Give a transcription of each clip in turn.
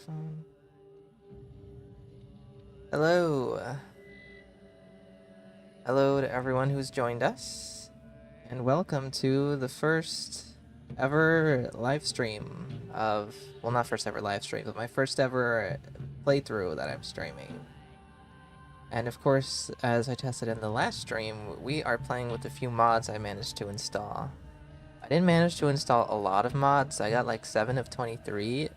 microphone. Hello. Hello to everyone who's joined us. And welcome to the first ever live stream of, well, not first ever live stream, but my first ever playthrough that I'm streaming. And of course, as I tested in the last stream, we are playing with a few mods I managed to install. I didn't manage to install a lot of mods. I got like 7 of 23.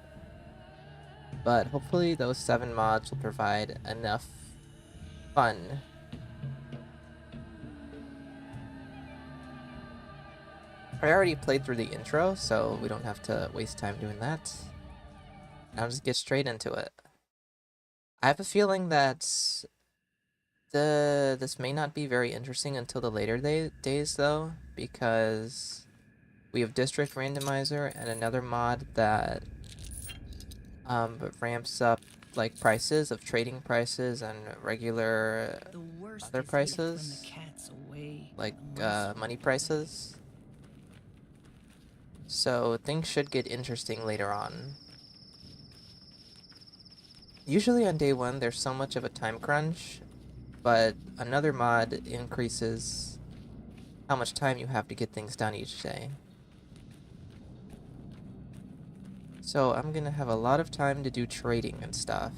But hopefully those 7 mods will provide enough fun. I already played through the intro, so we don't have to waste time doing that. I'll just get straight into it. I have a feeling that this may not be very interesting until the later days though, because we have District Randomizer and another mod that ramps up like prices of trading prices and regular other prices, like money prices. So things should get interesting later on. Usually on day 1 there's so much of a time crunch, but another mod increases how much time you have to get things done each day. So I'm gonna have a lot of time to do trading and stuff.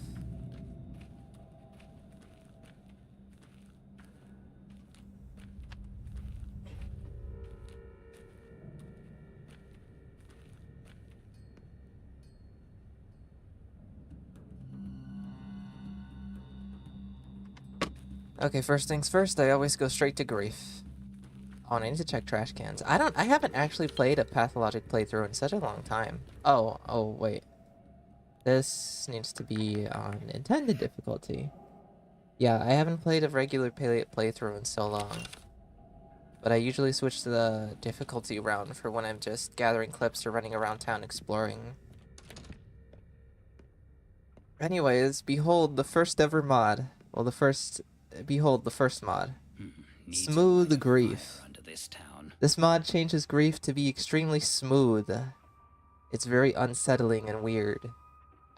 Okay, first things first, I always go straight to grief. Oh, and I need to check trash cans. I haven't actually played a Pathologic playthrough in such a long time. Oh, wait. This needs to be on intended difficulty. Yeah, I haven't played a regular playthrough in so long. But I usually switch to the difficulty round for when I'm just gathering clips or running around town exploring. Anyways, behold the first ever mod. Well, behold the first mod. Smooth grief. This mod changes grief to be extremely smooth. It's very unsettling and weird.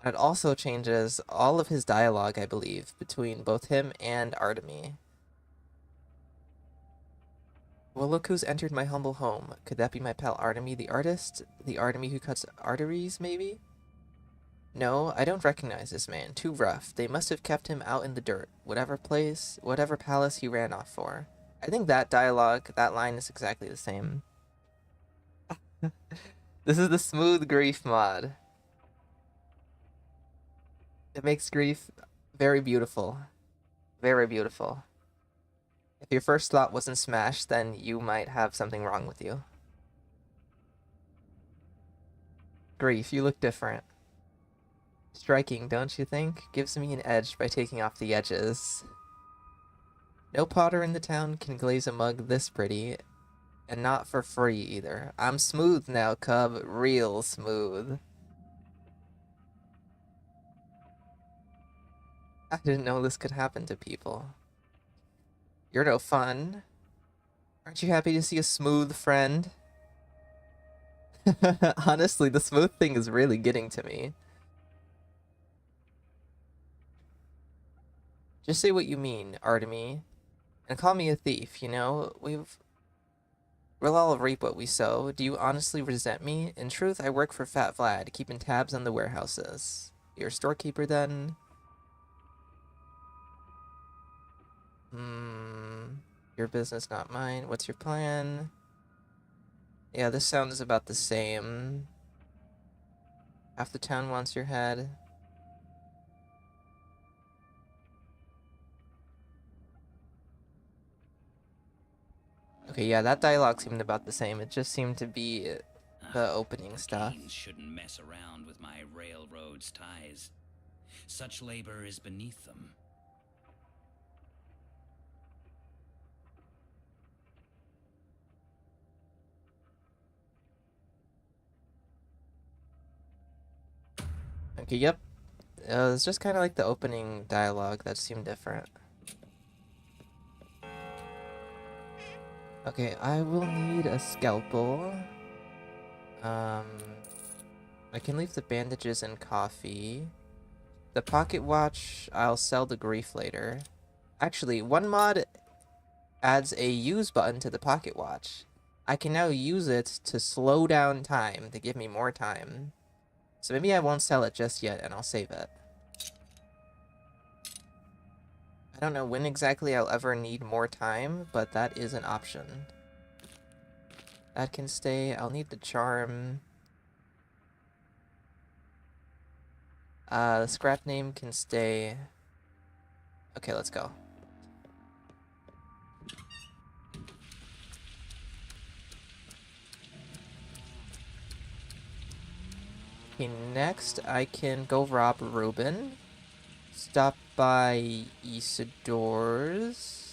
And it also changes all of his dialogue, I believe, between both him and Artemy. Well, look who's entered my humble home. Could that be my pal Artemy the artist? The Artemy who cuts arteries, maybe? No, I don't recognize this man. Too rough. They must have kept him out in the dirt. Whatever place, whatever palace he ran off for. I think that dialogue, that line is exactly the same. This is the smooth grief mod. It makes grief very beautiful. Very beautiful. If your first thought wasn't smash, then you might have something wrong with you. Grief, you look different. Striking, don't you think? Gives me an edge by taking off the edges. No potter in the town can glaze a mug this pretty, and not for free either. I'm smooth now, cub. Real smooth. I didn't know this could happen to people. You're no fun. Aren't you happy to see a smooth friend? Honestly, the smooth thing is really getting to me. Just say what you mean, Artemy. And call me a thief, you know? We'll all reap what we sow. Do you honestly resent me? In truth, I work for Fat Vlad, keeping tabs on the warehouses. You're a storekeeper, then? Your business, not mine. What's your plan? Yeah, this sounds about the same. Half the town wants your head. Okay, yeah, that dialogue seemed about the same. It just seemed to be the opening stuff. Kings shouldn't mess around with my railroad's ties. Such labor is beneath them. Okay, yep. It's just kind of like the opening dialogue that seemed different. Okay, I will need a scalpel. I can leave the bandages and coffee. The pocket watch, I'll sell the grief later. Actually, one mod adds a use button to the pocket watch. I can now use it to slow down time, to give me more time. So maybe I won't sell it just yet, and I'll save it. I don't know when exactly I'll ever need more time, but that is an option. That can stay. I'll need the charm. The scrap name can stay. Okay, let's go. Okay, next I can go rob Ruben. Stop by Isidore's.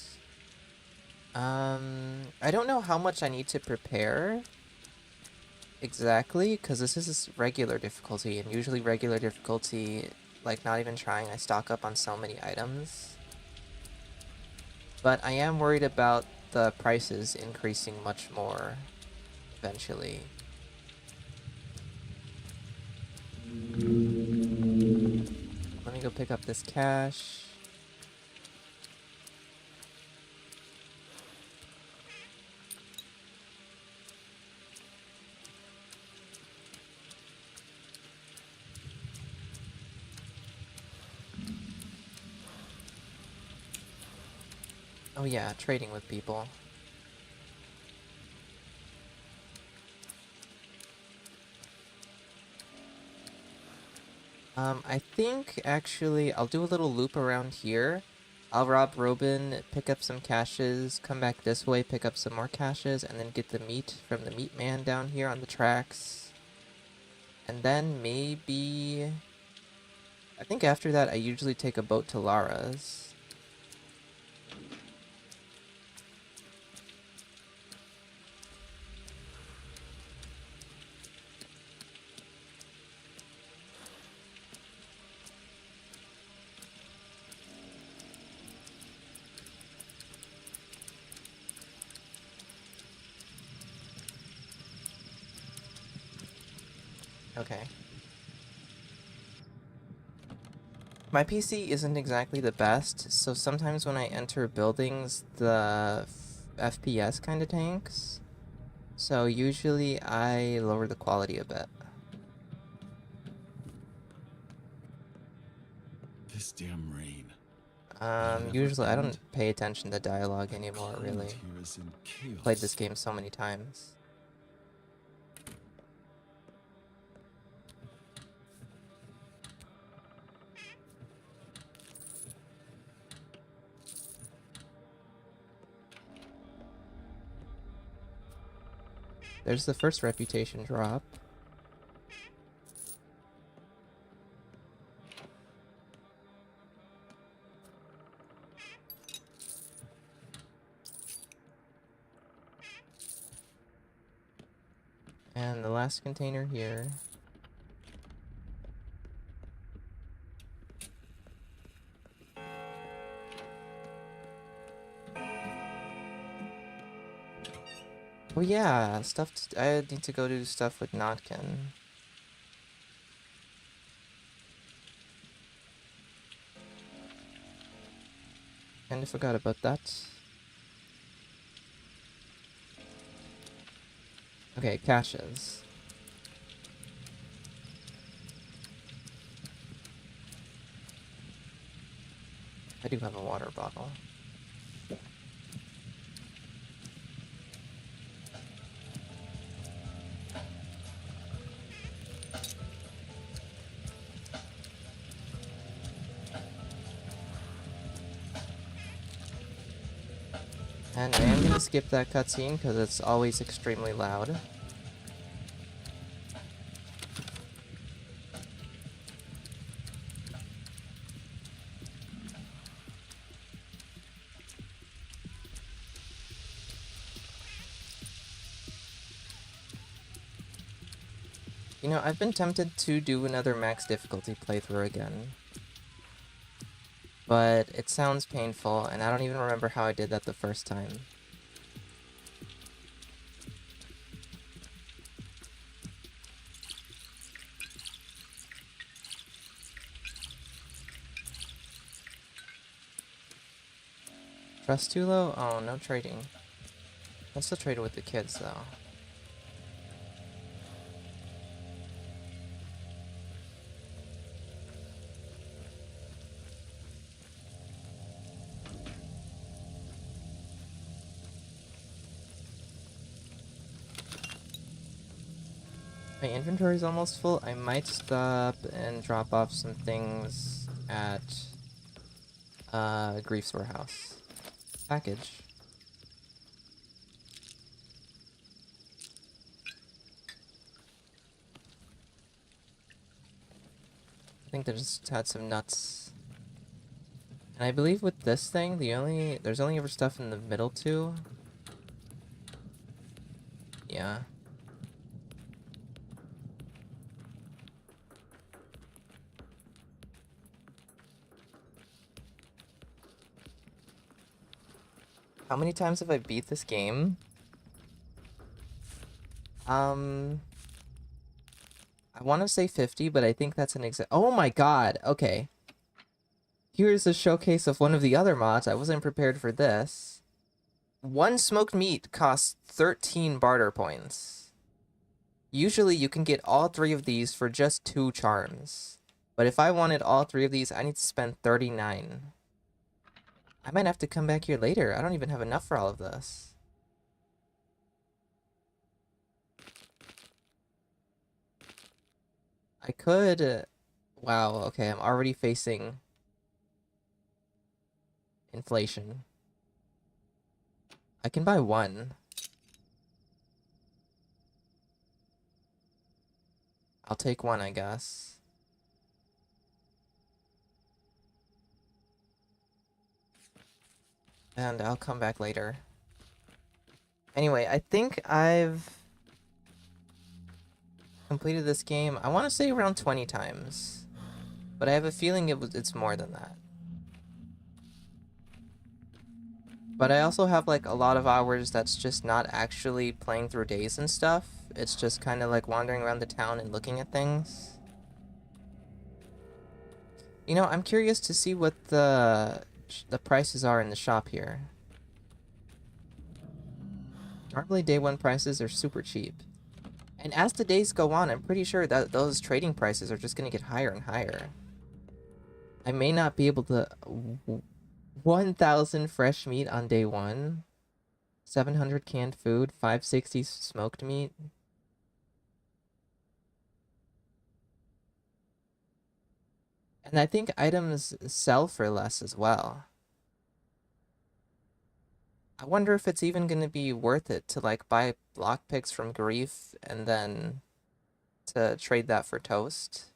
I don't know how much I need to prepare exactly, because this is regular difficulty, and usually regular difficulty, like not even trying, I stock up on so many items. But I am worried about the prices increasing much more eventually. Let me go pick up this cash. Oh yeah, trading with people. I think actually I'll do a little loop around here. I'll rob Robin, pick up some caches, come back this way, pick up some more caches, and then get the meat from the meat man down here on the tracks. And then maybe... I think after that I usually take a boat to Lara's. Okay. My PC isn't exactly the best, so sometimes when I enter buildings, the FPS kind of tanks. So usually I lower the quality a bit. This damn rain. Usually I don't pay attention to dialogue anymore, really. Here is in chaos. Played this game so many times. There's the first reputation drop. And the last container here. Oh yeah, I need to go do stuff with Notkin. Kinda forgot about that. Okay, caches. I do have a water bottle. And I am gonna skip that cutscene because it's always extremely loud. You know, I've been tempted to do another max difficulty playthrough again. But it sounds painful, and I don't even remember how I did that the first time. Trust too low? Oh, no trading. I'll still trade with the kids, though. My inventory's almost full. I might stop and drop off some things at Grief's warehouse. Package. I think they just had some nuts. And I believe with this thing, there's only ever stuff in the middle too. Yeah. How many times have I beat this game? I want to say 50, but I think that's an exact. Oh my god. Okay. Here's a showcase of one of the other mods. I wasn't prepared for this. One smoked meat costs 13 barter points. Usually you can get all 3 of these for just 2 charms. But if I wanted all 3 of these, I need to spend 39. I might have to come back here later. I don't even have enough for all of this. I could... Wow, okay, I'm already facing inflation. I can buy 1. I'll take 1, I guess. And I'll come back later. Anyway, I think I've completed this game, I want to say around 20 times. But I have a feeling it's more than that. But I also have like a lot of hours that's just not actually playing through days and stuff. It's just kind of like wandering around the town and looking at things. You know, I'm curious to see what the prices are in the shop here. Normally day 1 prices are super cheap. And as the days go on, I'm pretty sure that those trading prices are just going to get higher and higher. I may not be able to... 1,000 fresh meat on day 1. 700 canned food. 560 smoked meat. And I think items sell for less as well. I wonder if it's even going to be worth it to like buy lockpicks from Grief and then to trade that for toast.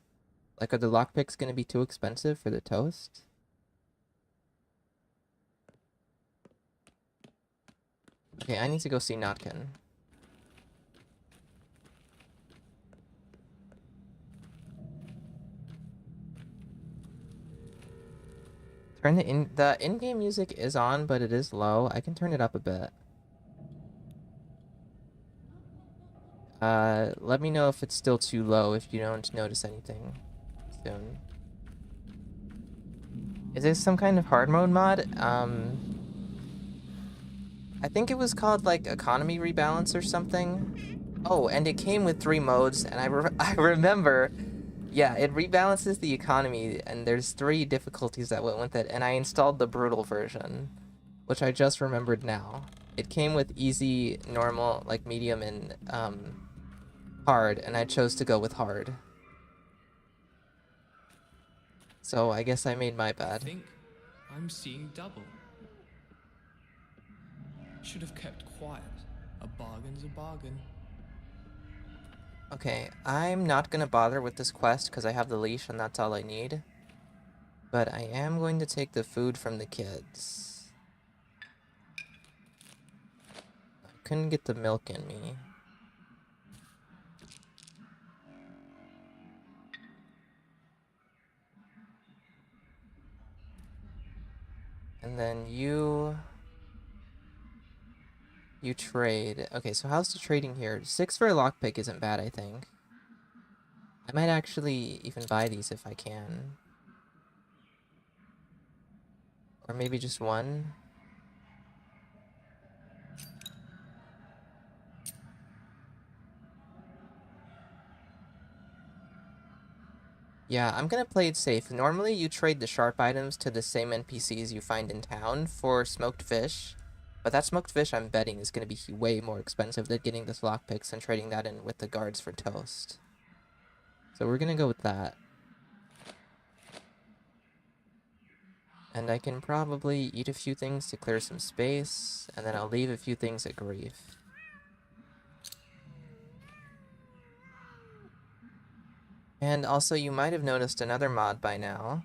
Like, are the lockpicks going to be too expensive for the toast? Okay, I need to go see Notkin. Turn the in-game music is on, but it is low. I can turn it up a bit. Let me know if it's still too low if you don't notice anything soon. Is this some kind of hard mode mod? I think it was called like economy rebalance or something. Oh, and it came with 3 modes, and I remember, yeah, it rebalances the economy, and there's 3 difficulties that went with it, and I installed the brutal version, which I just remembered now. It came with easy, normal, like medium, and hard, and I chose to go with hard. So I guess I made my I bad. think I'm seeing double. Should have kept quiet. A bargain's a bargain. Okay, I'm not gonna bother with this quest because I have the leash and that's all I need. But I am going to take the food from the kids. I couldn't get the milk in me. And then you trade. Okay, so how's the trading here? 6 for a lockpick isn't bad, I think. I might actually even buy these if I can. Or maybe just 1. Yeah, I'm gonna play it safe. Normally, you trade the sharp items to the same NPCs you find in town for smoked fish, but that smoked fish, I'm betting, is gonna be way more expensive than getting the lockpicks and trading that in with the guards for toast. So we're gonna go with that. And I can probably eat a few things to clear some space, and then I'll leave a few things at grief. And also, you might have noticed another mod by now.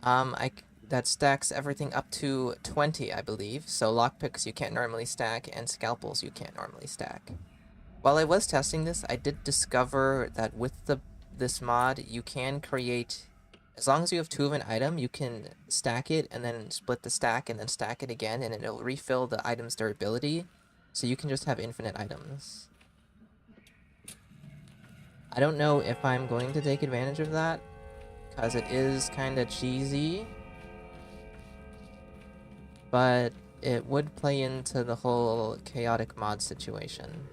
That stacks everything up to 20, I believe. So lockpicks you can't normally stack, and scalpels you can't normally stack. While I was testing this, I did discover that with this mod, you can create, as long as you have 2 of an item, you can stack it and then split the stack and then stack it again, and it'll refill the item's durability. So you can just have infinite items. I don't know if I'm going to take advantage of that, because it is kind of cheesy, but it would play into the whole chaotic mod situation.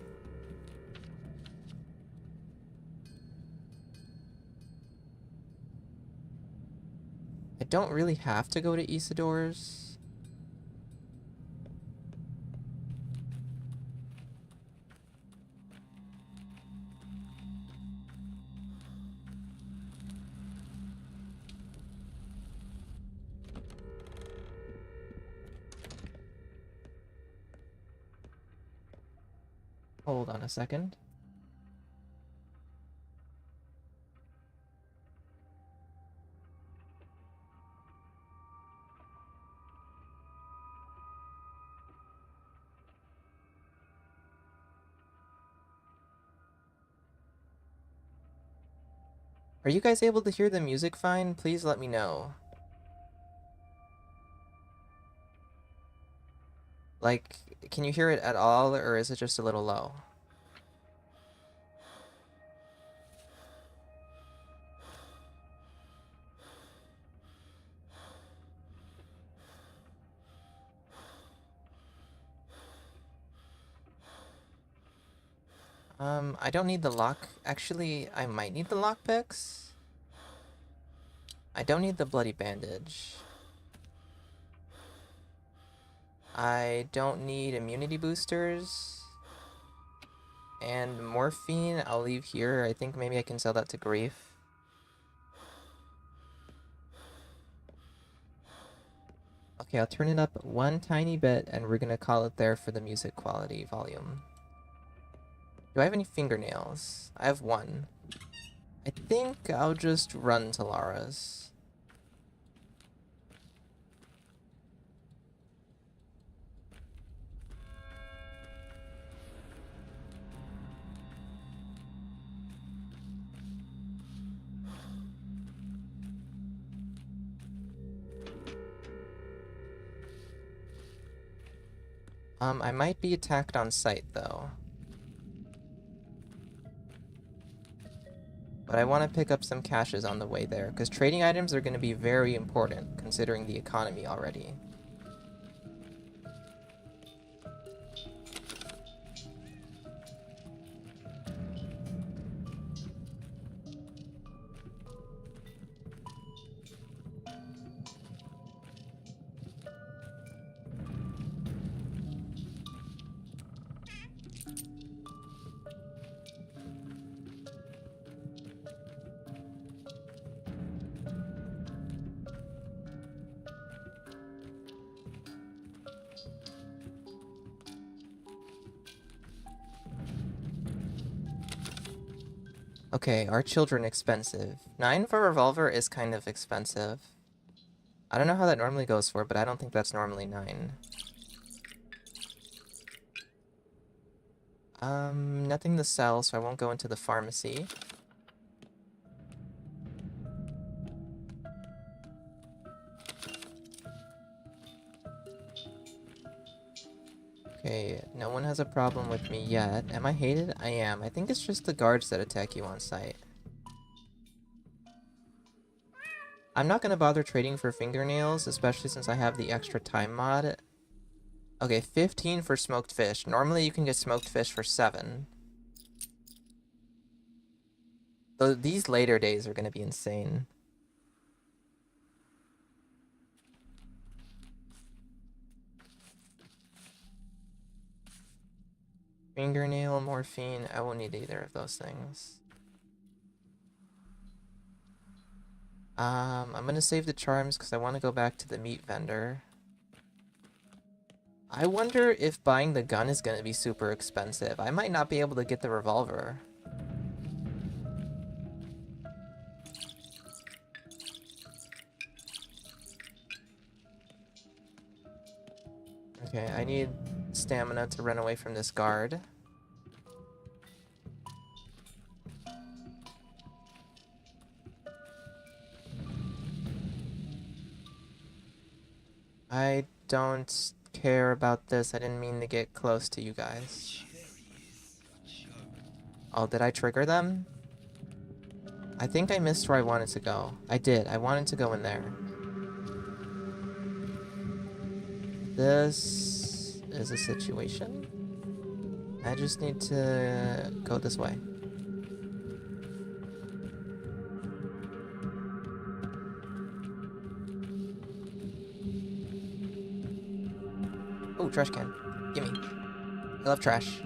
I don't really have to go to Isidore's. Hold on a second. Are you guys able to hear the music fine? Please let me know. Like, can you hear it at all, or is it just a little low? I don't need the lock. Actually, I might need the lockpicks. I don't need the bloody bandage. I don't need immunity boosters. And morphine, I'll leave here. I think maybe I can sell that to Grief. Okay, I'll turn it up one tiny bit, and we're gonna call it there for the music quality volume. Do I have any fingernails? I have one. I think I'll just run to Lara's. I might be attacked on sight, though. But I want to pick up some caches on the way there, because trading items are going to be very important, considering the economy already. Okay, are children expensive? 9 for a revolver is kind of expensive. I don't know how that normally goes for, but I don't think that's normally 9. Nothing to sell, so I won't go into the pharmacy. Okay, no one has a problem with me yet. Am I hated? I am. I think it's just the guards that attack you on sight. I'm not gonna bother trading for fingernails, especially since I have the extra time mod. Okay, 15 for smoked fish. Normally you can get smoked fish for 7. These later days are gonna be insane. Fingernail, morphine. I won't need either of those things. I'm gonna save the charms because I want to go back to the meat vendor. I wonder if buying the gun is gonna be super expensive. I might not be able to get the revolver. Okay, I need stamina to run away from this guard. I don't care about this. I didn't mean to get close to you guys. Oh, did I trigger them? I think I missed where I wanted to go. I did. I wanted to go in there. This is a situation. I just need to go this way. Oh, trash can. Gimme. I love trash.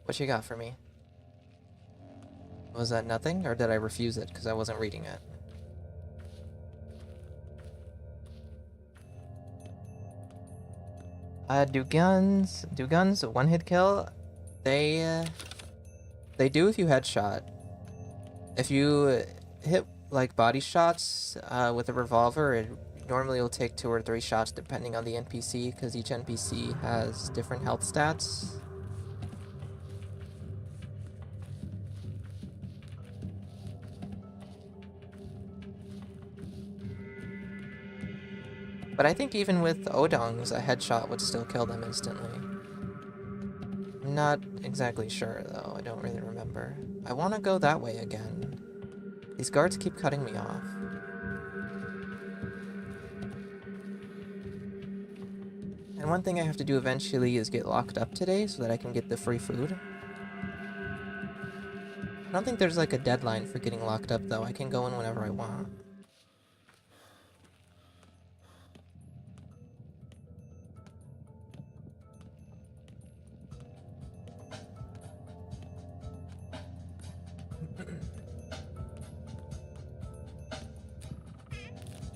What you got for me? Was that nothing, or did I refuse it because I wasn't reading it? Do guns one hit kill? They do if you headshot. If you hit like body shots with a revolver, it normally will take 2 or 3 shots depending on the NPC, because each NPC has different health stats. But I think even with Odongs, a headshot would still kill them instantly. I'm not exactly sure, though. I don't really remember. I want to go that way again. These guards keep cutting me off. And one thing I have to do eventually is get locked up today so that I can get the free food. I don't think there's like a deadline for getting locked up, though. I can go in whenever I want.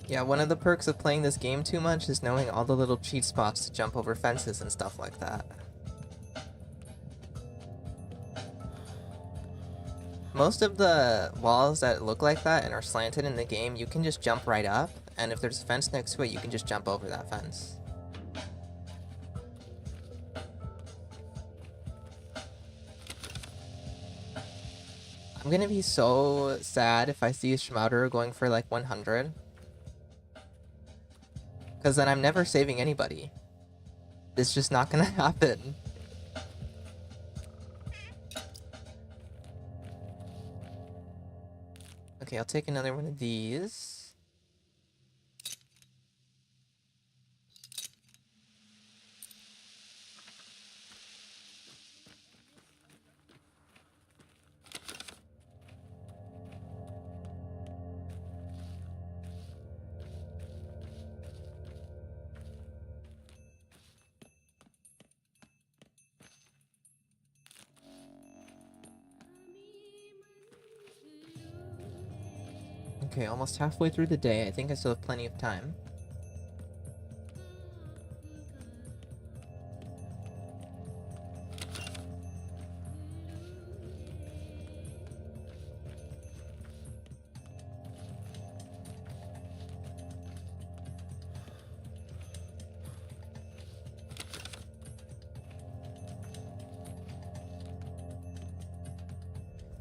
Yeah, one of the perks of playing this game too much is knowing all the little cheat spots to jump over fences and stuff like that. Most of the walls that look like that and are slanted in the game, you can just jump right up, and if there's a fence next to it, you can just jump over that fence. I'm gonna be so sad if I see a Schmouder going for like 100. Because then I'm never saving anybody. It's just not gonna happen. Okay, I'll take another one of these. Okay, almost halfway through the day. I think I still have plenty of time.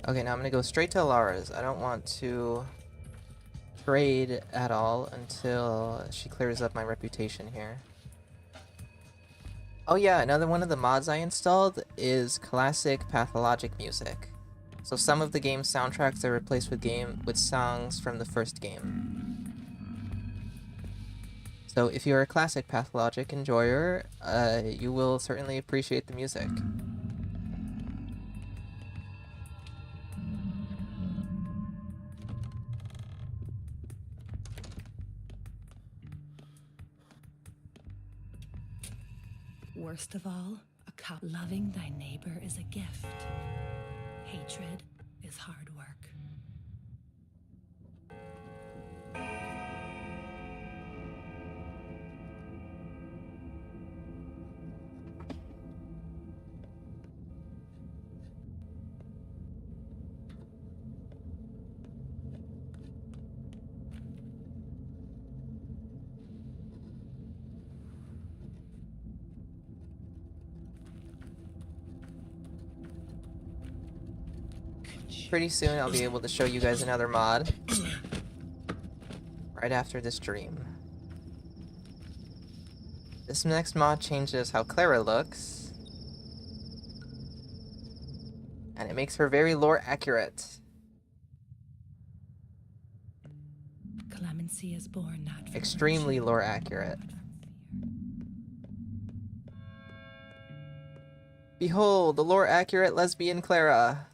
Okay, now I'm gonna go straight to Lara's. I don't want to trade at all until she clears up my reputation here. Oh yeah, another one of the mods I installed is classic Pathologic music. So some of the game's soundtracks are replaced with songs from the first game. So if you're a classic Pathologic enjoyer, you will certainly appreciate the music. Worst of all, loving thy neighbor is a gift. Hatred is hard work. Pretty soon I'll be able to show you guys another mod. Right after this stream. This next mod changes how Clara looks. And it makes her very lore accurate. Clemency is born not from Extremely virtue, lore accurate. Behold, the lore accurate lesbian Clara.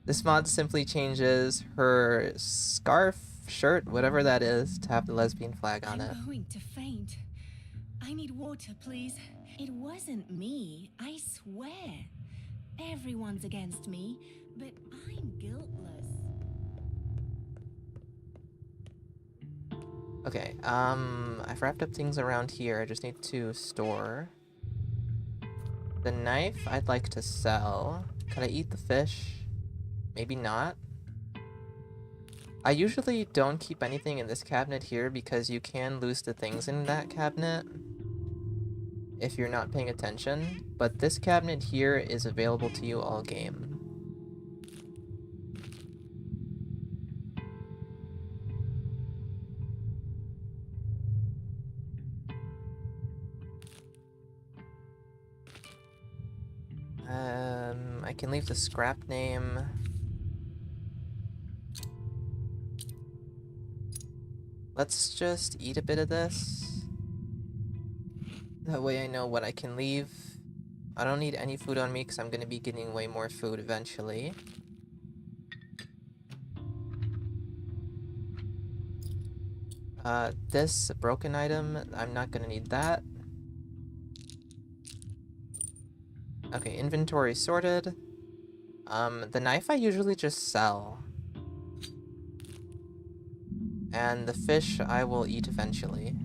This mod simply changes her scarf, shirt, whatever that is, to have the lesbian flag on it. I'm going to faint. I need water, please. It wasn't me, I swear. Everyone's against me, but I'm guiltless. Okay, I've wrapped up things around here. I just need to store. The knife I'd like to sell. Could I eat the fish? Maybe not. I usually don't keep anything in this cabinet here because you can lose the things in that cabinet if you're not paying attention, but this cabinet here is available to you all game. I can leave the scrap name. Let's just eat a bit of this. That way I know what I can leave. I don't need any food on me because I'm going to be getting way more food eventually. This broken item, I'm not going to need that. Okay, inventory sorted. The knife I usually just sell. And the fish I will eat eventually.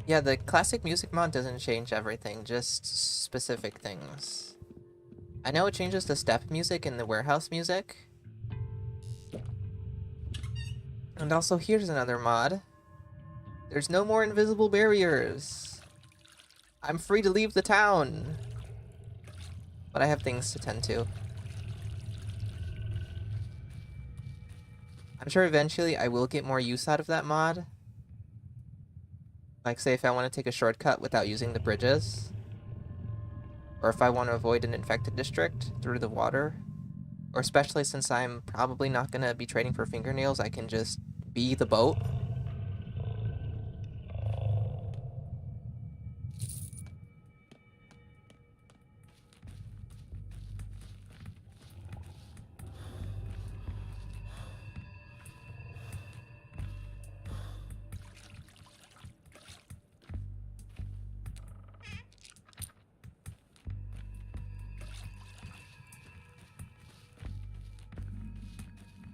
Yeah, the classic music mod doesn't change everything, just specific things. I know it changes the step music and the warehouse music. And also, here's another mod. There's no more invisible barriers. I'm free to leave the town. But I have things to tend to. I'm sure eventually I will get more use out of that mod. Like, say if I want to take a shortcut without using the bridges. Or if I want to avoid an infected district through the water. Or especially since I'm probably not going to be trading for fingernails, I can just be the boat.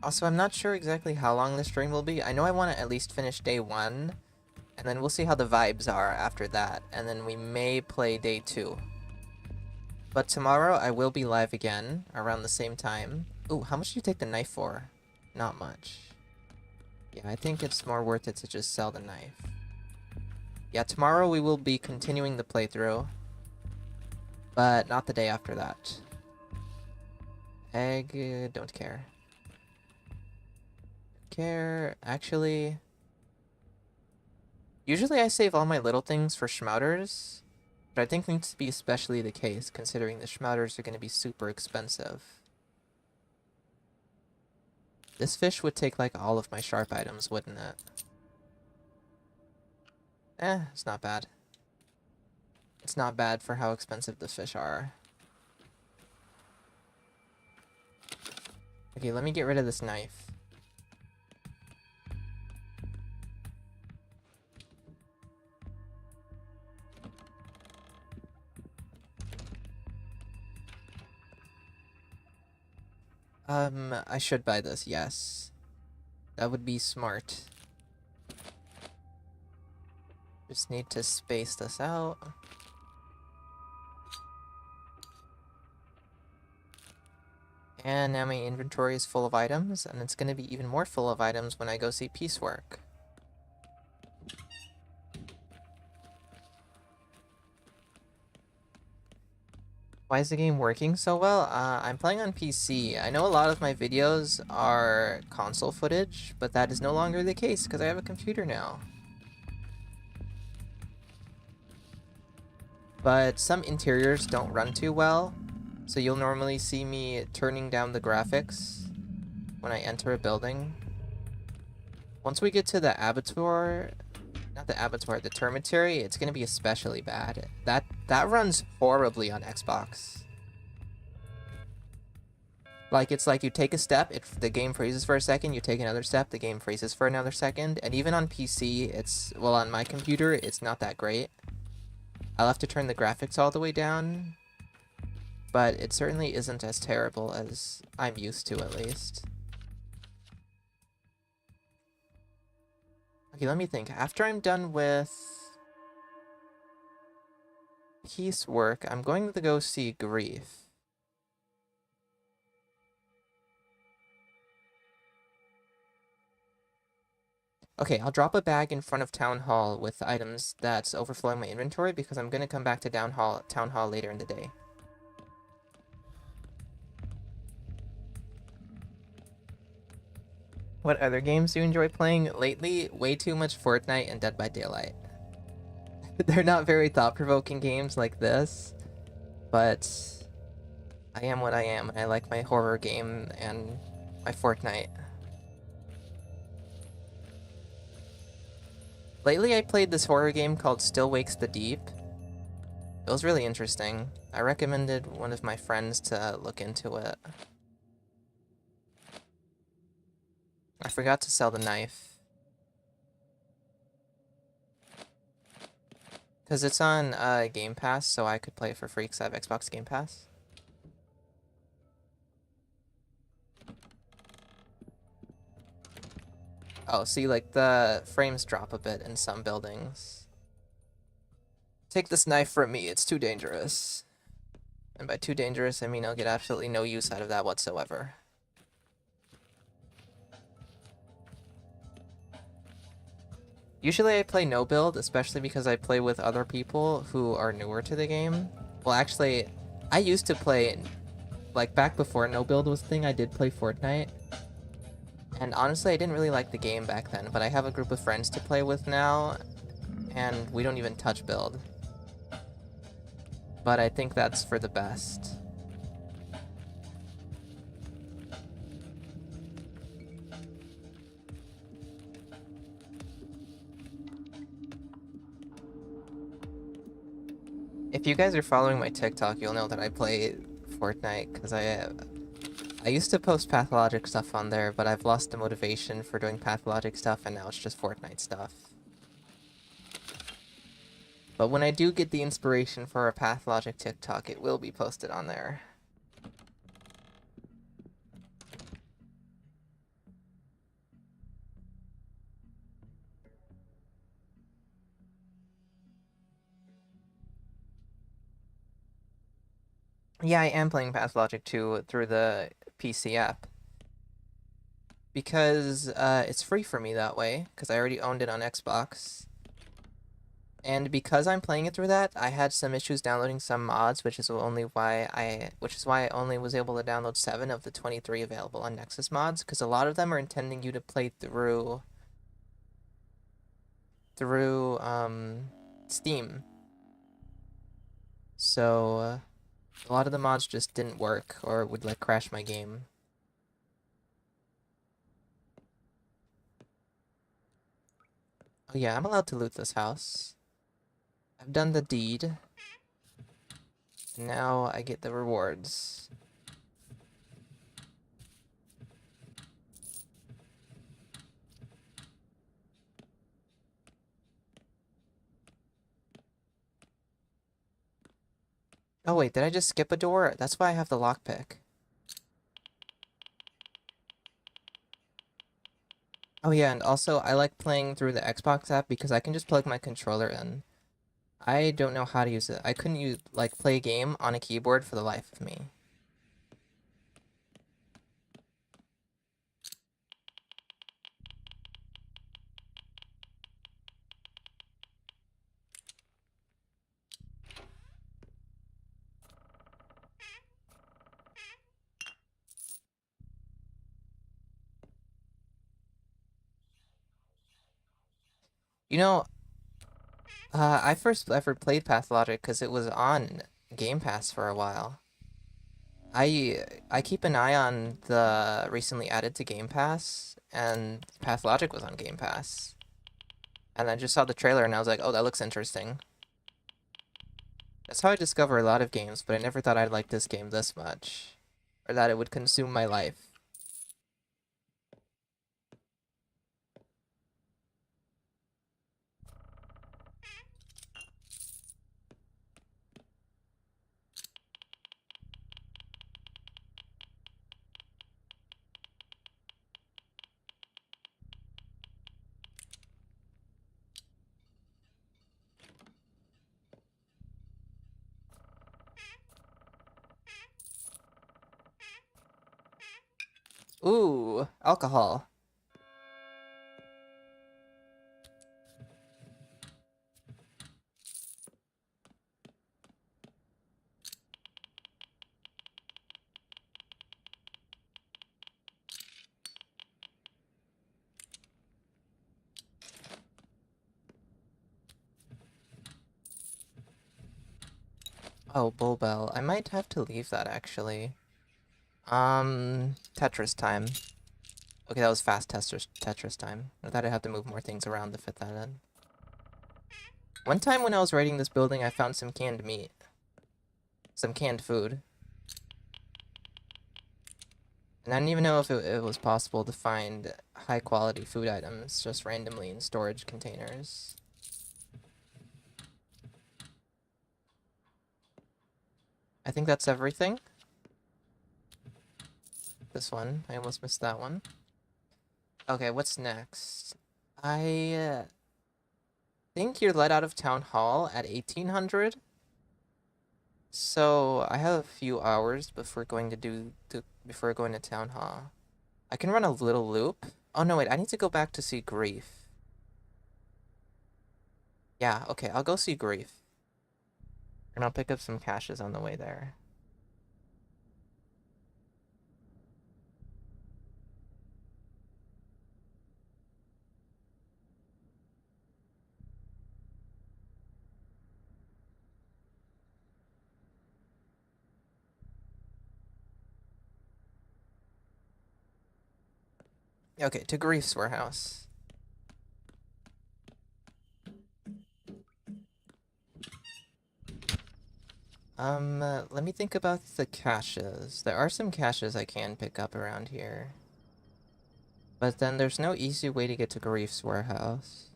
Also, I'm not sure exactly how long the stream will be. I know I want to at least finish day 1, and then we'll see how the vibes are after that, and then we may play day 2. But tomorrow I will be live again, around the same time. Ooh, how much did you take the knife for? Not much. Yeah, I think it's more worth it to just sell the knife. Yeah, tomorrow we will be continuing the playthrough, but not the day after that. Egg, don't care. Actually, usually I save all my little things for schmouters, but I think it needs to be especially the case considering the schmouters are going to be super expensive. This fish would take like all of my sharp items, wouldn't it? It's not bad. It's not bad for how expensive the fish are. Okay, let me get rid of this knife. I should buy this, yes. That would be smart. Just need to space this out. And now my inventory is full of items, and it's going to be even more full of items when I go see Piecework. Why is the game working so well? I'm playing on PC. I know a lot of my videos are console footage, but that is no longer the case because I have a computer now. But some interiors don't run too well, so you'll normally see me turning down the graphics when I enter a building. Once we get to the abattoir, not the abattoir, the termitary, it's gonna be especially bad. That runs horribly on Xbox. Like, it's like you take a step, the game freezes for a second, you take another step, the game freezes for another second, and even on PC, well, on my computer, it's not that great. I'll have to turn the graphics all the way down, but it certainly isn't as terrible as I'm used to, at least. Okay, let me think. After I'm done with Piecework, I'm going to go see Grief. Okay, I'll drop a bag in front of Town Hall with items that's overflowing my inventory because I'm going to come back to Town Hall later in the day. What other games do you enjoy playing? Lately, way too much Fortnite and Dead by Daylight. They're not very thought-provoking games like this, but I am what I am, and I like my horror game and my Fortnite. Lately, I played this horror game called Still Wakes the Deep. It was really interesting. I recommended one of my friends to look into it. I forgot to sell the knife. Because it's on Game Pass, so I could play it for free because I have Xbox Game Pass. Oh, see, like, the frames drop a bit in some buildings. Take this knife from me, it's too dangerous. And by too dangerous, I mean I'll get absolutely no use out of that whatsoever. Usually I play no build, especially because I play with other people who are newer to the game. Well, actually, I used to play, like, back before no build was a thing, I did play Fortnite. And honestly, I didn't really like the game back then, but I have a group of friends to play with now, and we don't even touch build. But I think that's for the best. If you guys are following my TikTok, you'll know that I play Fortnite, because I used to post Pathologic stuff on there, but I've lost the motivation for doing Pathologic stuff, and now it's just Fortnite stuff. But when I do get the inspiration for a Pathologic TikTok, it will be posted on there. Yeah, I am playing Pathologic 2 through the PC app. because it's free for me that way, because I already owned it on Xbox. And because I'm playing it through that, I had some issues downloading some mods, which is why I only was able to download 7 of the 23 available on Nexus mods, because a lot of them are intending you to play through Steam. So a lot of the mods just didn't work or would like crash my game. Oh yeah, I'm allowed to loot this house. I've done the deed. Now I get the rewards. Oh wait, did I just skip a door? That's why I have the lockpick. Oh yeah, and also I like playing through the Xbox app because I can just plug my controller in. I don't know how to use it. I couldn't play a game on a keyboard for the life of me. You know, I first ever played Pathologic because it was on Game Pass for a while. I keep an eye on the recently added to Game Pass, and Pathologic was on Game Pass. And I just saw the trailer and I was like, oh, that looks interesting. That's how I discover a lot of games, but I never thought I'd like this game this much. Or that it would consume my life. Ooh, alcohol. Oh, Bull Bell. I might have to leave that, actually. Tetris time. Okay, that was fast Tetris time. I thought I'd have to move more things around to fit that in. One time when I was raiding this building, I found some canned meat. Some canned food. And I didn't even know if it was possible to find high-quality food items just randomly in storage containers. I think that's everything. This one. I almost missed that one. Okay, what's next? I think you're let out of Town Hall at 1800. So I have a few hours before going to Town Hall. I can run a little loop. Oh no, wait, I need to go back to see Grief. Yeah, okay, I'll go see Grief. And I'll pick up some caches on the way there. Okay, to Grief's warehouse. Let me think about the caches. There are some caches I can pick up around here. But then there's no easy way to get to Grief's warehouse.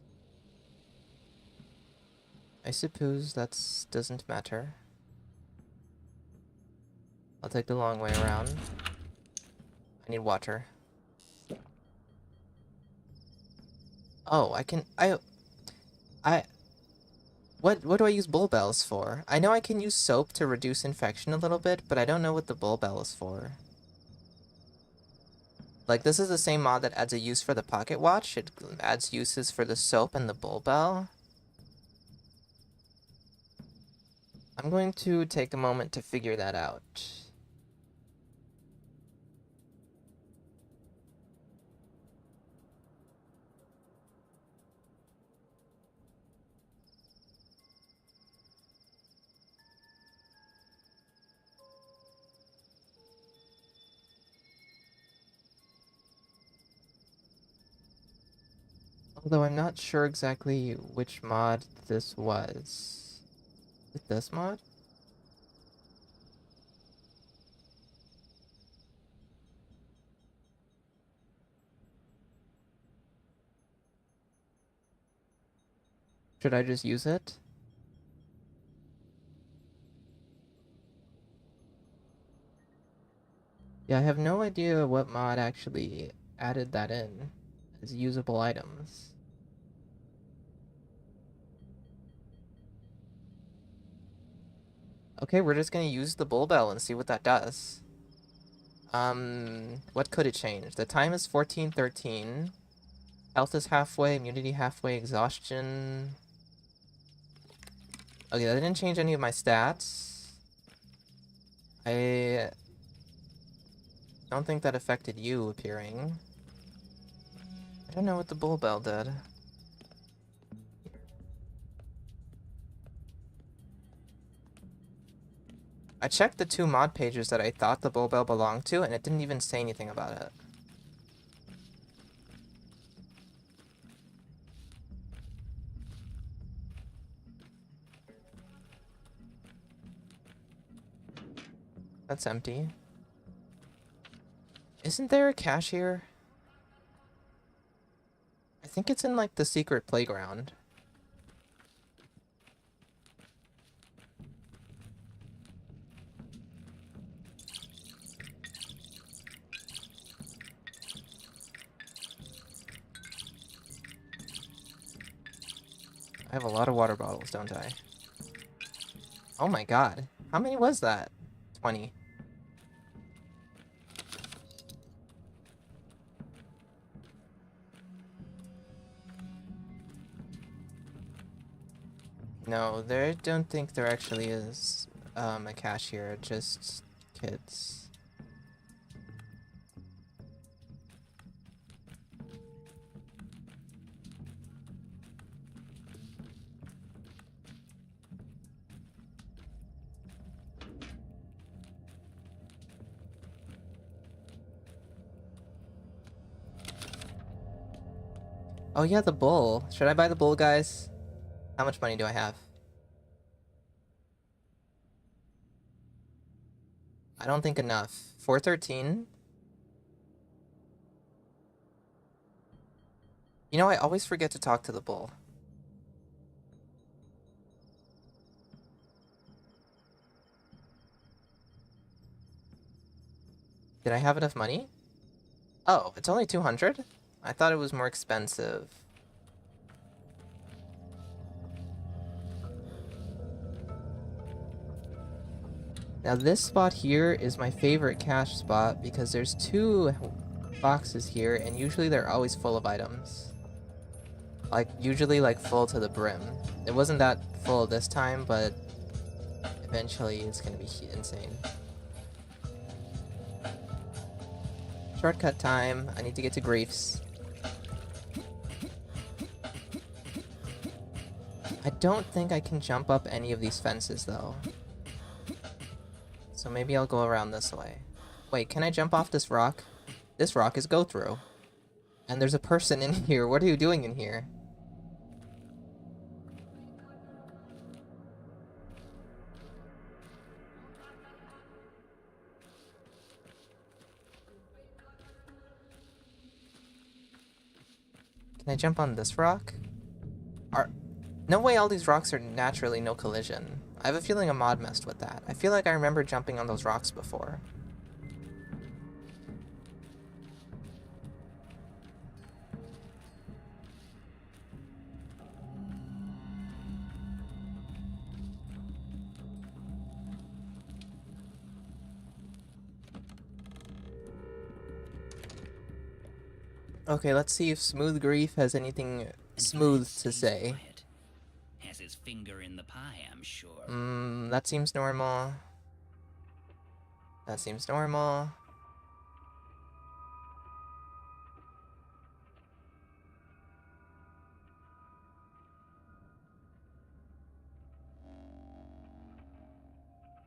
I suppose that doesn't matter. I'll take the long way around. I need water. Oh, what do I use bull bells for? I know I can use soap to reduce infection a little bit, but I don't know what the bull bell is for. Like, this is the same mod that adds a use for the pocket watch. It adds uses for the soap and the bull bell. I'm going to take a moment to figure that out. Although I'm not sure exactly which mod this was. Is it this mod? Should I just use it? Yeah, I have no idea what mod actually added that in as usable items. Okay, we're just gonna use the bull bell and see what that does. What could it change? The time is 14:13. Health is halfway, immunity halfway, exhaustion. Okay, that didn't change any of my stats. I don't think that affected you appearing. I don't know what the bull bell did. I checked the 2 mod pages that I thought the bull bell belonged to, and it didn't even say anything about it. That's empty. Isn't there a cache here? I think it's in, like, the secret playground. I have a lot of water bottles, don't I? Oh my god. How many was that? 20. No, I don't think there actually is a cache here, just kids. Oh yeah, the bull. Should I buy the bull, guys? How much money do I have? I don't think enough. 413? You know, I always forget to talk to the bull. Did I have enough money? Oh, it's only 200? I thought it was more expensive. Now this spot here is my favorite cache spot because there's 2 boxes here and usually they're always full of items. Like, usually like full to the brim. It wasn't that full this time, but eventually it's gonna be insane. Shortcut time. I need to get to Griefs. I don't think I can jump up any of these fences though. So maybe I'll go around this way. Wait, can I jump off this rock? This rock is go through. And there's a person in here. What are you doing in here? Can I jump on this rock? No way all these rocks are naturally no collision. I have a feeling a mod messed with that. I feel like I remember jumping on those rocks before. Okay, let's see if Smooth Grief has anything And smooth Vance to stays say. quiet. Has his finger in the pie, I'm sure. That seems normal. That seems normal.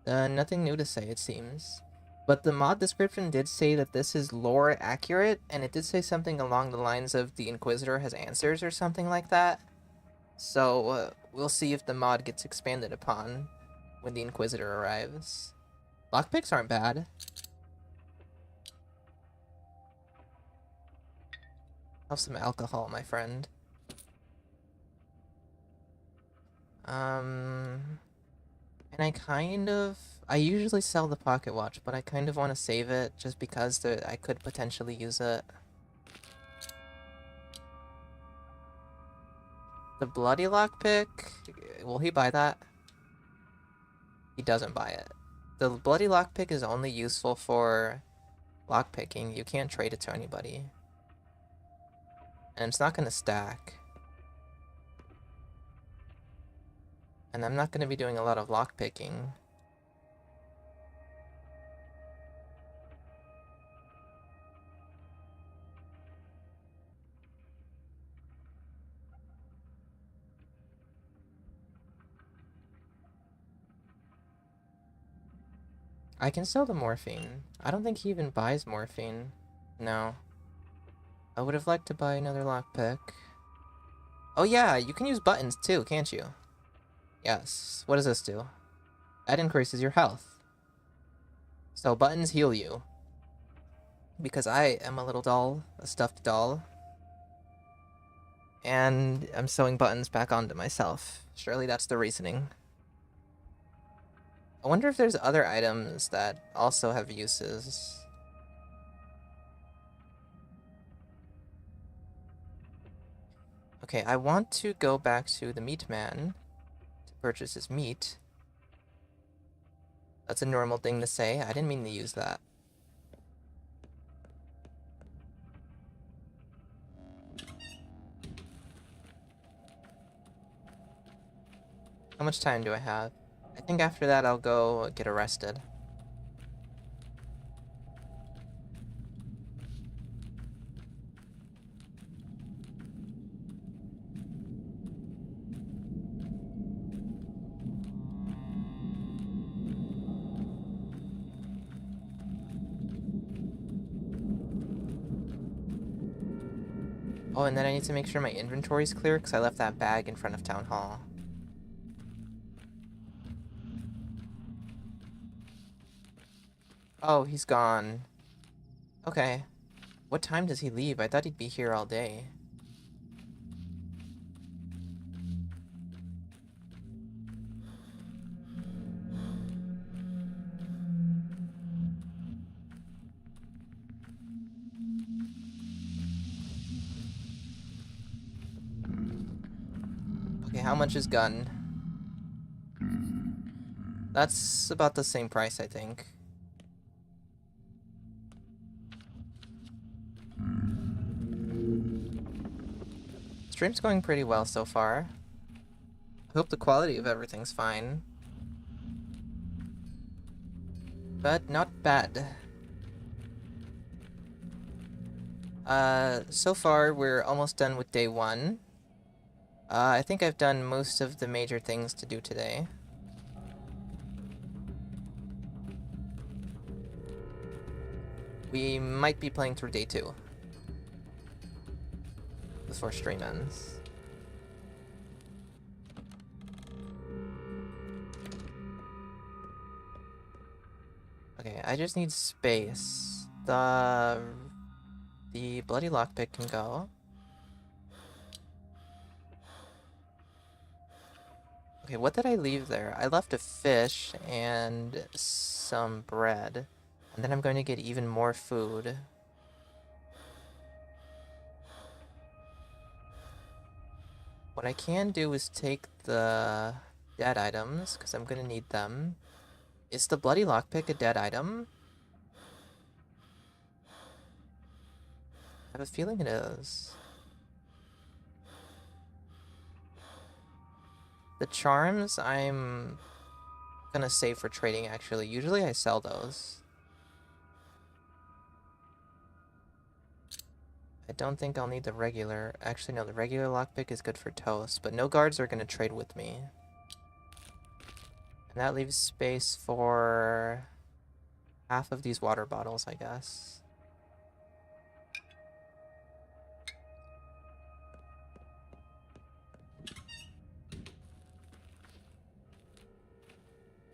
Nothing new to say, it seems. But the mod description did say that this is lore accurate, and it did say something along the lines of the Inquisitor has answers or something like that. So, we'll see if the mod gets expanded upon when the Inquisitor arrives. Lockpicks aren't bad. Have some alcohol, my friend. And I usually sell the pocket watch, but I kind of want to save it just because I could potentially use it. The bloody lockpick, will he buy that? He doesn't buy it. The bloody lockpick is only useful for lockpicking. You can't trade it to anybody. And it's not going to stack. And I'm not going to be doing a lot of lockpicking. I can sell the morphine. I don't think he even buys morphine. No. I would have liked to buy another lockpick. Oh yeah, you can use buttons too, can't you? Yes. What does this do? That increases your health. So buttons heal you. Because I am a little doll, a stuffed doll. And I'm sewing buttons back onto myself. Surely that's the reasoning. I wonder if there's other items that also have uses. Okay, I want to go back to the meat man to purchase his meat. That's a normal thing to say. I didn't mean to use that. How much time do I have? I think after that I'll go get arrested. Oh, and then I need to make sure my inventory's clear because I left that bag in front of Town Hall. Oh, he's gone. Okay. What time does he leave? I thought he'd be here all day. Okay, how much is gun? That's about the same price, I think. Stream's going pretty well so far. I hope the quality of everything's fine. But not bad. So far we're almost done with day 1. I think I've done most of the major things to do today. We might be playing through day 2 before stream ends. Okay, I just need space. The bloody lockpick can go. Okay, what did I leave there? I left a fish and some bread. And then I'm going to get even more food. What I can do is take the dead items, because I'm going to need them. Is the bloody lockpick a dead item? have a feeling it is. The charms I'm gonna save for trading, actually. Usually I sell those. I don't think I'll need the regular. Actually, no, the regular lockpick is good for toast, but no guards are gonna trade with me. And that leaves space for half of these water bottles, I guess.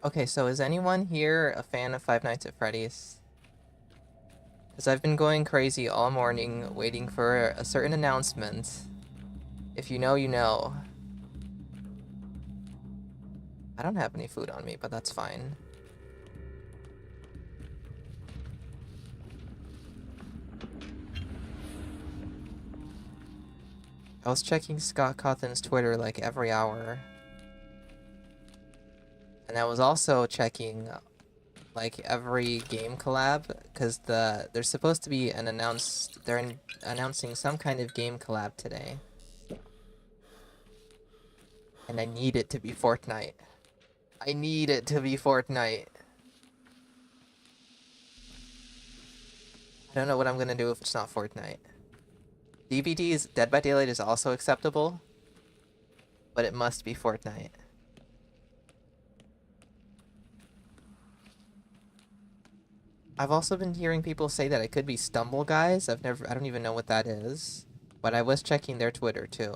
Okay, so is anyone here a fan of Five Nights at Freddy's? Because I've been going crazy all morning waiting for a certain announcement. If you know, you know. I don't have any food on me, but that's fine. I was checking Scott Cawthon's Twitter like every hour. And I was also checking like every game collab, because there's supposed to be an announcing some kind of game collab today. And I need it to be Fortnite. I need it to be Fortnite. I don't know what I'm gonna do if it's not Fortnite. DBD's Dead by Daylight is also acceptable, but it must be Fortnite. I've also been hearing people say that it could be Stumble Guys. I don't even know what that is, but I was checking their Twitter too.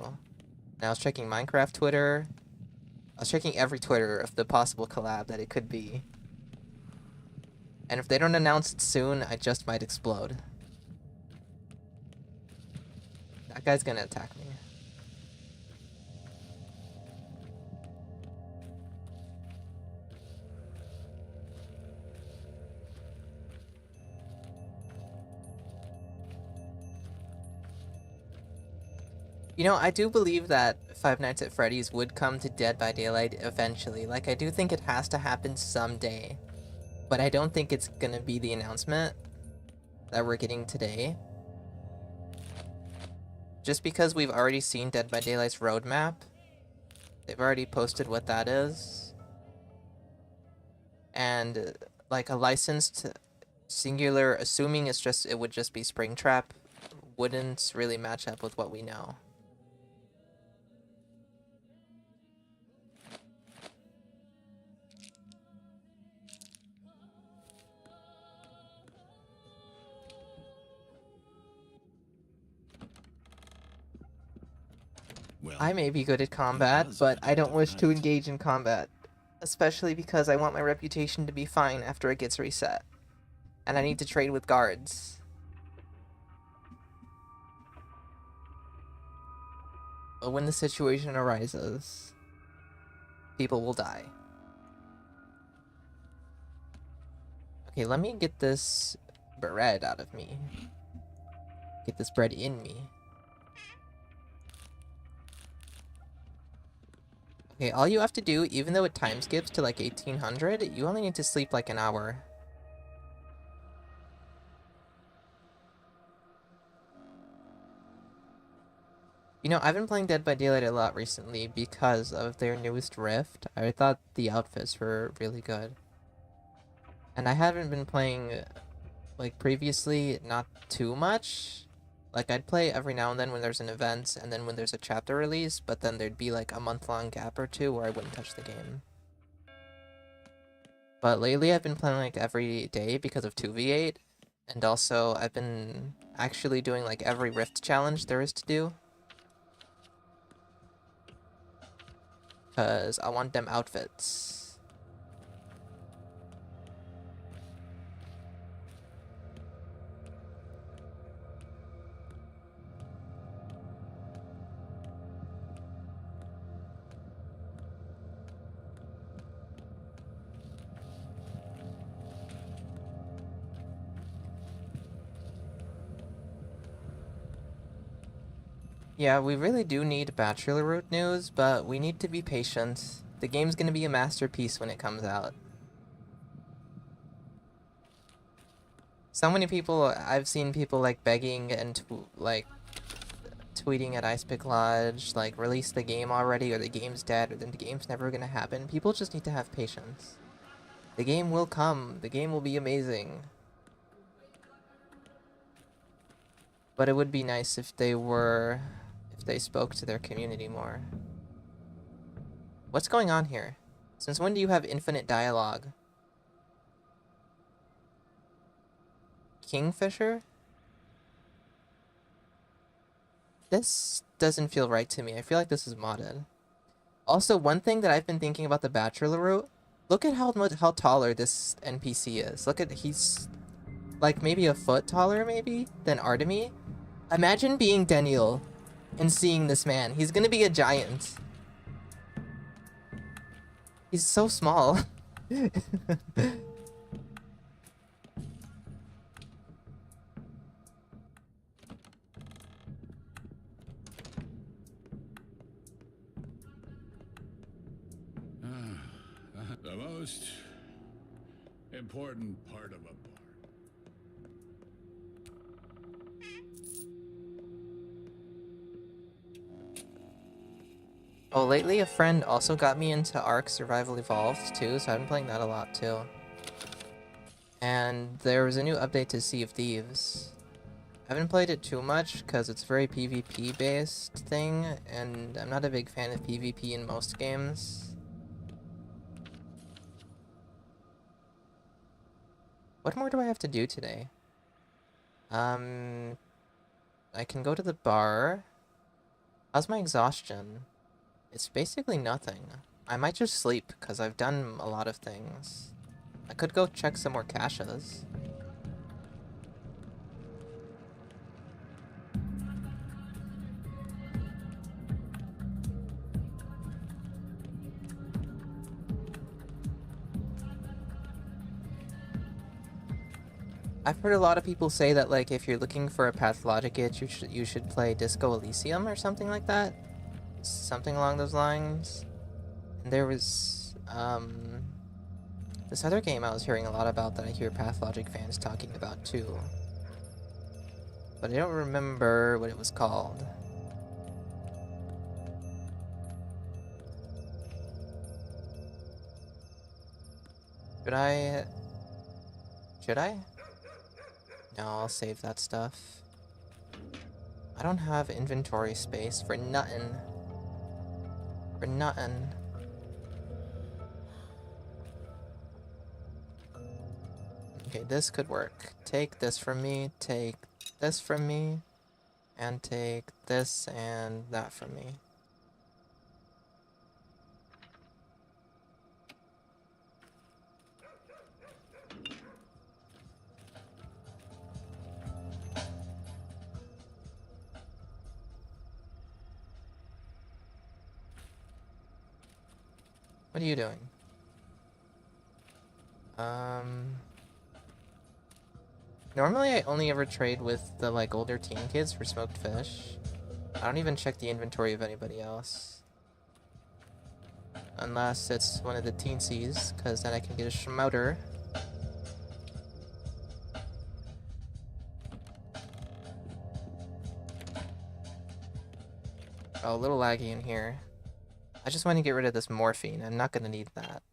And I was checking Minecraft Twitter. I was checking every Twitter of the possible collab that it could be. And if they don't announce it soon, I just might explode. That guy's gonna attack me. You know, I do believe that Five Nights at Freddy's would come to Dead by Daylight eventually. Like, I do think it has to happen someday. But I don't think it's gonna be the announcement that we're getting today. Just because we've already seen Dead by Daylight's roadmap. They've already posted what that is. And, like, a licensed singular, assuming it would just be Springtrap, wouldn't really match up with what we know. Well, I may be good at combat, was but the I don't dead wish of to night. engage in combat. Especially because I want my reputation to be fine after it gets reset. And I need to trade with guards. But when the situation arises, people will die. Okay, let me get this bread out of me. Get this bread in me. Okay, all you have to do, even though it time skips to like 1800, you only need to sleep like an hour. You know, I've been playing Dead by Daylight a lot recently because of their newest rift. I thought the outfits were really good. And I haven't been playing, like, previously, not too much. Like, I'd play every now and then when there's an event, and then when there's a chapter release, but then there'd be, like, a month-long gap or two where I wouldn't touch the game. But lately I've been playing, like, every day because of 2v8, and also I've been actually doing, like, every rift challenge there is to do. Because I want them outfits. Yeah, we really do need Bachelor Root news, but we need to be patient. The game's gonna be a masterpiece when it comes out. So many people, I've seen people like begging and like tweeting at Icepick Lodge, like release the game already, or the game's dead, or then the game's never gonna happen. People just need to have patience. The game will come. The game will be amazing. But it would be nice if they spoke to their community more. What's going on here? Since when do you have infinite dialogue? Kingfisher? This doesn't feel right to me. I feel like this is modded. Also, one thing that I've been thinking about the Bachelor route, look at how taller this NPC is. Look at, he's like maybe a foot taller maybe than Artemy. Imagine being Daniel and seeing this man. He's gonna be a giant. He's so small. The most important part of a bar. Oh, lately a friend also got me into Ark Survival Evolved too, so I've been playing that a lot too. And there was a new update to Sea of Thieves. I haven't played it too much because it's a very PvP based thing, and I'm not a big fan of PvP in most games. What more do I have to do today? I can go to the bar. How's my exhaustion? It's basically nothing. I might just sleep, because I've done a lot of things. I could go check some more caches. I've heard a lot of people say that, like, if you're looking for a Pathologic itch, you should play Disco Elysium or something like that. Something along those lines. And there was, this other game I was hearing a lot about that I hear Pathologic fans talking about too. But I don't remember what it was called. Should I? No, I'll save that stuff. I don't have inventory space for nothing. For nothing. Okay, this could work. Take this from me, take this from me, and take this and that from me. What are you doing? Normally I only ever trade with the, like, older teen kids for smoked fish. I don't even check the inventory of anybody else. Unless it's one of the teensies, because then I can get a schmouter. Oh, a little laggy in here. I just want to get rid of this morphine. I'm not gonna need that.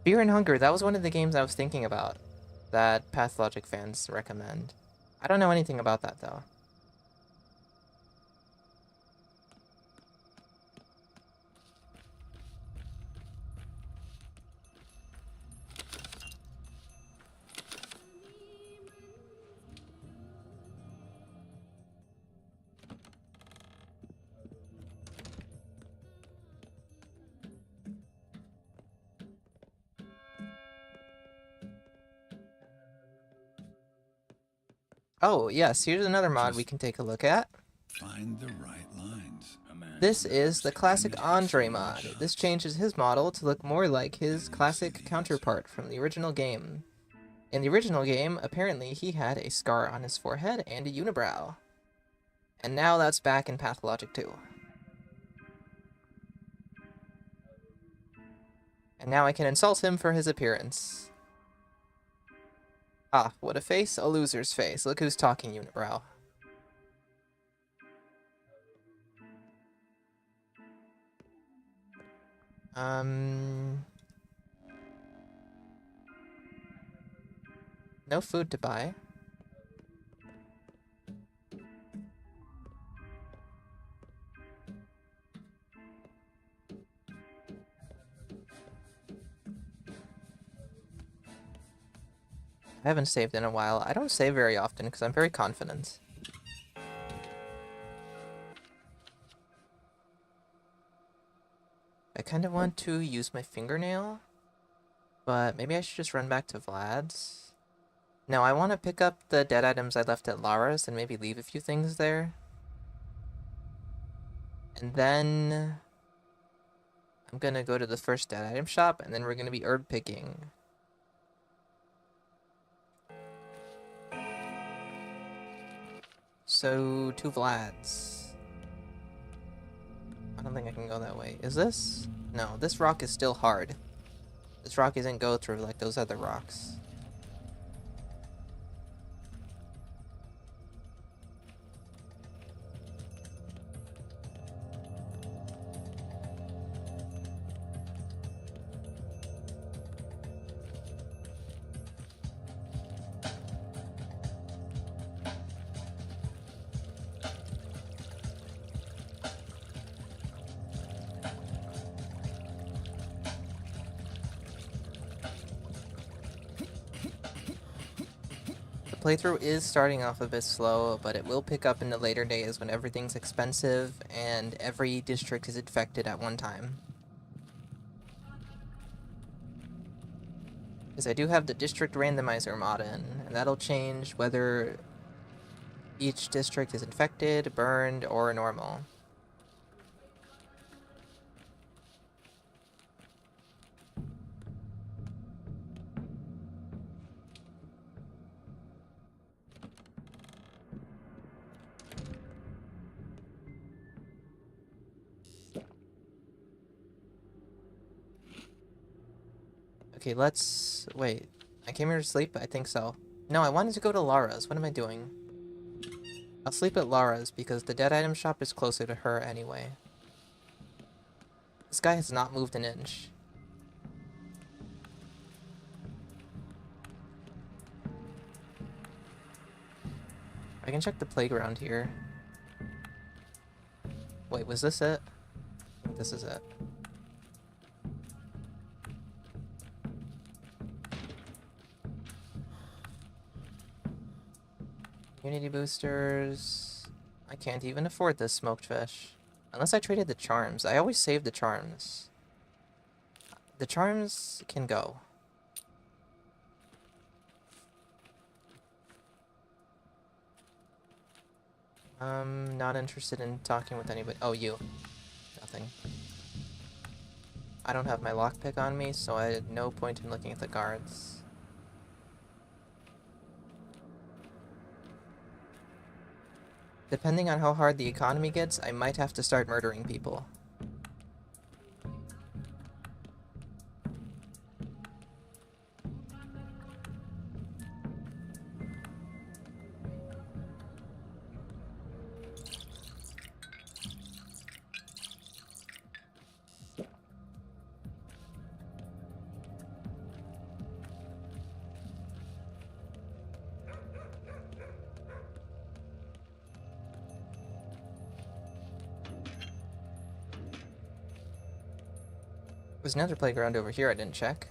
Fear and Hunger, that was one of the games I was thinking about that Pathologic fans recommend. I don't know anything about that though. Oh, yes, here's another mod we can take a look at. Find the right lines. This is the classic Andre mod. This changes his model to look more like his classic counterpart from the original game. In the original game, apparently he had a scar on his forehead and a unibrow. And now that's back in Pathologic 2. And now I can insult him for his appearance. Ah, what a face, a loser's face. Look who's talking, unibrow. No food to buy. I haven't saved in a while. I don't save very often because I'm very confident. I kind of want to use my fingernail, but maybe I should just run back to Vlad's. No, I want to pick up the dead items I left at Lara's and maybe leave a few things there. And then I'm gonna go to the first dead item shop, and then we're gonna be herb picking. So, to Vlad's. I don't think I can go that way. Is this? No, this rock is still hard. This rock isn't go through like those other rocks. Playthrough is starting off a bit slow, but it will pick up in the later days when everything's expensive and every district is infected at one time. Because I do have the district randomizer mod in, and that'll change whether each district is infected, burned, or normal. Okay, let's... wait. I came here to sleep? I think so. No, I wanted to go to Lara's. What am I doing? I'll sleep at Lara's because the dead item shop is closer to her anyway. This guy has not moved an inch. I can check the playground here. Wait, was this it? I think this is it. Unity boosters. I can't even afford this smoked fish. Unless I traded the charms. I always save the charms. The charms can go. Not interested in talking with anybody. Oh, you. Nothing. I don't have my lockpick on me, so I had no point in looking at the guards. Depending on how hard the economy gets, I might have to start murdering people. There's another playground over here I didn't check.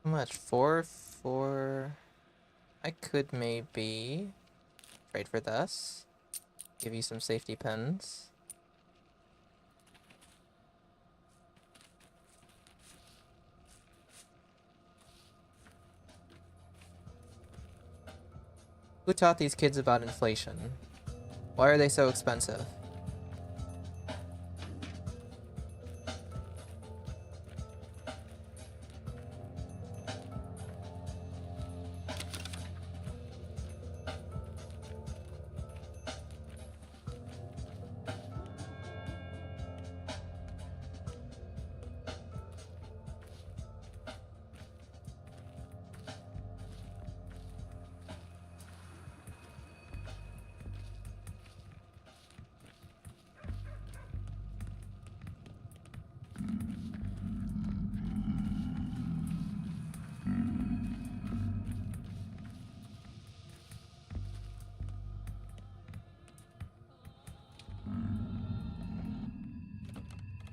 How much? 4. I could maybe trade for this. Give you some safety pins. Who taught these kids about inflation? Why are they so expensive?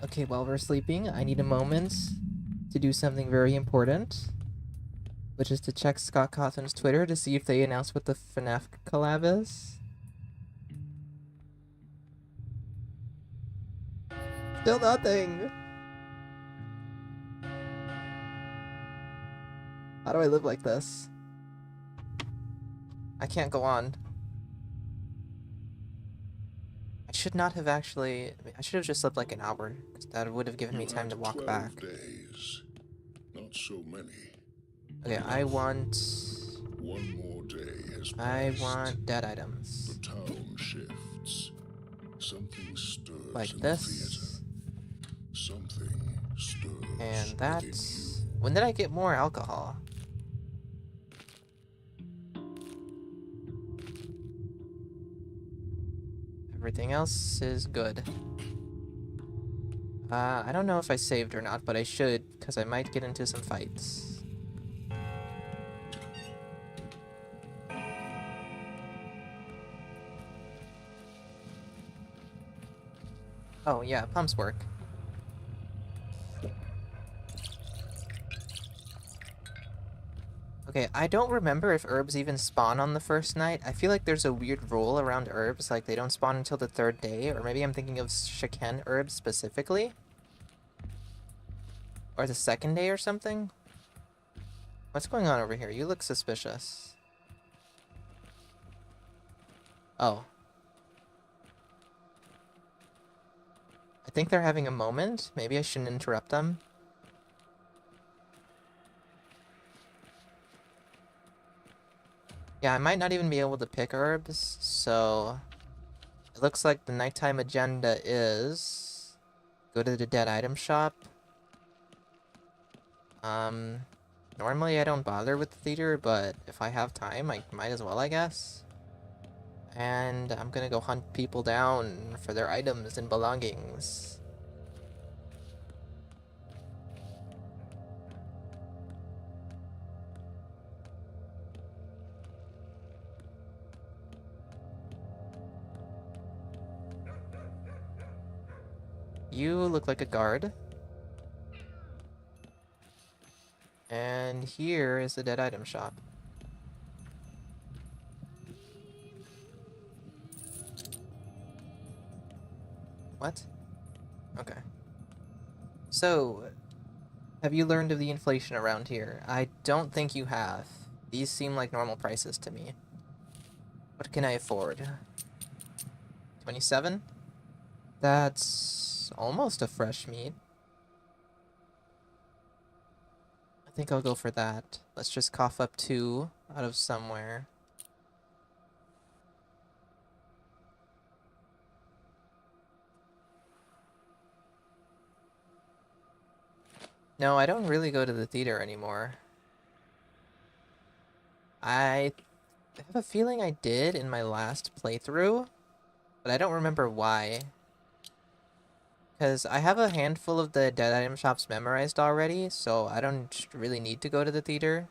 Okay, while we're sleeping, I need a moment to do something very important, which is to check Scott Cawthon's Twitter to see if they announced what the FNAF collab is. Still nothing! How do I live like this? I can't go on. I should not have actually... I should have just slept like an hour, because that would have given me time to walk back. Days. Not so many. Okay, I want... One more day has I passed. want dead items. The town shifts. Something stirs Like in this. the theater. Something stirs And within that's... you. When did I get more alcohol? Everything else is good. I don't know if I saved or not, but I should, because I might get into some fights. Oh yeah, pumps work. Okay, I don't remember if herbs even spawn on the first night. I feel like there's a weird rule around herbs, like they don't spawn until the third day, or maybe I'm thinking of Shiken herbs specifically? Or the second day or something? What's going on over here? You look suspicious. Oh. I think they're having a moment. Maybe I shouldn't interrupt them. Yeah, I might not even be able to pick herbs, so... It looks like the nighttime agenda is... Go to the dead item shop. Normally I don't bother with the theater, but if I have time, I might as well, I guess. And I'm gonna go hunt people down for their items and belongings. You look like a guard. And here is the dead item shop. What? Okay. So, have you learned of the inflation around here? I don't think you have. These seem like normal prices to me. What can I afford? 27? That's almost a fresh meat. I think I'll go for that. Let's just cough up 2 out of somewhere. No, I don't really go to the theater anymore. I have a feeling I did in my last playthrough, but I don't remember why. Because I have a handful of the dead item shops memorized already, so I don't really need to go to the theater.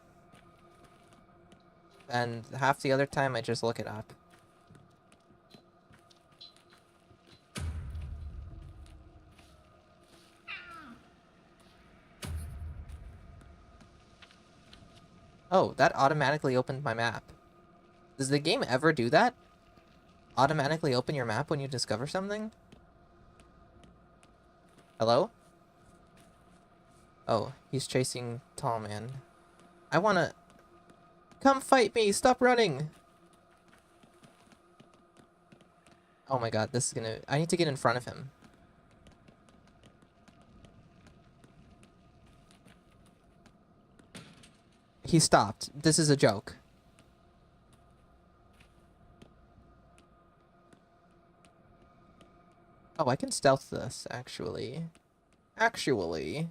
And half the other time I just look it up. Oh, that automatically opened my map. Does the game ever do that? Automatically open your map when you discover something? Hello? Oh, he's chasing Tall Man. I wanna... Come fight me! Stop running! Oh my god, this is gonna... I need to get in front of him. He stopped. This is a joke. Oh, I can stealth this, actually. Actually.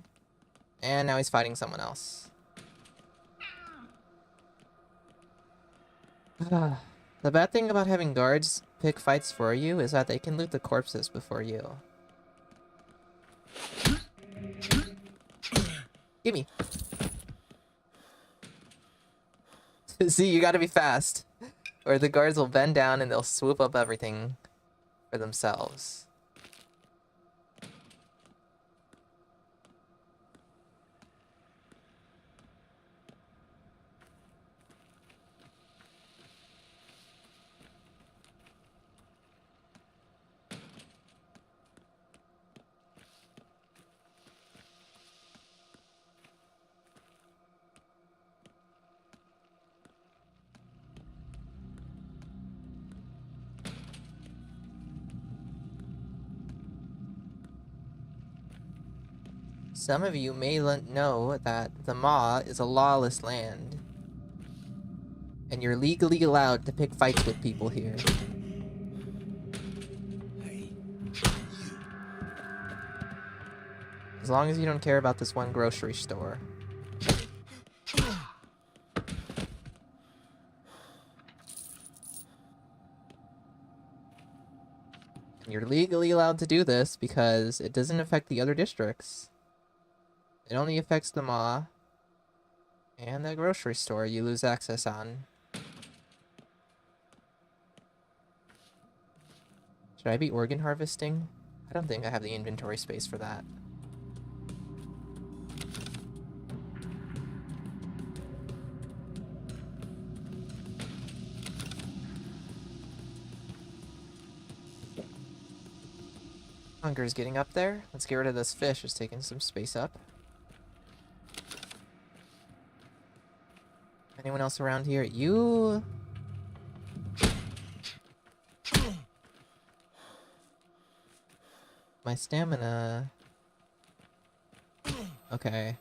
And now he's fighting someone else. The bad thing about having guards pick fights for you is that they can loot the corpses before you. Gimme. See, you gotta be fast. Or the guards will bend down and they'll swoop up everything for themselves. Some of you may know that the Maw is a lawless land. And you're legally allowed to pick fights with people here. As long as you don't care about this one grocery store. And you're legally allowed to do this because it doesn't affect the other districts. It only affects the Maw and the grocery store you lose access on. Should I be organ harvesting? I don't think I have the inventory space for that. Hunger's getting up there. Let's get rid of this fish. It's taking some space up. Anyone else around here? You... My stamina... Okay.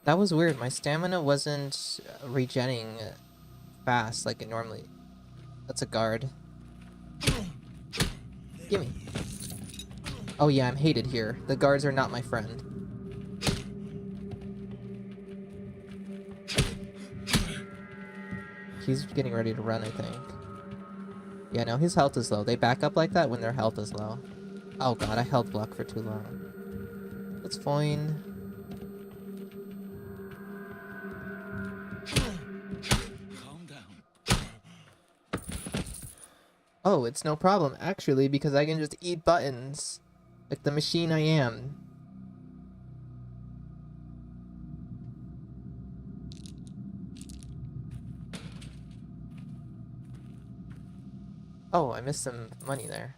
That was weird. My stamina wasn't regenning fast like it normally... That's a guard. Gimme. Oh yeah, I'm hated here. The guards are not my friend. He's getting ready to run, I think. Yeah, no, his health is low. They back up like that when their health is low. Oh god, I held block for too long. That's fine. Calm down. Oh, it's no problem, actually, because I can just eat buttons. Like the machine I am. Oh, I missed some money there.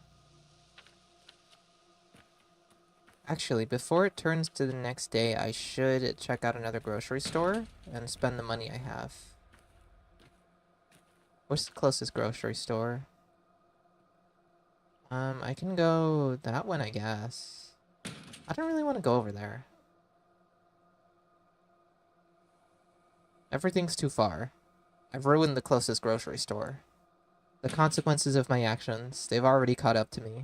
Actually, before it turns to the next day, I should check out another grocery store and spend the money I have. Where's the closest grocery store? I can go that one, I guess. I don't really want to go over there. Everything's too far. I've ruined the closest grocery store. The consequences of my actions, they've already caught up to me.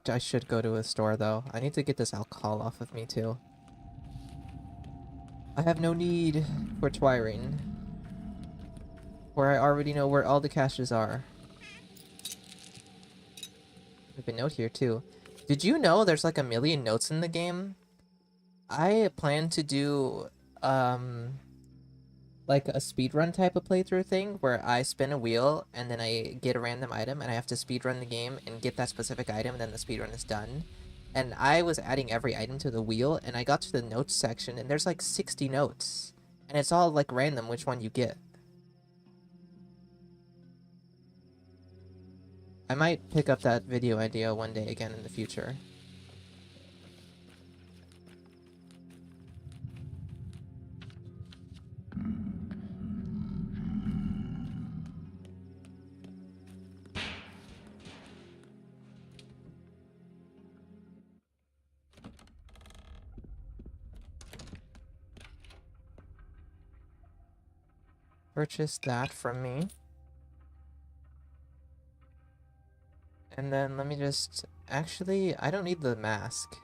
I should go to a store, though. I need to get this alcohol off of me, too. I have no need for twiring. Where I already know where all the caches are. I have a note here, too. Did you know there's like 1 million notes in the game? I plan to do, like a speedrun type of playthrough thing where I spin a wheel and then I get a random item and I have to speedrun the game and get that specific item and then the speedrun is done. And I was adding every item to the wheel and I got to the notes section and there's like 60 notes. And it's all like random which one you get. I might pick up that video idea one day again in the future. Purchase that from me. And then let me just... Actually, I don't need the mask.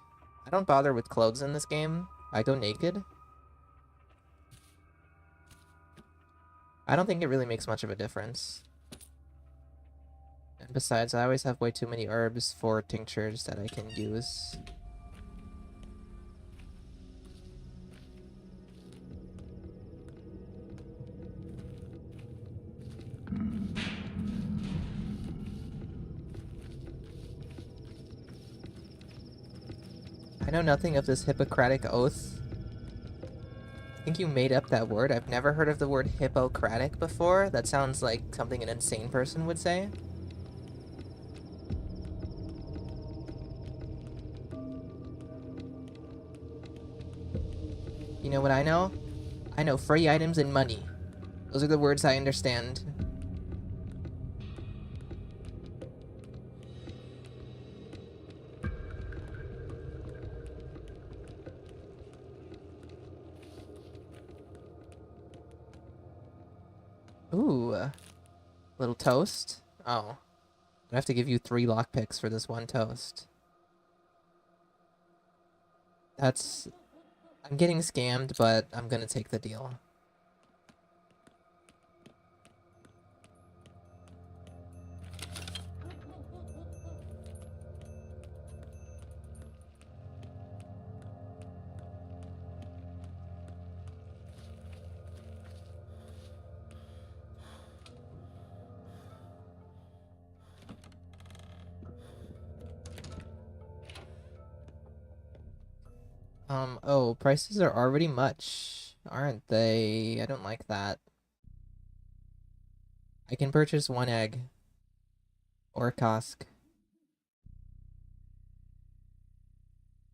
I don't bother with clothes in this game. I go naked. I don't think it really makes much of a difference. And besides, I always have way too many herbs for tinctures that I can use. I know nothing of this Hippocratic oath. I think you made up that word. I've never heard of the word Hippocratic before. That sounds like something an insane person would say. You know what I know? I know free items and money. Those are the words I understand. Ooh, little toast. Oh, I have to give you 3 lockpicks for this one toast. That's... I'm getting scammed, but I'm gonna take the deal. Oh, prices are already much, aren't they? I don't like that. I can purchase 1 egg. Or a cask.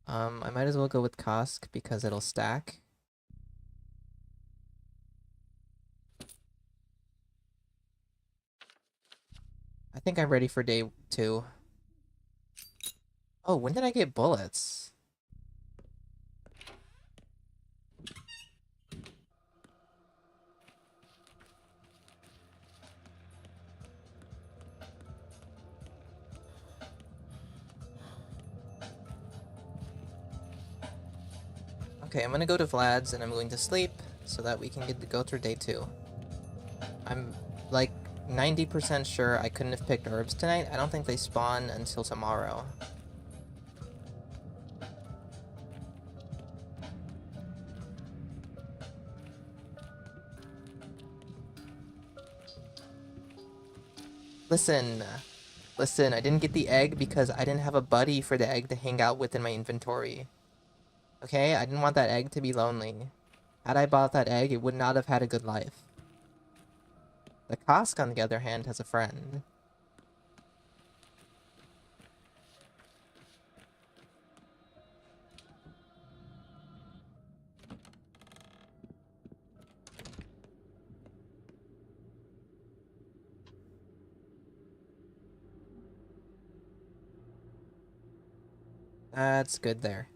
I might as well go with cask because it'll stack. I think I'm ready for day 2. Oh, when did I get bullets? Okay, I'm gonna go to Vlad's and I'm going to sleep so that we can go through day 2. I'm like 90% sure I couldn't have picked herbs tonight. I don't think they spawn until tomorrow. Listen, I didn't get the egg because I didn't have a buddy for the egg to hang out with in my inventory. Okay, I didn't want that egg to be lonely. Had I bought that egg, it would not have had a good life. The cask, on the other hand, has a friend. That's good there.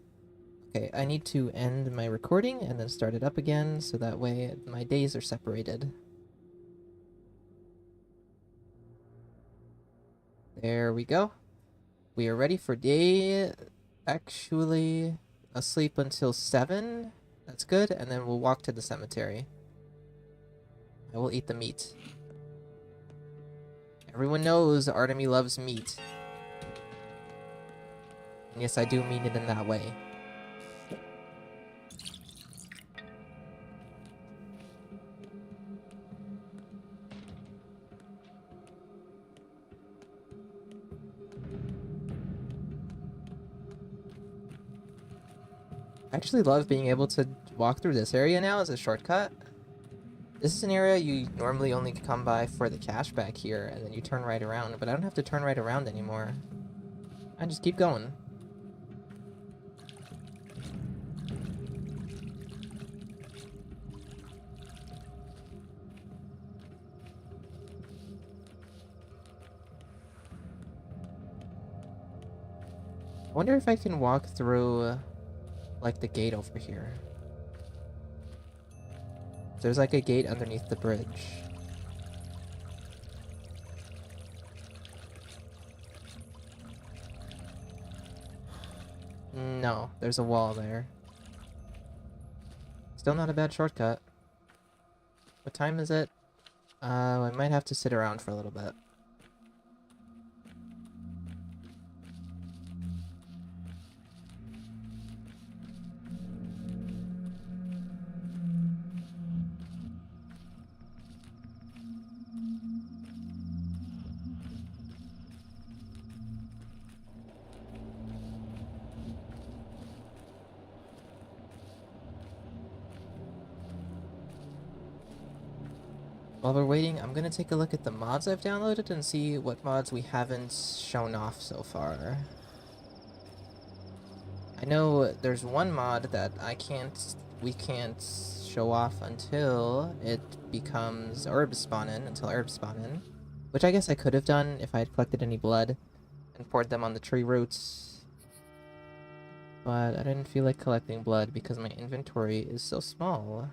Okay, I need to end my recording and then start it up again, so that way my days are separated. There we go. We are ready for day... Actually, asleep until 7. That's good, and then we'll walk to the cemetery. I will eat the meat. Everyone knows Artemy loves meat. And yes, I do mean it in that way. I actually love being able to walk through this area now as a shortcut. This is an area you normally only come by for the cash back here, and then you turn right around, but I don't have to turn right around anymore. I just keep going. I wonder if I can walk through, like, the gate over here. There's, like, a gate underneath the bridge. No, there's a wall there. Still not a bad shortcut. What time is it? I might have to sit around for a little bit. While we're waiting, I'm gonna take a look at the mods I've downloaded and see what mods we haven't shown off so far. I know there's one mod that we can't show off until it becomes herbs spawn in, which I guess I could have done if I had collected any blood and poured them on the tree roots. But I didn't feel like collecting blood because my inventory is so small.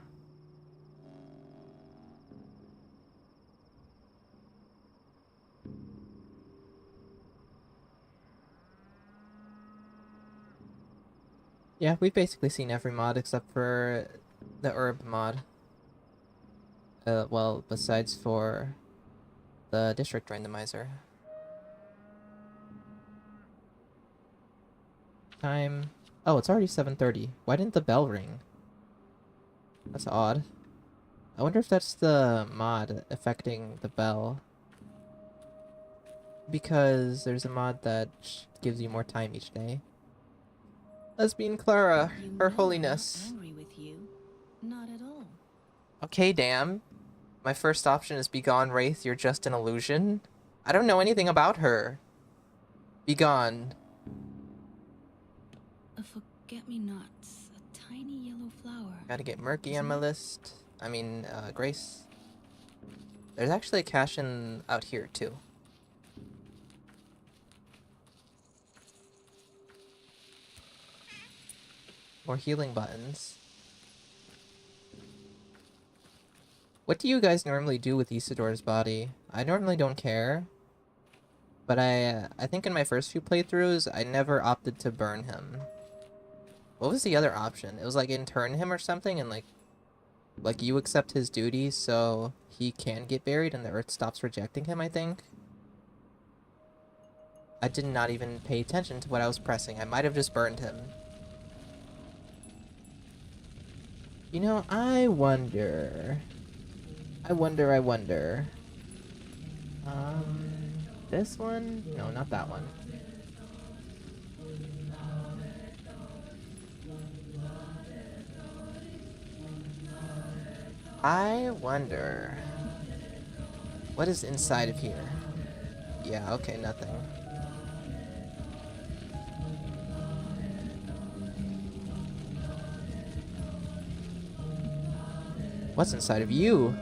Yeah, we've basically seen every mod except for the herb mod. Well, besides for the district randomizer. Time. Oh, it's already 7:30. Why didn't the bell ring? That's odd. I wonder if that's the mod affecting the bell. Because there's a mod that gives you more time each day. Lesbian Clara, You Her know Holiness. I'm not angry with you. Not at all. Okay, damn. My first option is Begone, Wraith, you're just an illusion. I don't know anything about her. Begone. A forget-me-nots, a tiny yellow flower. Gotta get Murky on my list. I mean, Grace. There's actually a cache-in out here, too. More healing buttons. What do you guys normally do with Isidore's body? I normally don't care. But I think in my first few playthroughs, I never opted to burn him. What was the other option? It was like intern him or something, and like you accept his duties so he can get buried and the earth stops rejecting him, I think. I did not even pay attention to what I was pressing. I might have just burned him. You know, I wonder. This one? No, not that one. I wonder. What is inside of here? Yeah, okay, nothing. What's inside of you?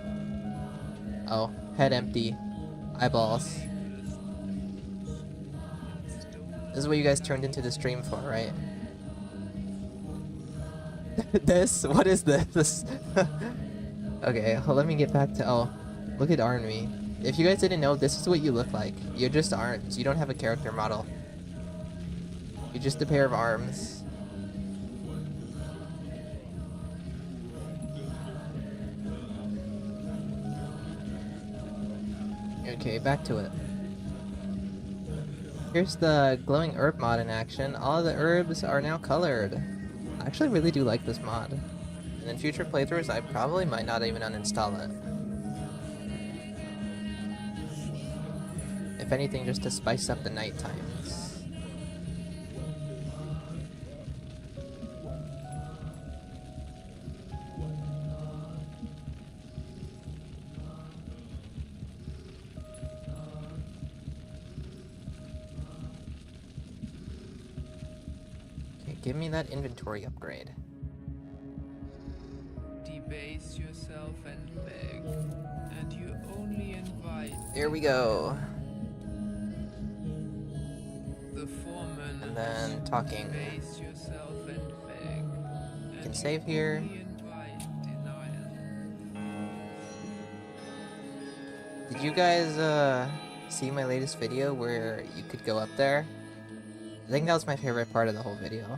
Oh, head empty. Eyeballs. This is what you guys turned into the stream for, right? This? What is this? Okay, well, let me get back to... Oh, look at Army. If you guys didn't know, this is what you look like. You're just arms. You don't have a character model. You're just a pair of arms. Okay, back to it. Here's the glowing herb mod in action. All of the herbs are now colored. I actually really do like this mod. And in future playthroughs, I probably might not even uninstall it. If anything, just to spice up the night times. give me that inventory upgrade. Debase yourself and beg, and you only invite Here we go. the foreman. And then talking. Debase yourself and beg, You can and save here. only invite denial. Did you guys see my latest video where you could go up there? I think that was my favorite part of the whole video.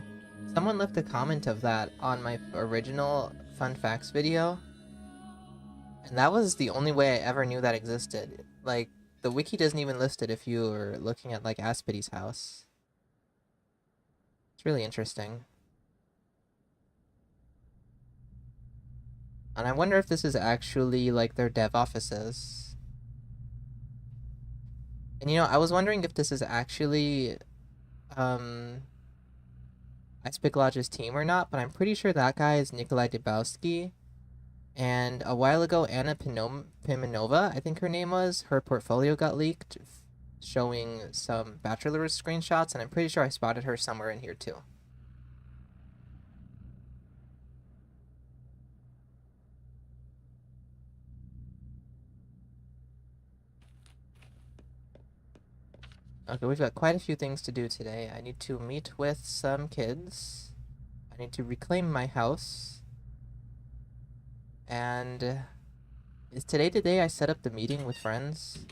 Someone left a comment of that on my original Fun Facts video. And that was the only way I ever knew that existed. Like, the wiki doesn't even list it if you were looking at, like, Aspidy's house. It's really interesting. And I wonder if this is actually, like, their dev offices. And, you know, I was wondering if this is actually, Icepick team or not, but I'm pretty sure that guy is Nikolai Dubowski. And a while ago, Anna Pimenova, I think her name was, her portfolio got leaked, showing some bachelor's screenshots, and I'm pretty sure I spotted her somewhere in here too. Okay, we've got quite a few things to do today. I need to meet with some kids. I need to reclaim my house. And is today the day I set up the meeting with friends?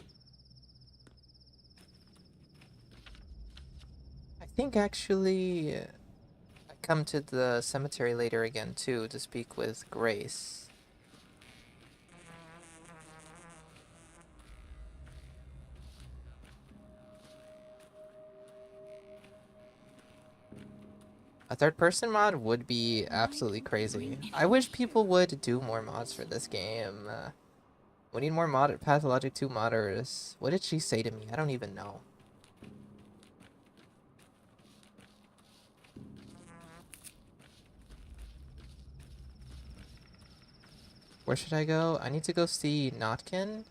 I think actually I come to the cemetery later again too to speak with Grace. A third-person mod would be absolutely crazy. I wish people would do more mods for this game. We need more Pathologic 2 modders. What did she say to me? I don't even know. Where should I go? I need to go see Notkin?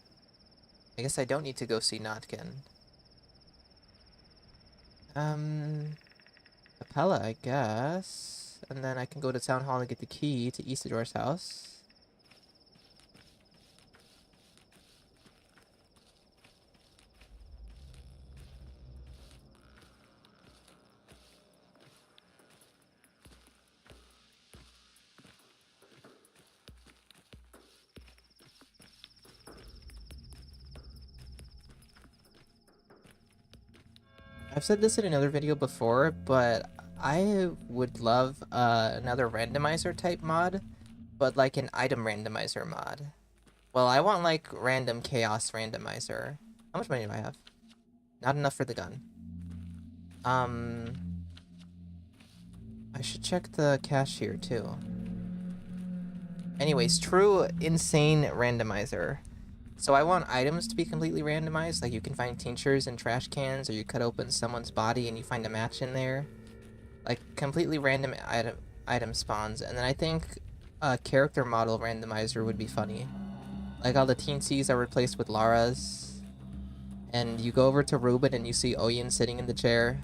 I guess I don't need to go see Notkin. Capella, I guess. And then I can go to Town Hall and get the key to Isidor's house. I've said this in another video before, but I would love another randomizer type mod, but like an item randomizer mod. Well, I want like random chaos randomizer. How much money do I have? Not enough for the gun. I should check the cashier too. Anyways, true insane randomizer. So I want items to be completely randomized, like you can find tinctures in trash cans, or you cut open someone's body and you find a match in there. Like, completely random item spawns. And then I think a character model randomizer would be funny. Like all the teensies are replaced with Lara's. And you go over to Ruben and you see Oyen sitting in the chair.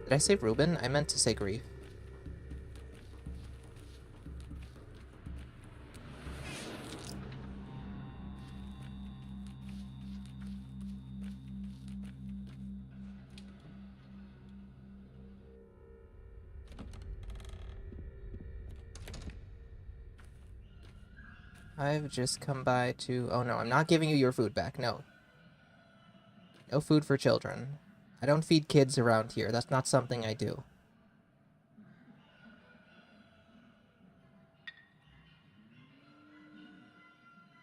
Did I say Ruben? I meant to say Grief. I've just come by to... Oh no, I'm not giving you your food back, no. No food for children. I don't feed kids around here, that's not something I do.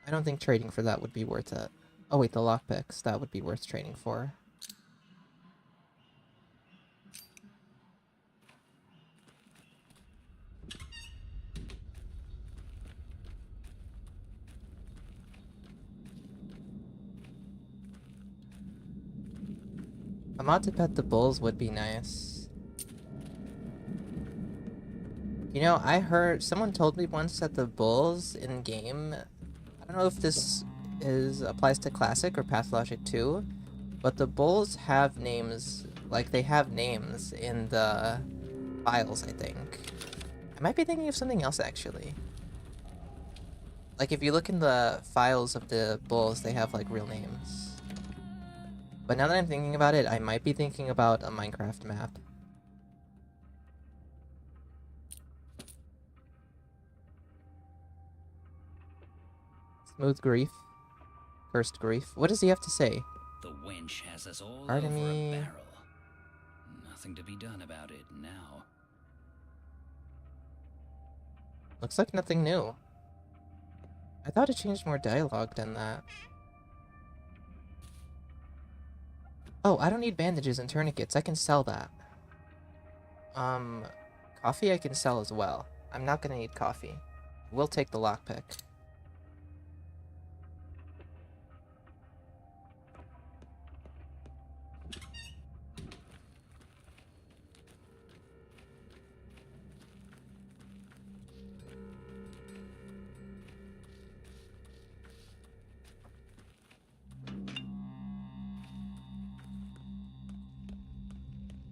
I don't think trading for that would be worth it. Oh wait, the lockpicks, that would be worth trading for. A mod to pet the bulls would be nice. You know, I heard... Someone told me once that the bulls in-game... I don't know if this applies to Classic or Pathologic 2, but the bulls have names... Like, they have names in the files, I think. I might be thinking of something else, actually. Like, if you look in the files of the bulls, they have, like, real names. But now that I'm thinking about it, I might be thinking about a Minecraft map. Smooth grief. Cursed grief. What does he have to say? The wench has us all Pardon over me. a barrel. Nothing to be done about it now. Looks like nothing new. I thought it changed more dialogue than that. Oh, I don't need bandages and tourniquets. I can sell that. Coffee I can sell as well. I'm not gonna need coffee. We'll take the lockpick.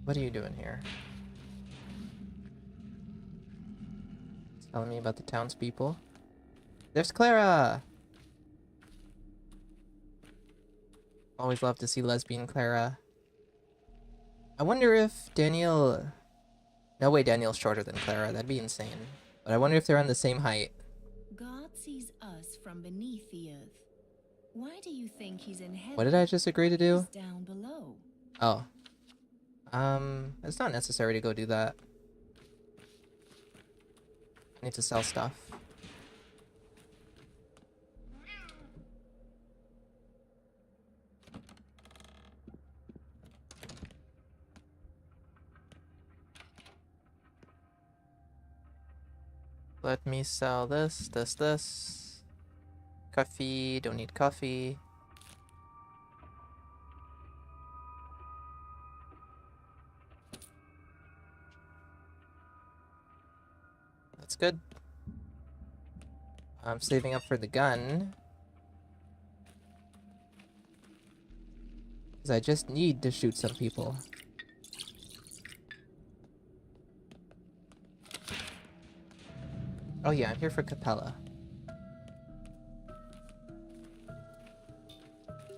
What are you doing here? Telling me about the townspeople. There's Clara! Always love to see lesbian Clara. I wonder if Daniel... No way Daniel's shorter than Clara, that'd be insane. But I wonder if they're on the same height. God sees us from beneath the earth. Why do you think he's in heaven? What did I just agree to do? He's down below. Oh. It's not necessary to go do that. I need to sell stuff. Let me sell this. Coffee, don't need coffee. That's good. I'm saving up for the gun. Because I just need to shoot some people. Oh yeah, I'm here for Capella.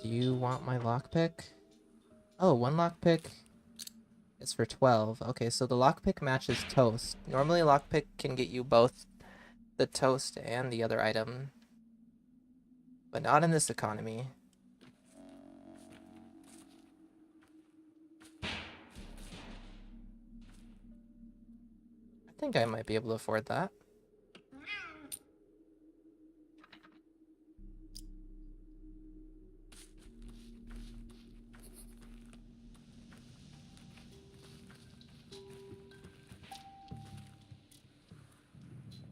Do you want my lockpick? Oh, one lockpick is for 12. Okay, so the lockpick matches toast. Normally lockpick can get you both the toast and the other item. But not in this economy. I think I might be able to afford that.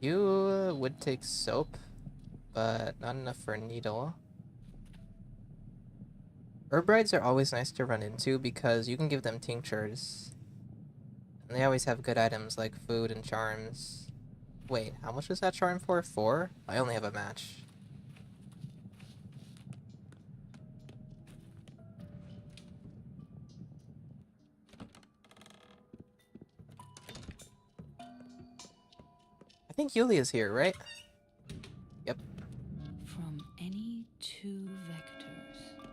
You would take soap, but not enough for a needle. Herb rides are always nice to run into because you can give them tinctures. And they always have good items like food and charms. Wait, how much was that charm for? 4? I only have a match. I think Yulia's here, right? Yep. From any two vectors,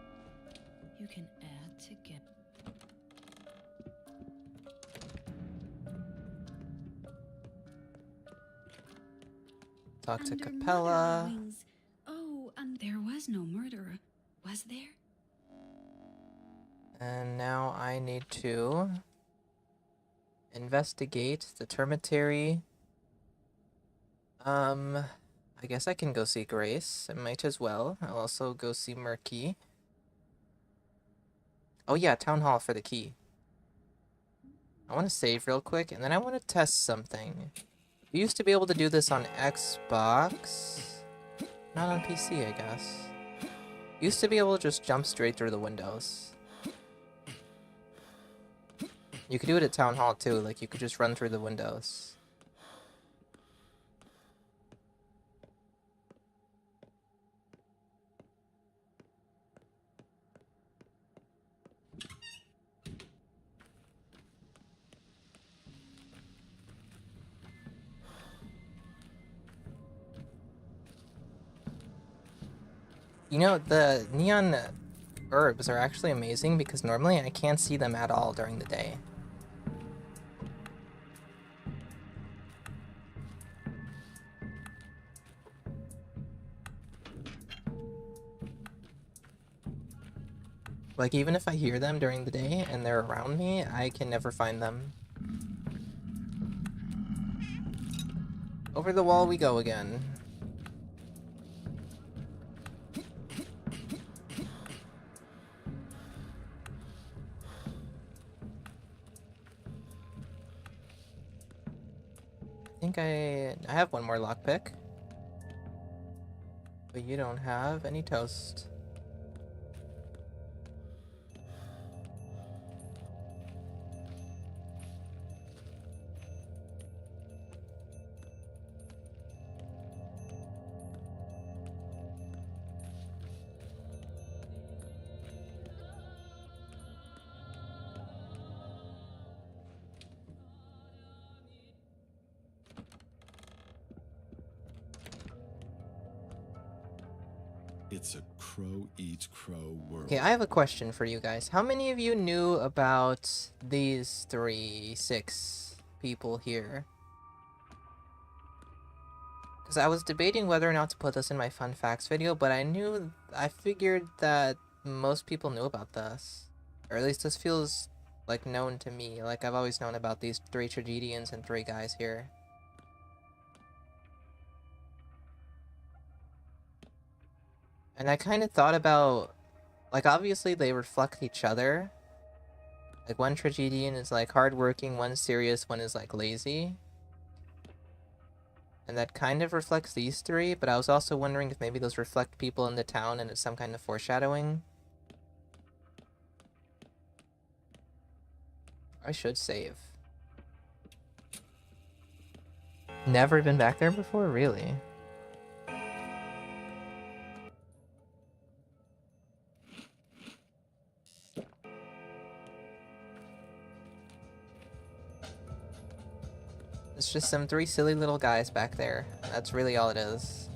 you can add together. Talk to Under Capella. murderer wings. Oh, and there was no murderer, was there? And now I need to investigate the termitary. I guess I can go see Grace. I might as well. I'll also go see Murky. Oh yeah, Town Hall for the key. I want to save real quick, and then I want to test something. We used to be able to do this on Xbox. Not on PC, I guess. Used to be able to just jump straight through the windows. You could do it at Town Hall too, like you could just run through the windows. You know, the neon herbs are actually amazing because normally I can't see them at all during the day. Like, even if I hear them during the day and they're around me, I can never find them. Over the wall we go again. I think I have one more lockpick. But you don't have any toast. It's a crow eats crow world. Okay, I have a question for you guys. How many of you knew about these 6 people here? Because I was debating whether or not to put this in my fun facts video, but I figured that most people knew about this. Or at least this feels like known to me. Like I've always known about these 3 tragedians and 3 guys here. And I kind of thought about, like, obviously they reflect each other. Like, one tragedian is, like, hardworking, one's serious, one is, like, lazy. And that kind of reflects these 3, but I was also wondering if maybe those reflect people in the town and it's some kind of foreshadowing. I should save. Never been back there before? Really? It's just some 3 silly little guys back there. That's really all it is.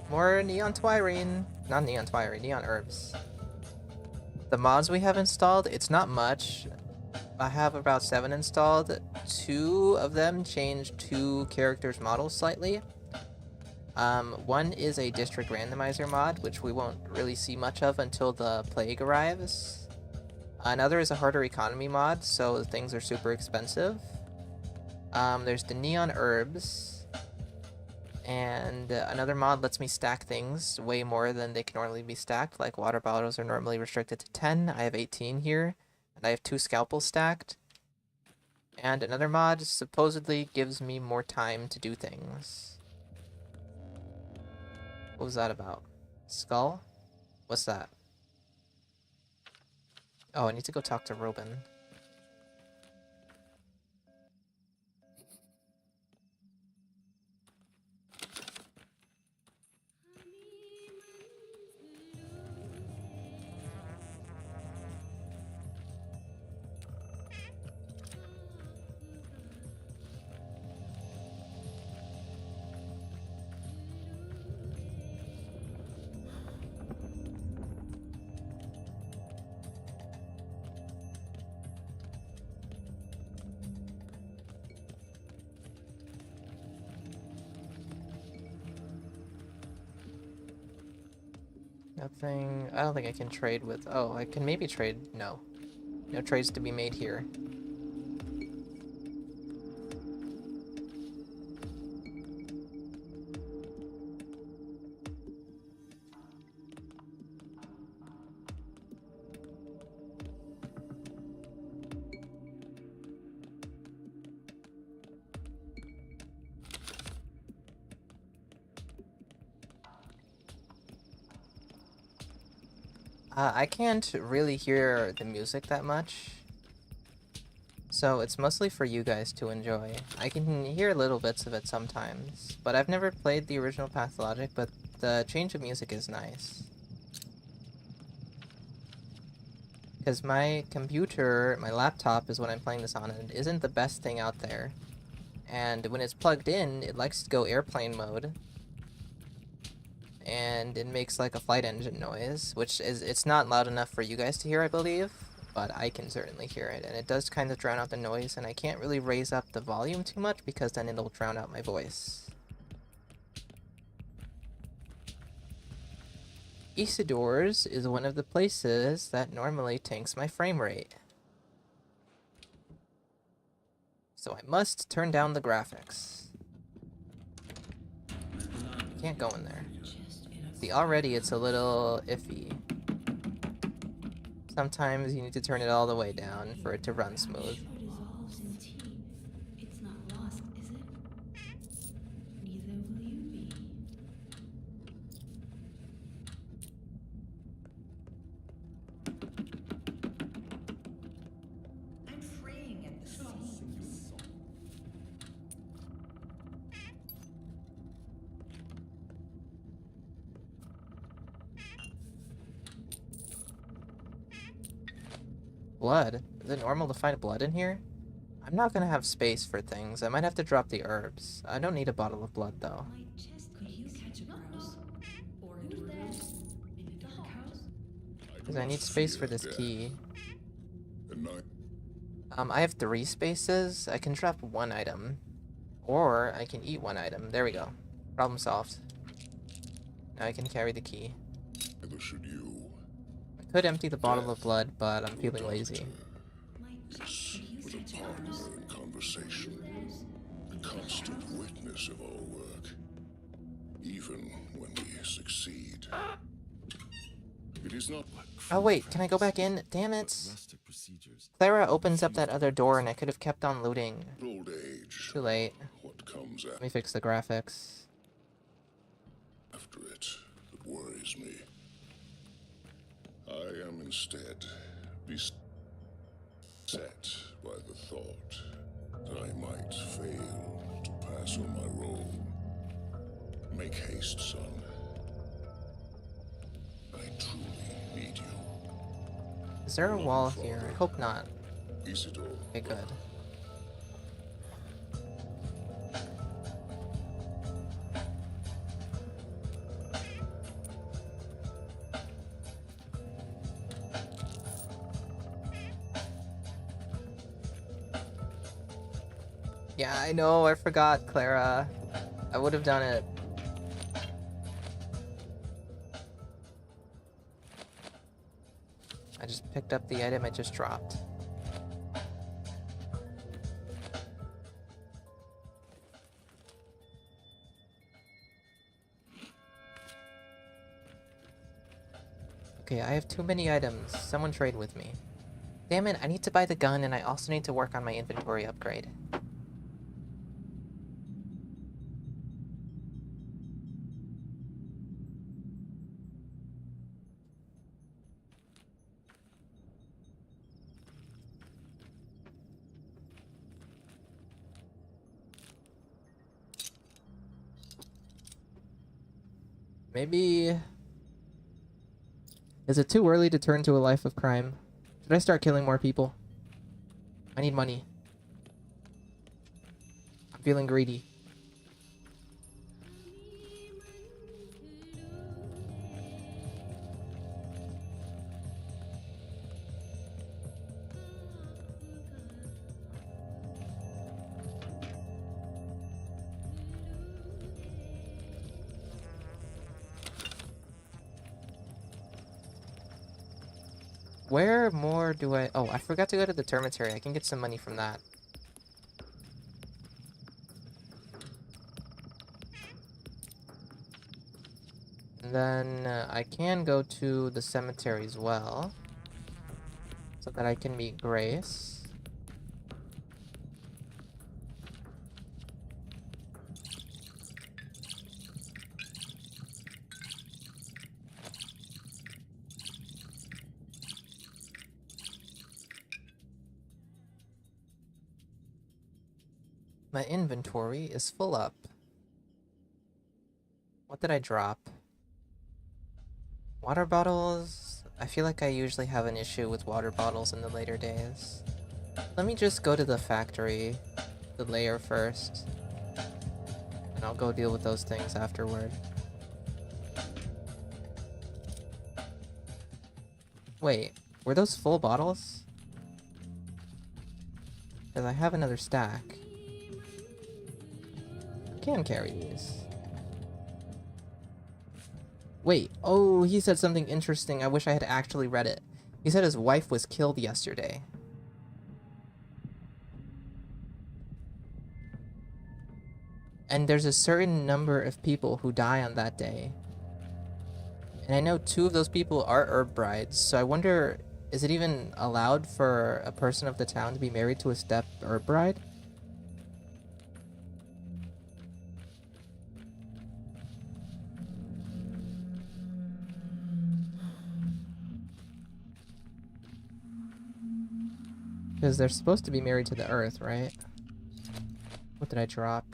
More neon twirine. Not neon twirine, neon herbs. The mods we have installed, it's not much. I have about 7 installed. 2 of them change 2 characters' models slightly. One is a district randomizer mod, which we won't really see much of until the plague arrives. Another is a harder economy mod, so things are super expensive. There's the neon herbs, and another mod lets me stack things way more than they can normally be stacked, like water bottles are normally restricted to 10, I have 18 here, and I have 2 scalpels stacked. And another mod supposedly gives me more time to do things. What was that about? Skull? What's that? Oh, I need to go talk to Robin. Nothing. I don't think I can trade with. Oh, I can maybe trade. No. No trades to be made here. I can't really hear the music that much, so it's mostly for you guys to enjoy. I can hear little bits of it sometimes, but I've never played the original Pathologic, but the change of music is nice. Because my computer, my laptop is what I'm playing this on, and it isn't the best thing out there. and when it's plugged in, it likes to go airplane mode. And it makes like a flight engine noise, which is, it's not loud enough for you guys to hear, I believe, but I can certainly hear it, and it does kind of drown out the noise, and I can't really raise up the volume too much because then it'll drown out my voice. Isidore's is one of the places that normally tanks my frame rate. So I must turn down the graphics. Can't go in there. See, already it's a little iffy. Sometimes you need to turn it all the way down for it to run smooth. Dissolves in tea. It's not lost, is it? Neither will you be. I'm fraying at the seams. Blood? Is it normal to find blood in here? I'm not gonna have space for things. I might have to drop the herbs. I don't need a bottle of blood, though. My chest, could you catch a grouse? Or a grouse in a dark house? Because I need space for this key. And I have 3 spaces. I can drop 1 item. Or I can eat 1 item. There we go. Problem solved. Now I can carry the key. neither should you. I could empty the bottle of blood, but I'm feeling lazy. My chest, could you With a catch a partner grouse? in conversation, a constant witness of our work, even when we succeed. It is not Oh wait, can I go back in? Damn it! Rustic procedures. Clara opens up that other door and I could have kept on looting. old age. Too late. What comes Let me fix the graphics. after it that worries me. I am instead beset by the thought that I might fail to pass on my role. Make haste, son. I truly need you. Is there a wall here? I hope not. Isidore. Okay, good. Yeah, I know, I forgot, Clara. I would have done it. I just picked up the item I just dropped. Okay, I have too many items. Someone trade with me. Damn it, I need to buy the gun and I also need to work on my inventory upgrade. Maybe... Is it too early to turn to a life of crime? Should I start killing more people? I need money. I'm feeling greedy. Where more do I... Oh, I forgot to go to the termitary. I can get some money from that. And then I can go to the cemetery as well. So that I can meet Grace. My inventory is full up. What did I drop? Water bottles? I feel like I usually have an issue with water bottles in the later days. Let me just go to the factory the layer first. And I'll go deal with those things afterward. Wait, were those full bottles? Because I have another stack. I can carry these. Wait, oh, he said something interesting. I wish I had actually read it. He said his wife was killed yesterday. And there's a certain number of people who die on that day. And I know 2 of those people are herb brides, so I wonder, is it even allowed for a person of the town to be married to a step herb bride? Because they're supposed to be married to the earth, right? What did I drop?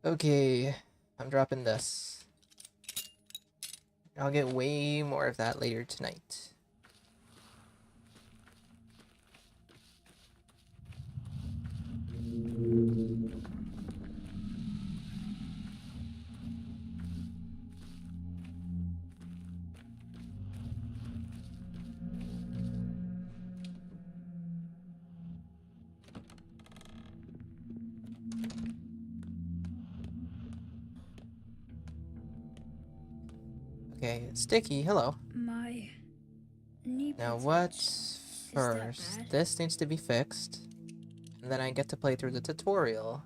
Okay, I'm dropping this. I'll get way more of that later tonight. Okay, Sticky, hello. My knee Now pain's what's itch. Is that first? bad? This needs to be fixed. And then I get to play through the tutorial.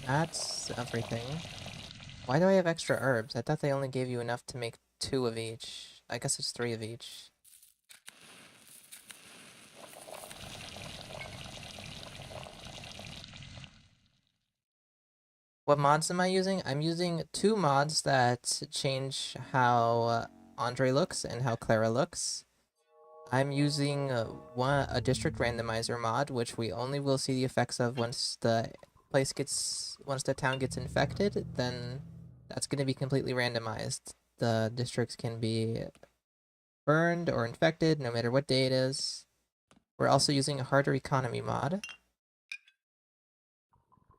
That's everything. Why do I have extra herbs? I thought they only gave you enough to make 2 of each. I guess it's 3 of each. What mods am I using? I'm using 2 mods that change how Andre looks and how Clara looks. I'm using a district randomizer mod, which we only will see the effects of once the town gets infected. Then that's going to be completely randomized. The districts can be burned or infected, no matter what day it is. We're also using a harder economy mod,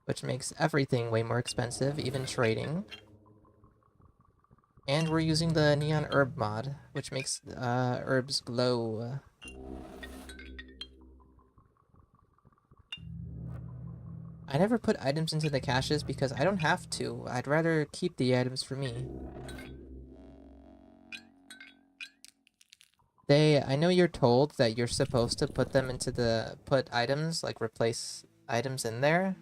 which makes everything way more expensive, even trading. And we're using the neon herb mod, which makes herbs glow. I never put items into the caches because I don't have to. I'd rather keep the items for me. I know you're told that you're supposed to put them into put items, like replace items in there.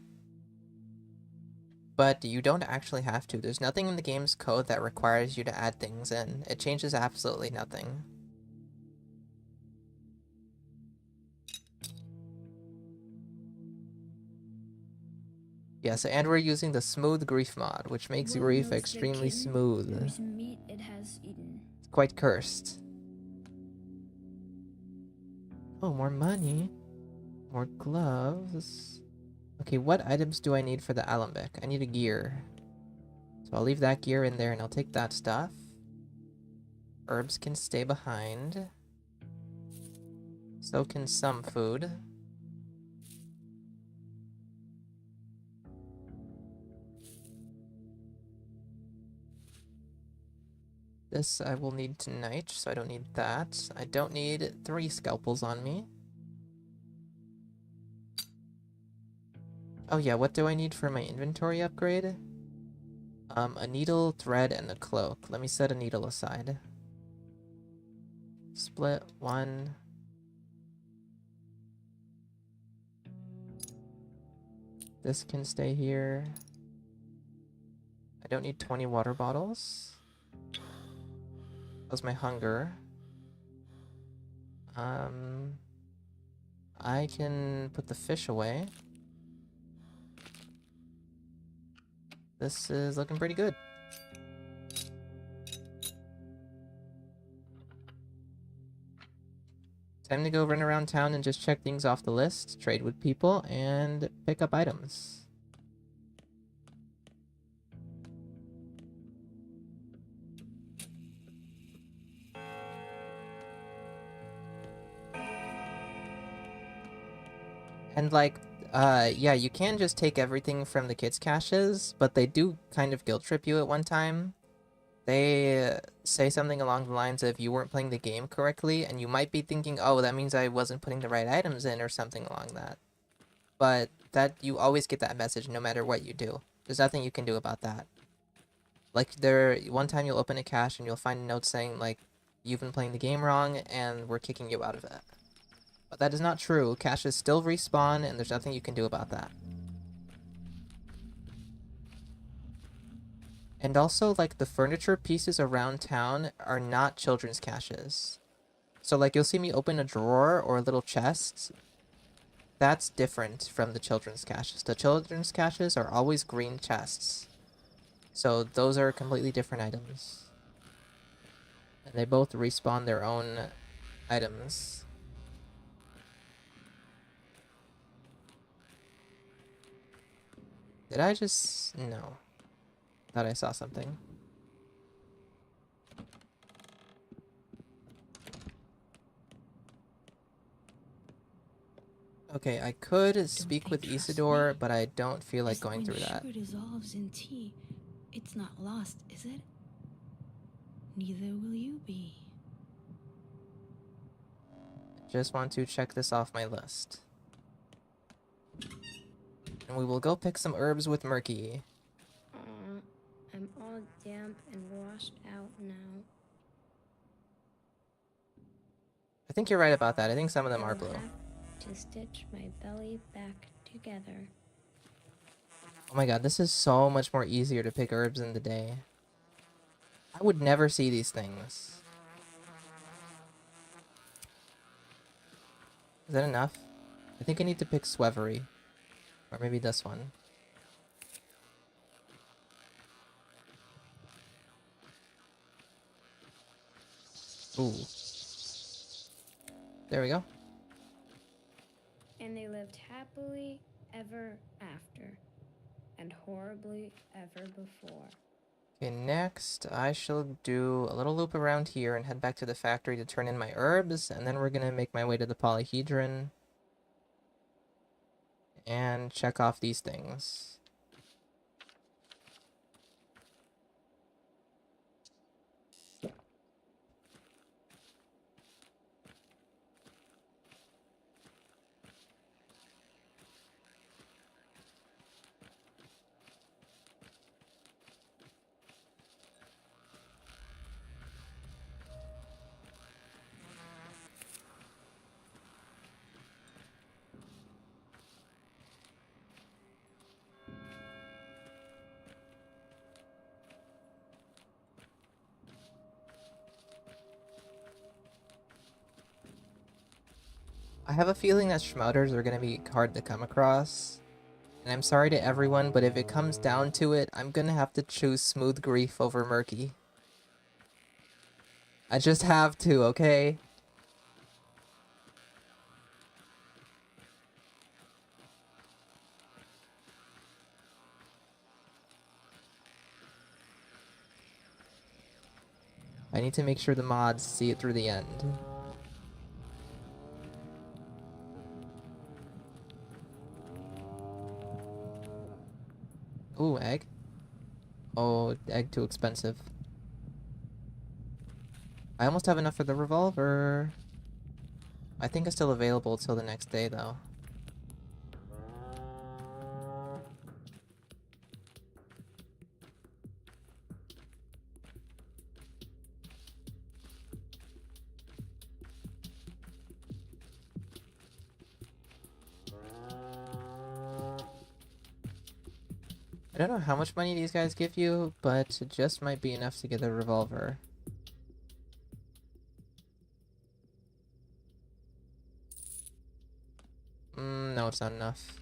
But you don't actually have to. There's nothing in the game's code that requires you to add things in. It changes absolutely nothing. Yes, and we're using the smooth grief mod, which makes grief extremely smooth. Meat it has eaten. It's quite cursed. Oh, more money. More gloves. Okay, what items do I need for the alembic? I need a gear. So I'll leave that gear in there and I'll take that stuff. Herbs can stay behind. So can some food. This I will need tonight, so I don't need that. I don't need 3 scalpels on me. Oh yeah, what do I need for my inventory upgrade? A needle, thread, and a cloak. Let me set a needle aside. Split 1. This can stay here. I don't need 20 water bottles. That was my hunger. I can put the fish away. This is looking pretty good. Time to go run around town and just check things off the list, trade with people, and pick up items. And like, yeah, you can just take everything from the kids' caches, but they do kind of guilt trip you at one time. They say something along the lines of you weren't playing the game correctly, and you might be thinking, oh, that means I wasn't putting the right items in or something along that. But that you always get that message no matter what you do. There's nothing you can do about that. Like one time you'll open a cache and you'll find a note saying like, you've been playing the game wrong and we're kicking you out of it. But that is not true. Caches still respawn and there's nothing you can do about that. And also, like, the furniture pieces around town are not children's caches. So, like, you'll see me open a drawer or a little chest. That's different from the children's caches. The children's caches are always green chests. So, those are completely different items. And they both respawn their own items. Did I just... No. Thought I saw something. Okay, I could speak with Isidore, but I don't feel like going through that. Sugar dissolves in tea. It's not lost, is it? Neither will you be. Just want to check this off my list. And we will go pick some herbs with Murky. I'm all damp and washed out now. I think you're right about that. I think some of them are I'll blue. have to stitch my belly back together. Oh my god, this is so much more easier to pick herbs in the day. I would never see these things. Is that enough? I think I need to pick Swevery. Or maybe this one. Ooh. There we go. And they lived happily ever after, and horribly ever before. Okay, next I shall do a little loop around here and head back to the factory to turn in my herbs, and then we're gonna make my way to the polyhedron and check off these things. I have a feeling that Schmouters are gonna be hard to come across. And I'm sorry to everyone, but if it comes down to it, I'm gonna have to choose Smooth Grief over Murky. I just have to, okay? I need to make sure the mods see it through the end. Ooh, egg. Oh, egg too expensive. I almost have enough for the revolver. I think it's still available till the next day, though. I don't know how much money these guys give you, but it just might be enough to get a revolver. No, it's not enough.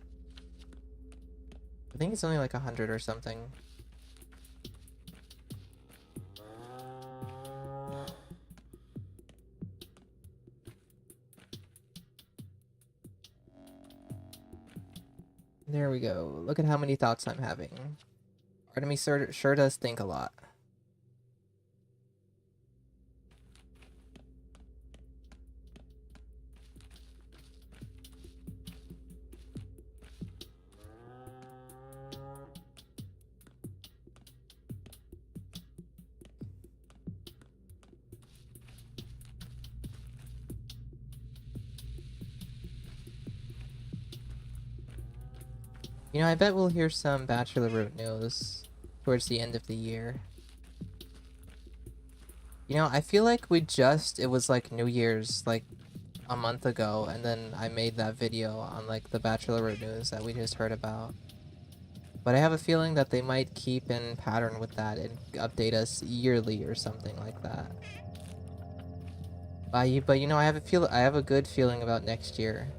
I think it's only like 100 or something. There we go. Look at how many thoughts I'm having. Artemis sure does think a lot. You know, I bet we'll hear some Bachelor Root news towards the end of the year. You know, I feel like it was like New Year's, like a month ago, and then I made that video on like the Bachelor Root news that we just heard about. But I have a feeling that they might keep in pattern with that and update us yearly or something like that. But you know, I have a good feeling about next year.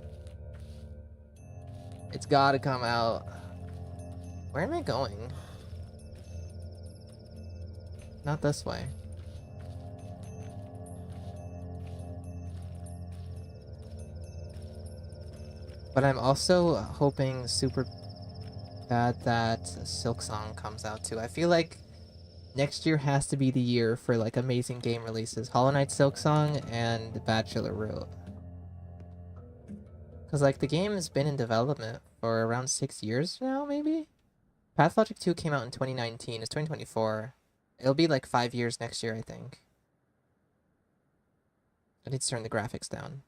It's gotta come out. Where am I going? Not this way. But I'm also hoping super bad that Silk Song comes out too. I feel like next year has to be the year for like amazing game releases. Hollow Knight Silk Song and Bachelor Root. Because like the game has been in development for around 6 years now, maybe? Pathologic 2 came out in 2019. It's 2024. It'll be like 5 years next year, I think. I need to turn the graphics down.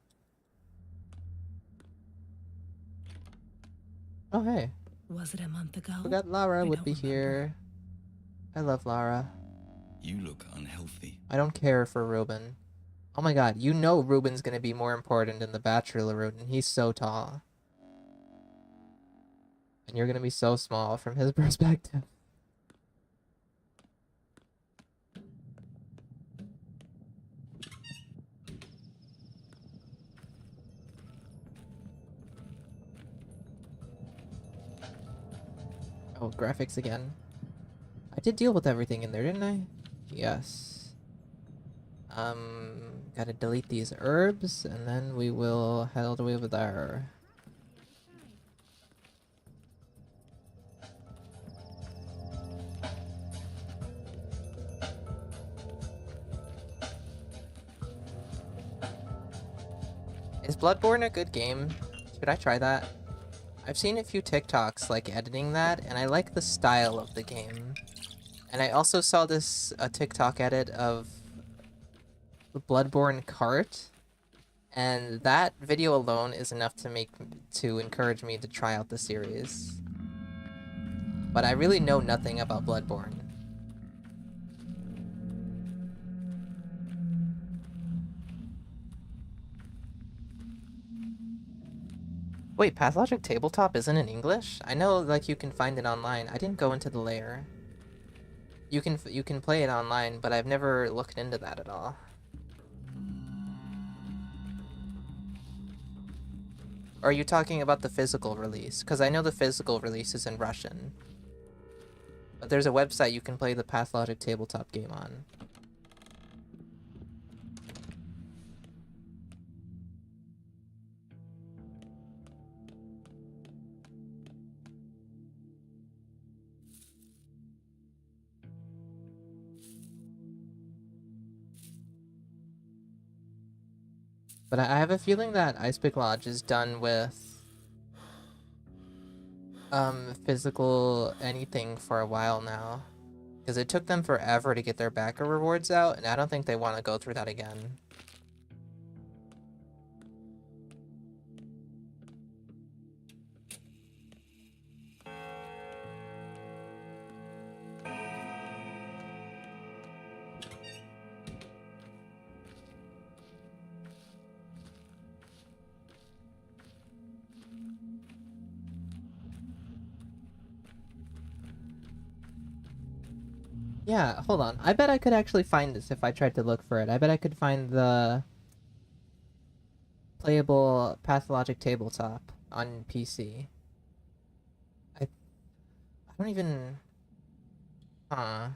Oh, hey. Was it a month ago? Forgot Lara I would don't be remember. here. I love Lara. You look unhealthy. I don't care for Ruben. Oh my god, you know Ruben's gonna be more important in the Bachelor Root, and he's so tall. And you're gonna be so small from his perspective. Oh, graphics again. I did deal with everything in there, didn't I? Yes. Gotta delete these herbs, and then we will head all the way over there. Is Bloodborne a good game? Should I try that? I've seen a few TikToks like editing that, and I like the style of the game. And I also saw a TikTok edit of the Bloodborne cart, and that video alone is enough to encourage me to try out the series. But I really know nothing about Bloodborne. Wait, Pathologic Tabletop isn't in English? I know like you can find it online. I didn't go into the layer. You can play it online, but I've never looked into that at all. Or are you talking about the physical release? Because I know the physical release is in Russian. But there's a website you can play the Pathologic Tabletop game on. But I have a feeling that Ice Pick Lodge is done with physical anything for a while now. Because it took them forever to get their backer rewards out, and I don't think they want to go through that again. Yeah, hold on. I bet I could actually find this if I tried to look for it. I bet I could find the playable Pathologic Tabletop on PC. I don't even... Huh.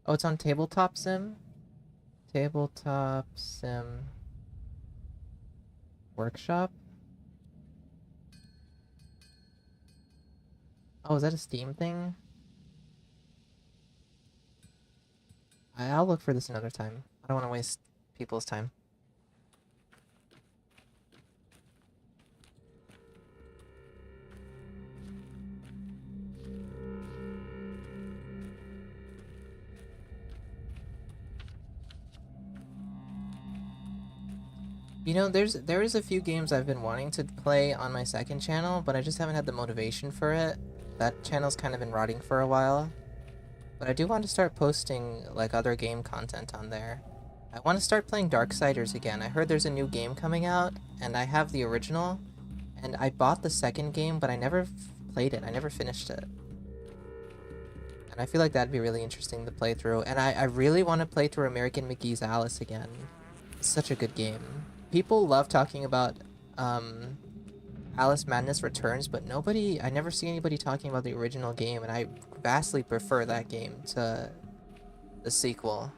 Oh, it's on Tabletop Sim? Tabletop Sim Workshop? Oh, is that a Steam thing? I'll look for this another time. I don't want to waste people's time. You know, there is a few games I've been wanting to play on my second channel, but I just haven't had the motivation for it. That channel's kind of been rotting for a while. But I do want to start posting, like, other game content on there. I want to start playing Darksiders again. I heard there's a new game coming out, and I have the original, and I bought the second game, but I never played it. I never finished it. And I feel like that'd be really interesting to play through. And I really want to play through American McGee's Alice again. It's such a good game. People love talking about Alice Madness Returns, but I never see anybody talking about the original game, and I vastly prefer that game to the sequel.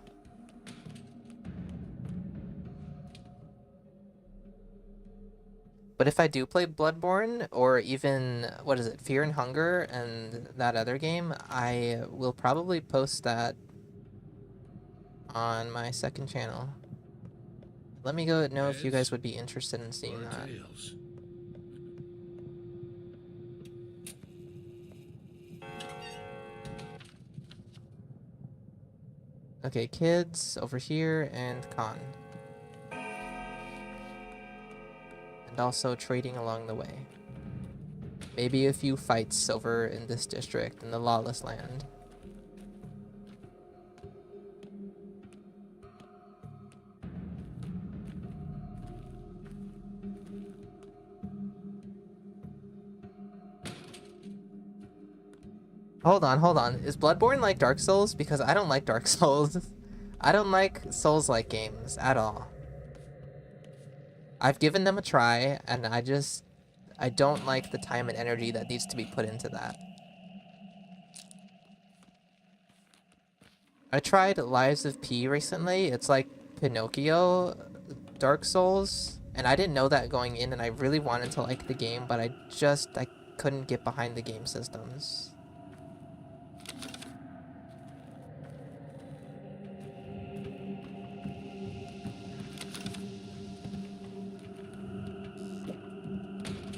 But if I do play Bloodborne, or even, what is it, Fear and Hunger, and that other game, I will probably post that on my second channel. Let me go know if you guys would be interested in seeing that. Okay, kids over here, and Khan. And also trading along the way. Maybe a few fights over in this district in the Lawless Land. Hold on. Is Bloodborne like Dark Souls? Because I don't like Dark Souls. I don't like Souls-like games at all. I've given them a try, and I don't like the time and energy that needs to be put into that. I tried Lives of P recently. It's like Pinocchio Dark Souls, and I didn't know that going in, and I really wanted to like the game, but I couldn't get behind the game systems.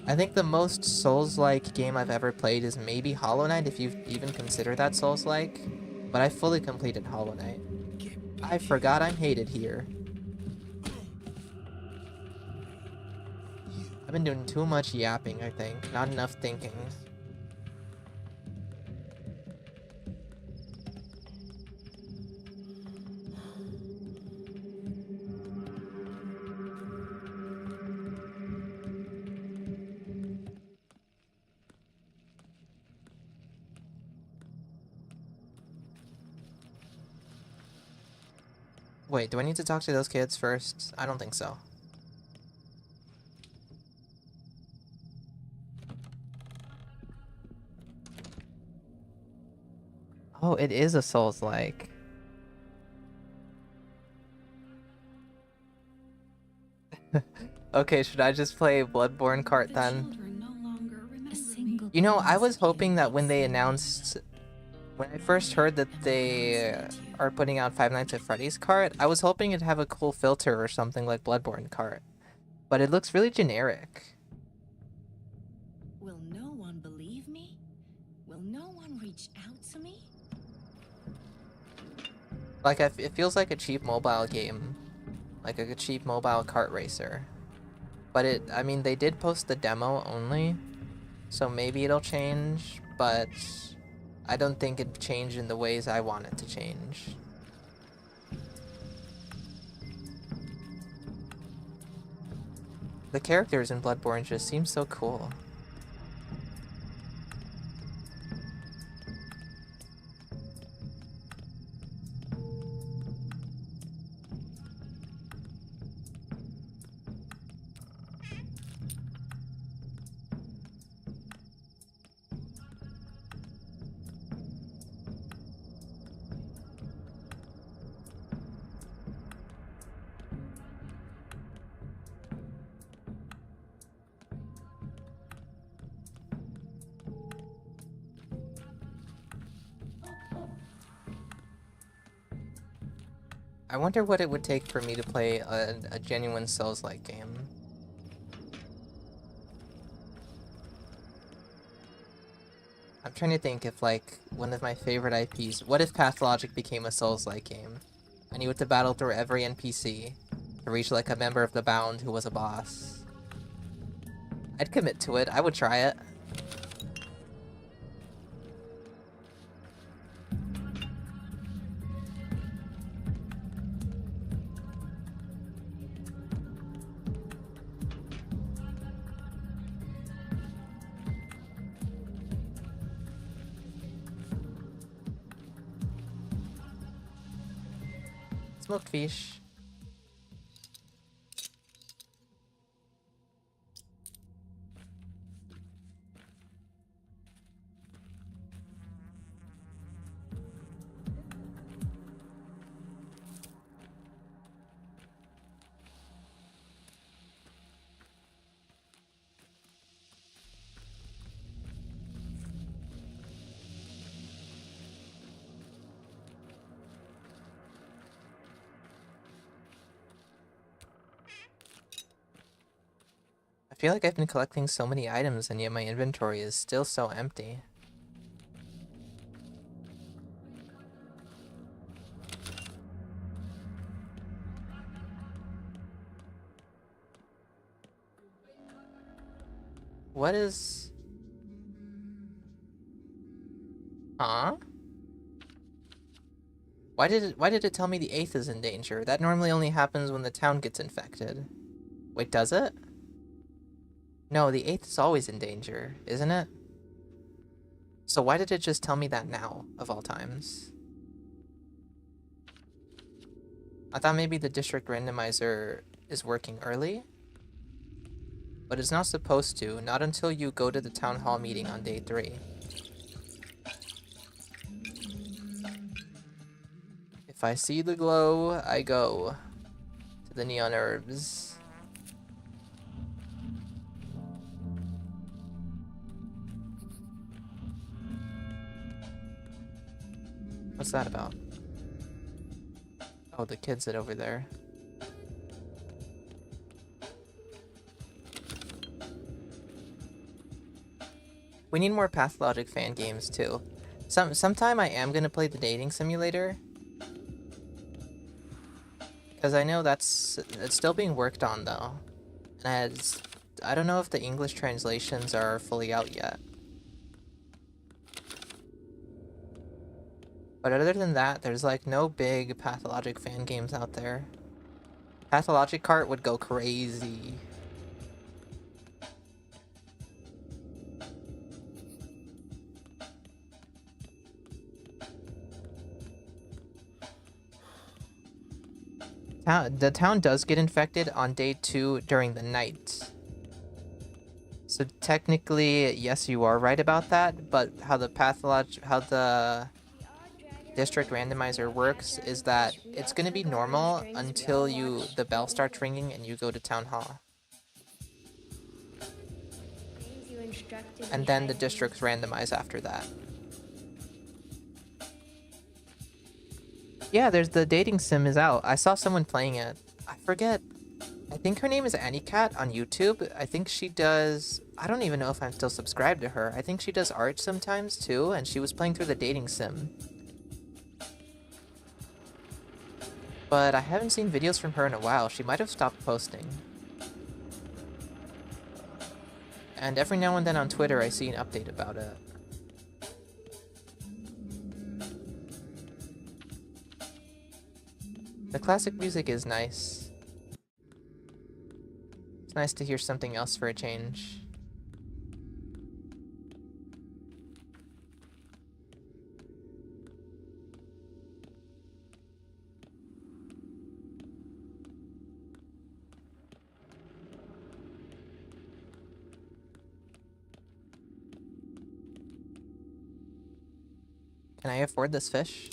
I think the most Souls-like game I've ever played is maybe Hollow Knight, if you even consider that Souls-like. But I fully completed Hollow Knight. I forgot I'm hated here. I've been doing too much yapping, I think. Not enough thinking. Wait, do I need to talk to those kids first? I don't think so. Oh, it is a Souls-like. Okay, should I just play Bloodborne Kart then? You know, I was hoping that when I first heard that they are putting out Five Nights at Freddy's Kart, I was hoping it'd have a cool filter or something like Bloodborne Kart. But it looks really generic. Will no one believe me? Will no one reach out to me? Like, it feels like a cheap mobile game. Like a cheap mobile kart racer. But I mean, they did post the demo only, so maybe it'll change, but I don't think it'd change in the ways I want it to change. The characters in Bloodborne just seem so cool. I wonder what it would take for me to play a genuine Souls-like game. I'm trying to think if, like, one of my favorite IPs... What if Pathologic became a Souls-like game? And you had to battle through every NPC to reach, like, a member of the Bound who was a boss. I'd commit to it. I would try it. Smoked fish. I feel like I've been collecting so many items and yet my inventory is still so empty. What is... Huh? Why did it tell me the 8th is in danger? That normally only happens when the town gets infected. Wait, does it? No, the 8th is always in danger, isn't it? So why did it just tell me that now, of all times? I thought maybe the district randomizer is working early? But it's not supposed to, not until you go to the town hall meeting on day 3. If I see the glow, I go to the neon herbs. What's that about? Oh, the kids that over there. We need more Pathologic fan games too. Sometime I am gonna play the dating simulator. Because I know it's still being worked on though. And I don't know if the English translations are fully out yet. But other than that, there's like no big Pathologic fan games out there. Pathologic Cart would go crazy. The town does get infected on day 2 during the night. So technically, yes, you are right about that, but how the district randomizer works is that it's going to be normal until the bell starts ringing and you go to town hall. And then the districts randomize after that. Yeah, there's the dating sim is out. I saw someone playing it. I forget. I think her name is Anycat on YouTube. I think she does... I don't even know if I'm still subscribed to her. I think she does art sometimes too, and she was playing through the dating sim. But I haven't seen videos from her in a while. She might have stopped posting. And every now and then on Twitter I see an update about it. The classic music is nice. It's nice to hear something else for a change. Can I afford this fish?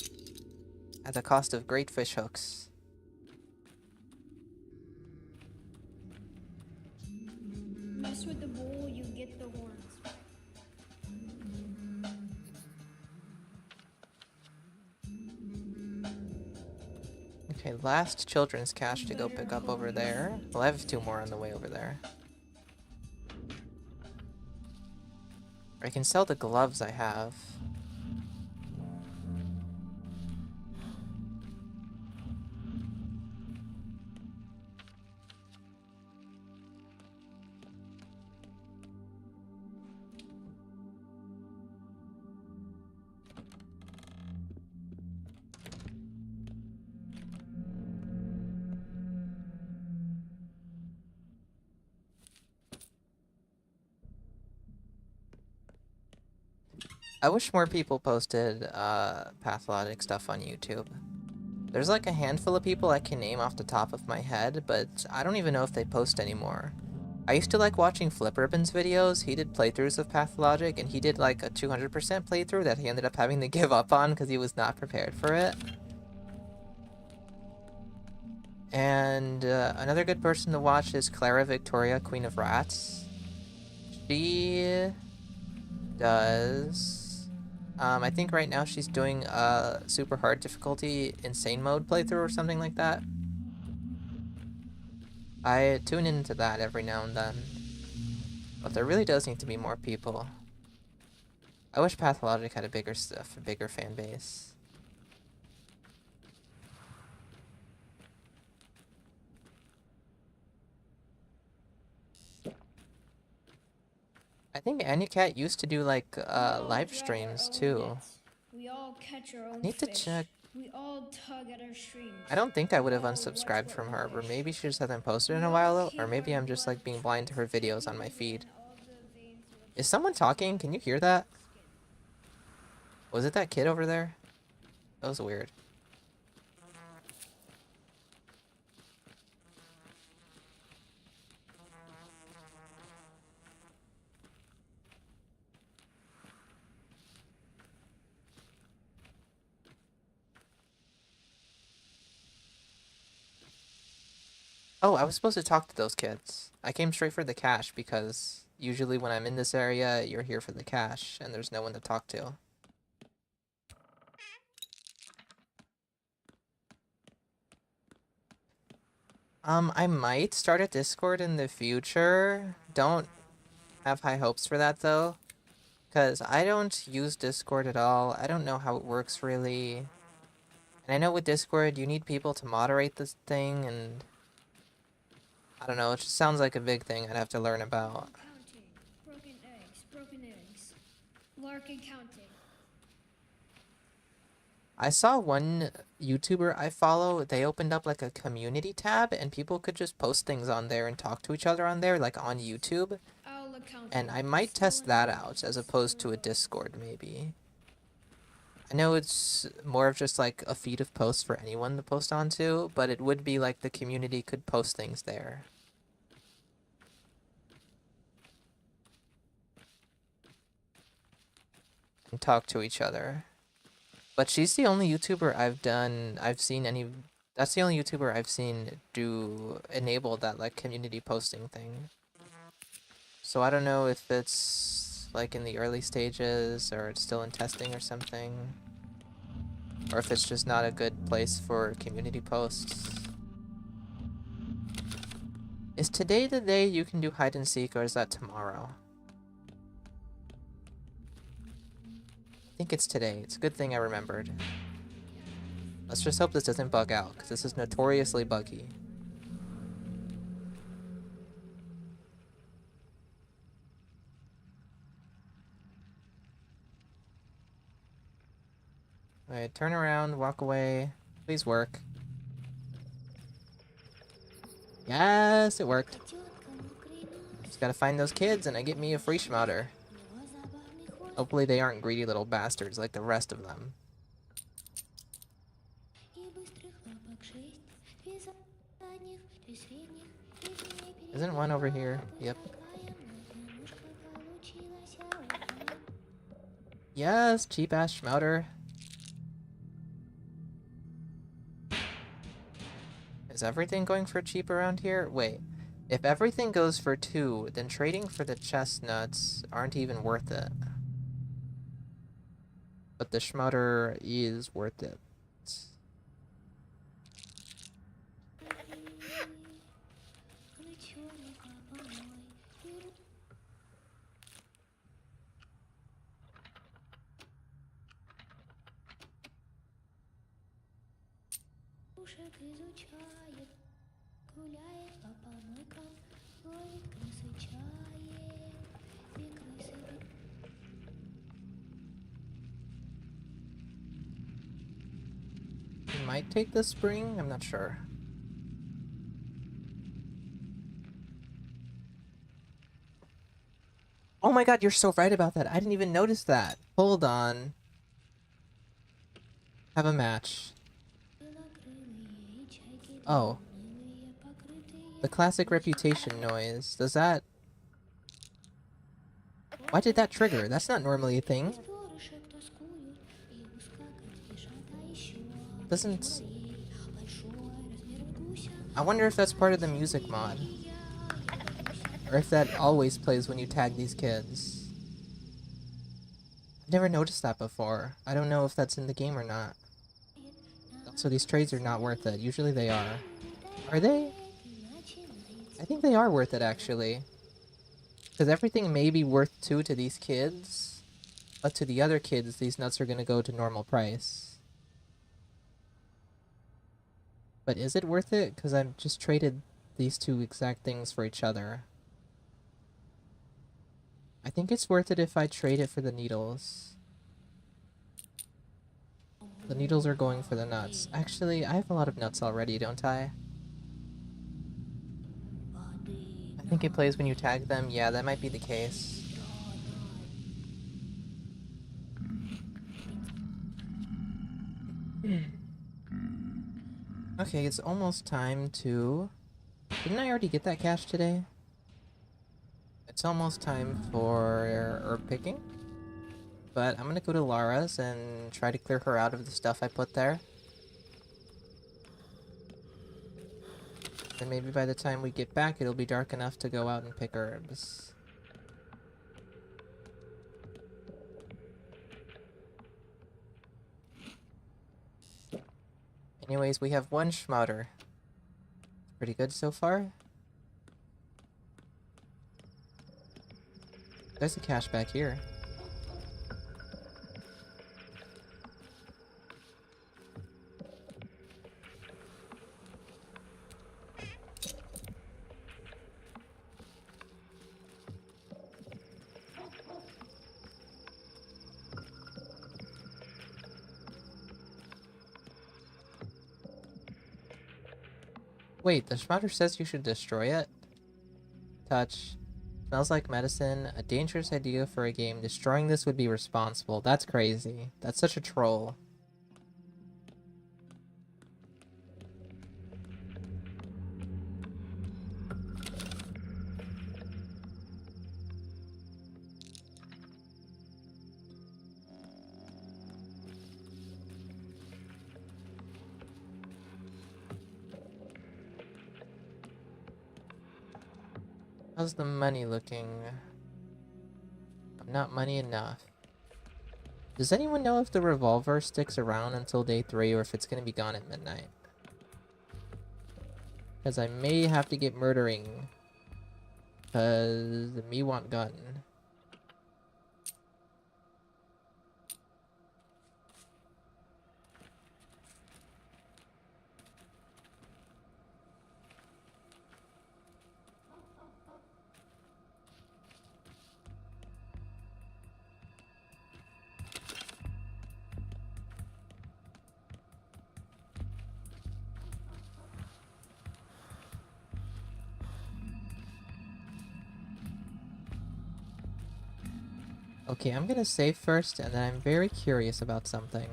At the cost of great fish hooks. Mess with the bowl, you get the horns. Okay, last children's cache to go pick up over there. Well, I have 2 more on the way over there. I can sell the gloves I have. I wish more people posted Pathologic stuff on YouTube. There's like a handful of people I can name off the top of my head, but I don't even know if they post anymore. I used to like watching Flip Ribbon's videos. He did playthroughs of Pathologic, and he did like a 200% playthrough that he ended up having to give up on because he was not prepared for it. And another good person to watch is Clara Victoria, Queen of Rats. She does... I think right now she's doing a super hard difficulty insane mode playthrough or something like that. I tune into that every now and then. But there really does need to be more people. I wish Pathologic had a bigger fan base. I think Anycat used to do like live streams too. We all catch our own Need to fish. check. We all tug at our streams. I don't think I would have unsubscribed from her, or maybe she just hasn't posted in a while, or maybe I'm just like being blind to her videos on my feed. Is someone talking? Can you hear that? Was it that kid over there? That was weird. Oh, I was supposed to talk to those kids. I came straight for the cache because usually when I'm in this area, you're here for the cache and there's no one to talk to. I might start a Discord in the future. Don't have high hopes for that though, because I don't use Discord at all. I don't know how it works really. And I know with Discord, you need people to moderate this thing, and I don't know, it just sounds like a big thing I'd have to learn about. Counting. Broken eggs. Larkin counting. I saw one YouTuber I follow, they opened up like a community tab, and people could just post things on there and talk to each other on there, like on YouTube. And I might test that out, as opposed to a Discord, maybe. I know it's more of just like a feed of posts for anyone to post onto, but it would be like the community could post things there. And talk to each other. But she's the only YouTuber that's the only YouTuber I've seen enable that like community posting thing. So I don't know if it's like in the early stages or it's still in testing or something. Or if it's just not a good place for community posts. Is today the day you can do hide and seek, or is that tomorrow? I think it's today. It's a good thing I remembered. Let's just hope this doesn't bug out, because this is notoriously buggy. Alright, turn around, walk away. Please work. Yes, it worked. Just gotta find those kids and I get me a free schmouter. Hopefully they aren't greedy little bastards like the rest of them. Isn't one over here? Yep. Yes, cheap ass schmouter. Is everything going for cheap around here? Wait, if everything goes for 2, then trading for the chestnuts aren't even worth it. But the schmouter is worth it. He might take the spring, I'm not sure. Oh my god, you're so right about that. I didn't even notice that. Hold on. Have a match. Oh. The classic reputation noise. Does that... Why did that trigger? That's not normally a thing. Doesn't... I wonder if that's part of the music mod. Or if that always plays when you tag these kids. I've never noticed that before. I don't know if that's in the game or not. Also, these trades are not worth it. Usually they are. Are they? I think they are worth it, actually. Because everything may be worth 2 to these kids, but to the other kids, these nuts are going to go to normal price. But is it worth it? Because I've just traded these 2 exact things for each other. I think it's worth it if I trade it for the needles. The needles are going for the nuts. Actually, I have a lot of nuts already, don't I? I think it plays when you tag them. Yeah, that might be the case. Okay, it's almost time to... Didn't I already get that cash today? It's almost time for herb picking. But I'm gonna go to Lara's and try to clear her out of the stuff I put there. And maybe by the time we get back, it'll be dark enough to go out and pick herbs. Anyways, we have 1 schmouter. Pretty good so far. There's a cache back here. Wait, the schmouter says you should destroy it? Touch. Smells like medicine. A dangerous idea for a game. Destroying this would be responsible. That's crazy. That's such a troll. How's the money looking? Not money enough. Does anyone know if the revolver sticks around until day 3 or if it's gonna be gone at midnight? Because I may have to get murdering. Because me want gun. Okay, I'm gonna save first, and then I'm very curious about something.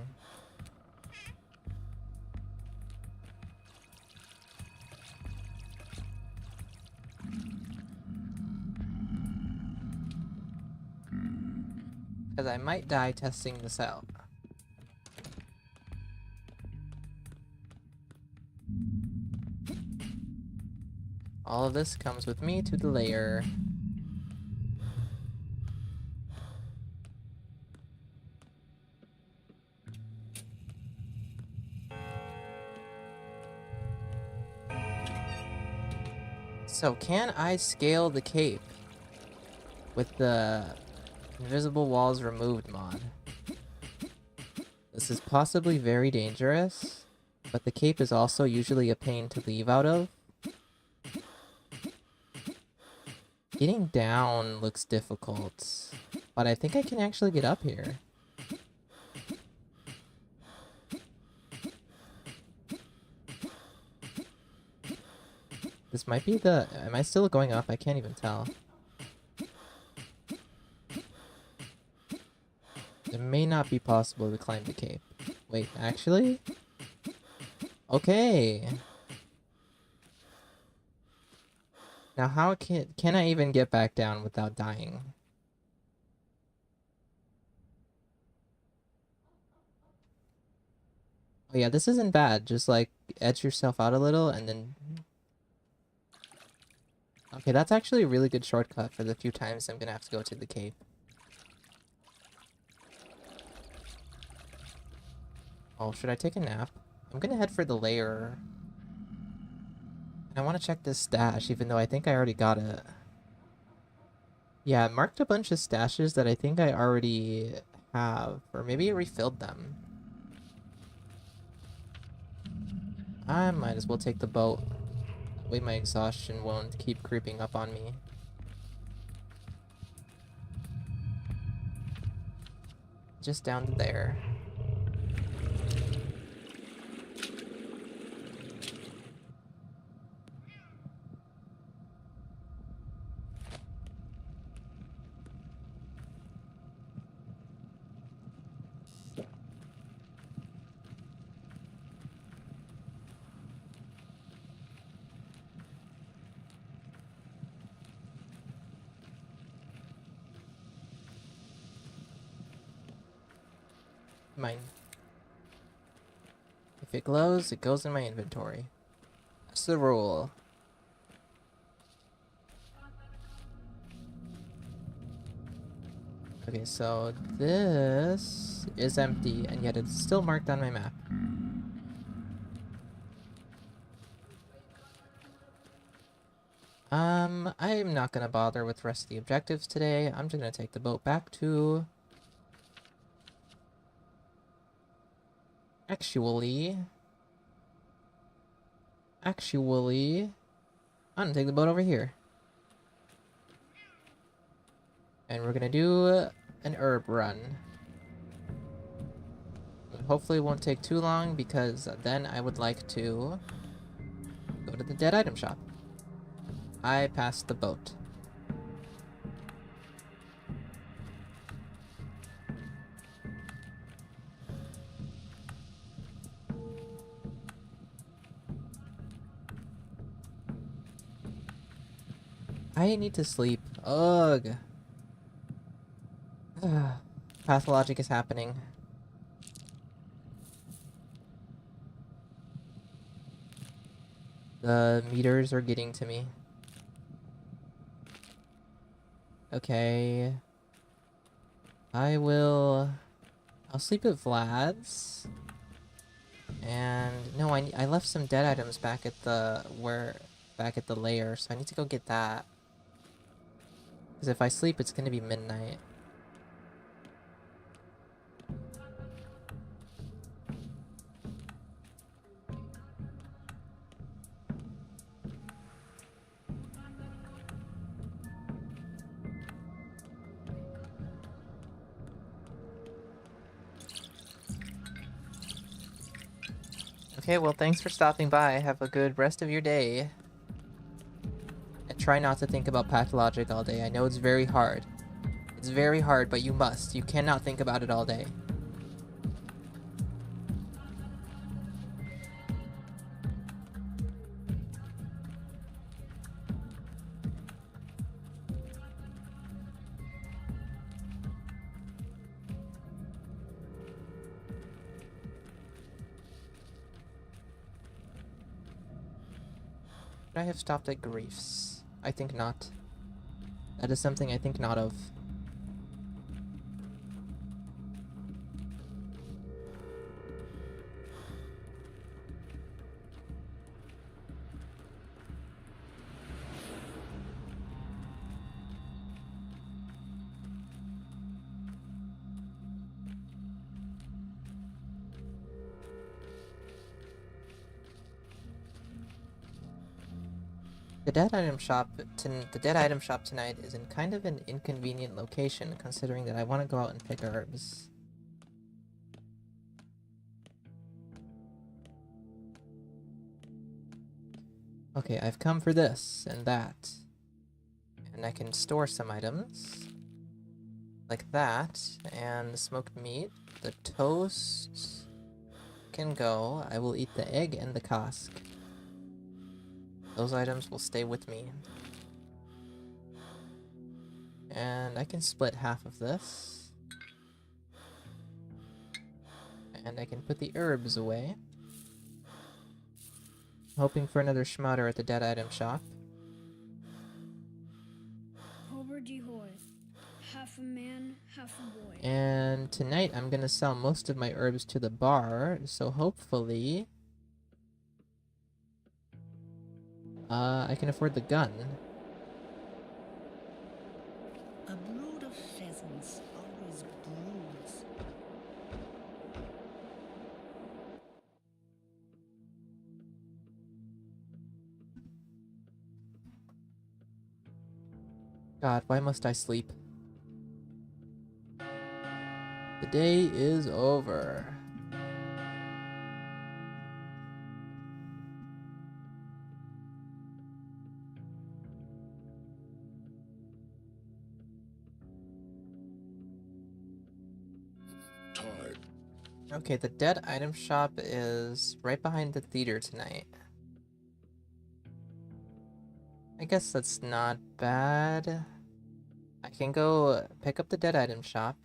Because I might die testing this out. All of this comes with me to the lair. So, can I scale the cape with the invisible walls removed mod? This is possibly very dangerous. But the cape is also usually a pain to leave out of. Getting down looks difficult, but I think I can actually get up here. This might be the... Am I still going up? I can't even tell. It may not be possible to climb the cape. Wait, actually? Okay. Now how can I even get back down without dying? Oh yeah, this isn't bad. Just like edge yourself out a little and then... Okay, that's actually a really good shortcut for the few times I'm gonna have to go to the cave. Oh, should I take a nap? I'm gonna head for the lair. I want to check this stash, even though I think I already got it. Yeah, it marked a bunch of stashes that I think I already have. Or maybe I refilled them. I might as well take the boat. That way my exhaustion won't keep creeping up on me. Just down to there. Mine. If it glows, it goes in my inventory. That's the rule. Okay, so this is empty, and yet it's still marked on my map. I'm not gonna bother with the rest of the objectives today. I'm just gonna take the boat back to... Actually, I'm gonna take the boat over here. And we're gonna do an herb run. Hopefully it won't take too long, because then I would like to go to the dead item shop. I passed the boat. I need to sleep. Ugh. Pathologic is happening. The meters are getting to me. Okay. I'll sleep at Vlad's. And no, I left some dead items back at the lair, so I need to go get that. Because if I sleep, it's gonna be midnight. Okay, well, thanks for stopping by. Have a good rest of your day. And try not to think about Pathologic all day. I know it's very hard. It's very hard, but you must. You cannot think about it all day. Should I have stopped at Griefs? I think not. That is something I think not of. The dead item shop tonight is in kind of an inconvenient location, considering that I want to go out and pick herbs. Okay, I've come for this and that. And I can store some items. Like that. And the smoked meat. The toast can go. I will eat the egg and the cask. Those items will stay with me. And I can split half of this. And I can put the herbs away. Hoping for another schmouter at the dead item shop. Hoy. Half a man, half a boy. And tonight I'm gonna sell most of my herbs to the bar, so hopefully I can afford the gun. A brood of pheasants always broods. God, why must I sleep? The day is over. Time. Okay, the dead item shop is right behind the theater tonight. I guess that's not bad. I can go pick up the dead item shop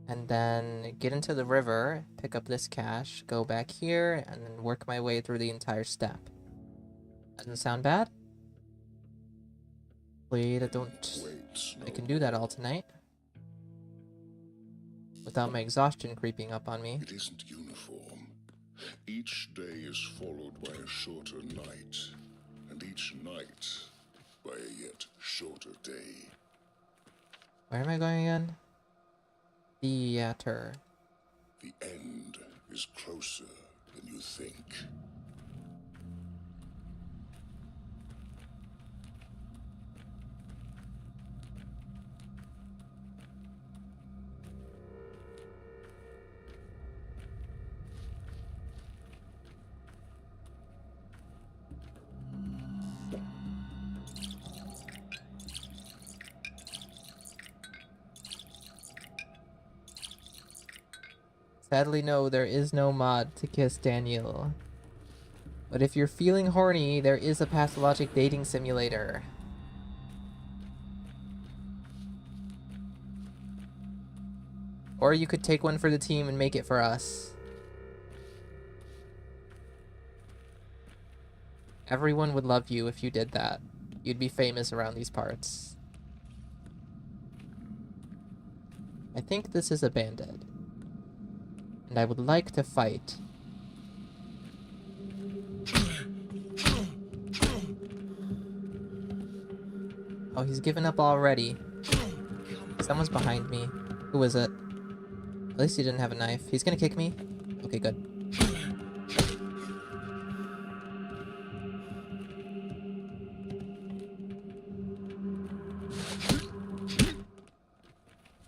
and then get into the river, pick up this cash, go back here, and then work my way through the entire step. Doesn't sound bad? Wait, I can do that all tonight. Without my exhaustion creeping up on me. It isn't uniform. Each day is followed by a shorter night, and each night by a yet shorter day. Where am I going again? Theater. The end is closer than you think. Sadly, no, there is no mod to kiss Daniel. But if you're feeling horny, there is a Pathologic dating simulator. Or you could take one for the team and make it for us. Everyone would love you if you did that. You'd be famous around these parts. I think this is a bandit. And I would like to fight. Oh, he's given up already. Someone's behind me. Who is it? At least he didn't have a knife. He's gonna kick me? Okay, good.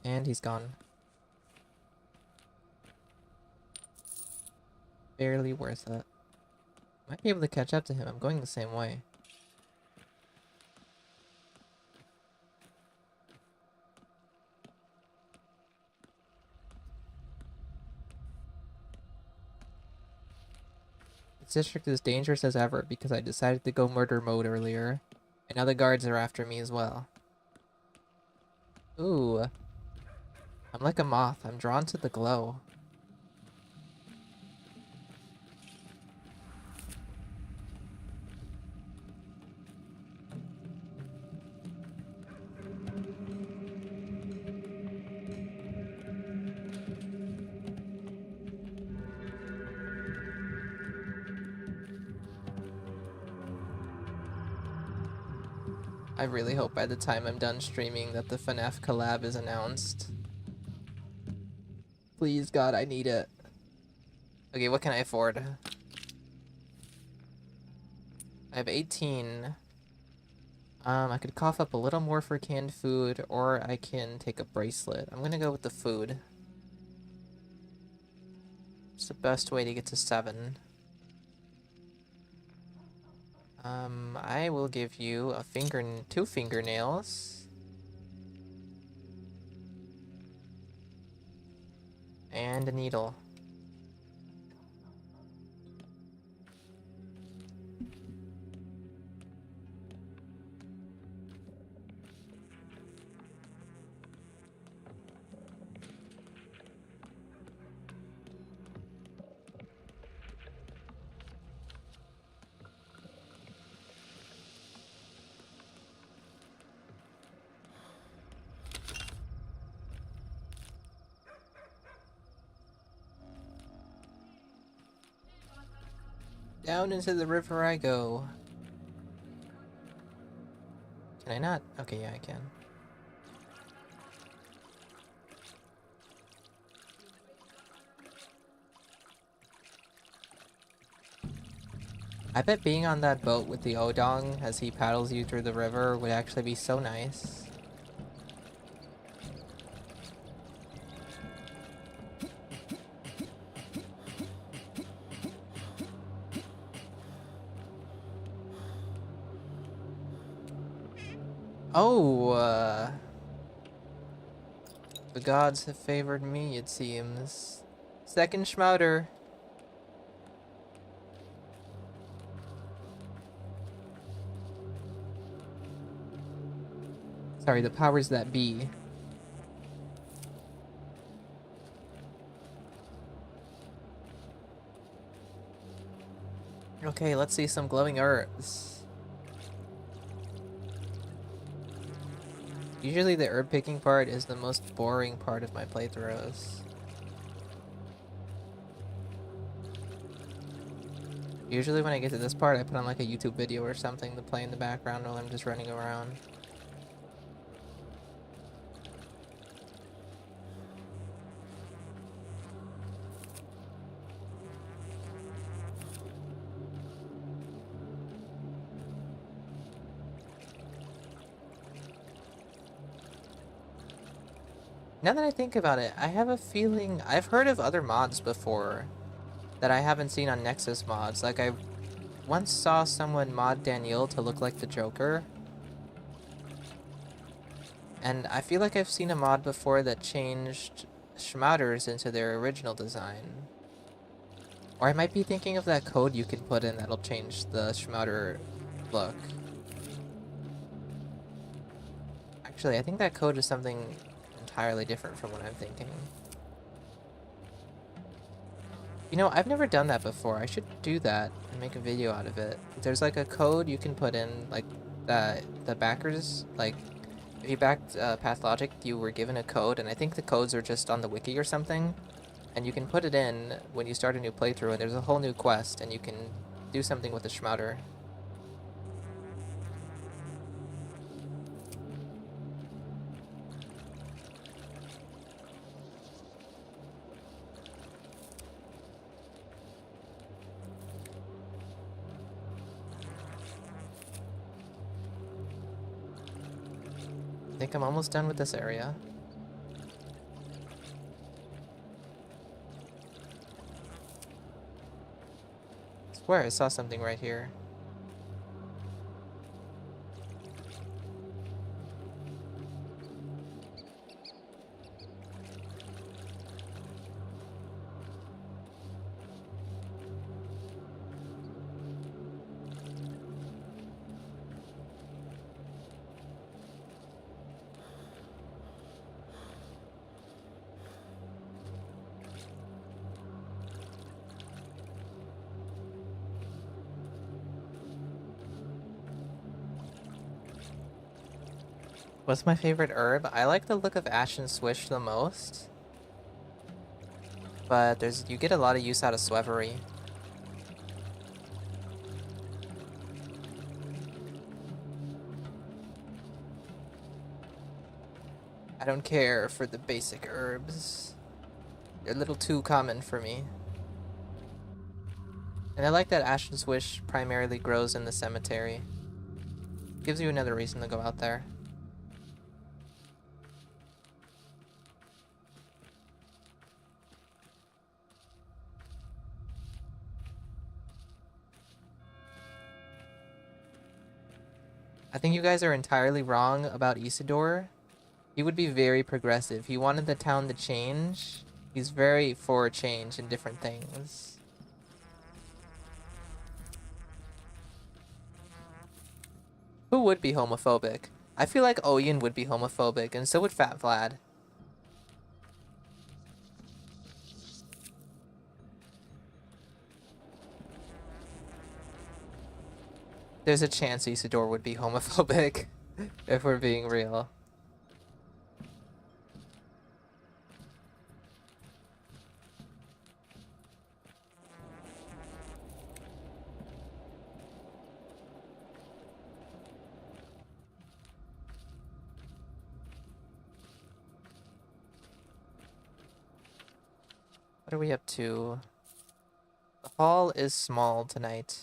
And he's gone. Barely worth it. Might be able to catch up to him. I'm going the same way. This district is dangerous as ever because I decided to go murder mode earlier. And now the guards are after me as well. Ooh. I'm like a moth. I'm drawn to the glow. I really hope by the time I'm done streaming that the FNAF collab is announced. Please, God, I need it. Okay, what can I afford? I have 18. I could cough up a little more for canned food, or I can take a bracelet. I'm gonna go with the food. It's the best way to get to 7. I will give you a 2 fingernails. And a needle. Down into the river I go. Can I not? Okay, yeah, I can. I bet being on that boat with the Odong as he paddles you through the river would actually be so nice. Oh, the gods have favored me, it seems. Second Schmouter. Sorry, the powers that be. Okay, let's see some glowing herbs. Usually the herb picking part is the most boring part of my playthroughs. Usually when I get to this part, I put on like a YouTube video or something to play in the background while I'm just running around. Now that I think about it, I have a feeling I've heard of other mods before that I haven't seen on Nexus mods. Like I once saw someone mod Daniel to look like the Joker. And I feel like I've seen a mod before that changed Schmouters into their original design. Or I might be thinking of that code you can put in that'll change the Schmouter look. Actually, I think that code is something entirely different from what I'm thinking. You know, I've never done that before. I should do that and make a video out of it. There's like a code you can put in, like the backers, like if you backed Pathologic, you were given a code, and I think the codes are just on the wiki or something. And you can put it in when you start a new playthrough, and there's a whole new quest, and you can do something with the Schmouter. I think I'm almost done with this area. I swear I saw something right here. What's my favorite herb? I like the look of Ashen Swish the most. But you get a lot of use out of Swevery. I don't care for the basic herbs. They're a little too common for me. And I like that Ashen Swish primarily grows in the cemetery. Gives you another reason to go out there. I think you guys are entirely wrong about Isidore. He would be very progressive. He wanted the town to change. He's very for change in different things. Who would be homophobic? I feel like Oyen would be homophobic, and so would Fat Vlad. There's a chance Isidore would be homophobic, if we're being real. What are we up to? The hall is small tonight.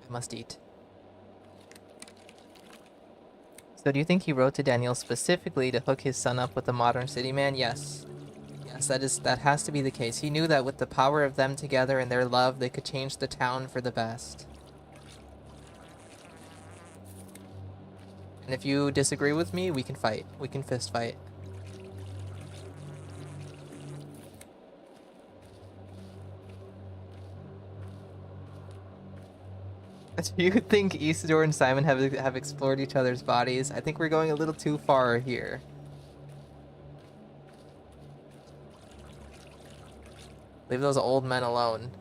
Must eat. So do you think he wrote to Daniel specifically to hook his son up with the modern city man? Yes. Yes, that has to be the case. He knew that with the power of them together and their love, they could change the town for the best. And if you disagree with me, we can fight. We can fist fight. Do you think Isidore and Simon have explored each other's bodies? I think we're going a little too far here. Leave those old men alone.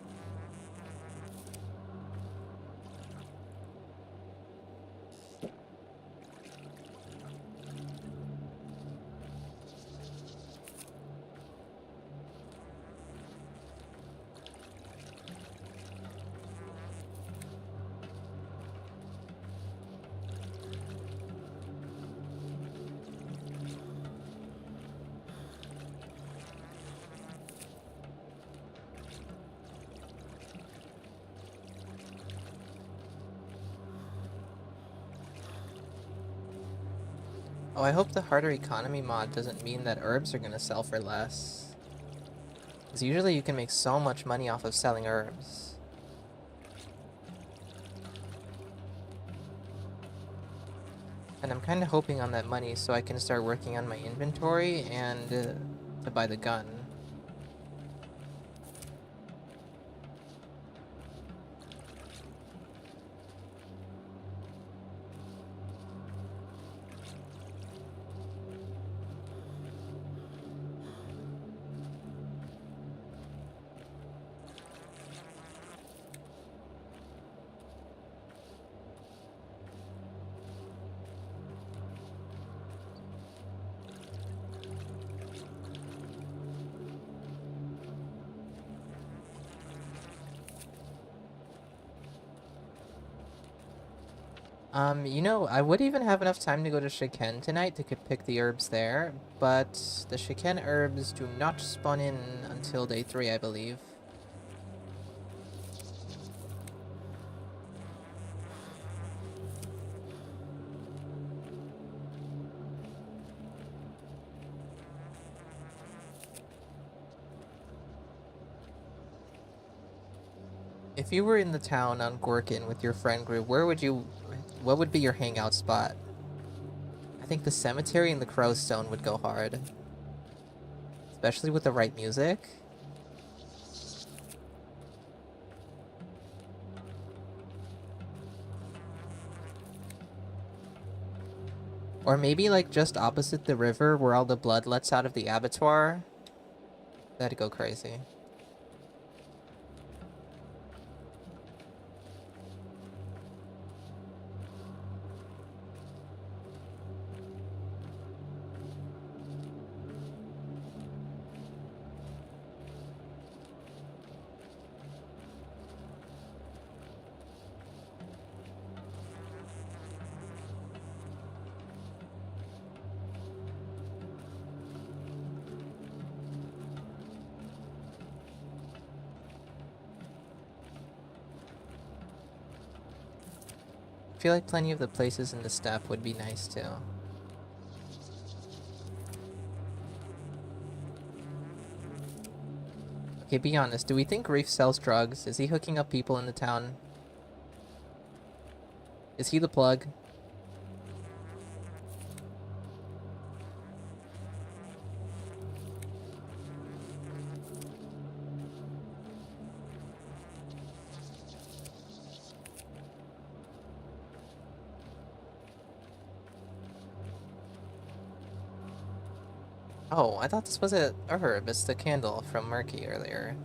Oh, I hope the harder economy mod doesn't mean that herbs are gonna sell for less. Because usually you can make so much money off of selling herbs. And I'm kind of hoping on that money so I can start working on my inventory and to buy the gun. You know, I would even have enough time to go to Shiken tonight to pick the herbs there, but the Shiken herbs do not spawn in until day 3, I believe. If you were in the town on Gorkin with your friend group, what would be your hangout spot? I think the cemetery and the Crowstone would go hard. Especially with the right music. Or maybe like just opposite the river where all the blood lets out of the abattoir. That'd go crazy. feel like plenty of the places in the steppe would be nice too. Okay, be honest. Do we think Reef sells drugs? Is he hooking up people in the town? Is he the plug? Oh, I thought this was a herb. It's the candle from Murky earlier.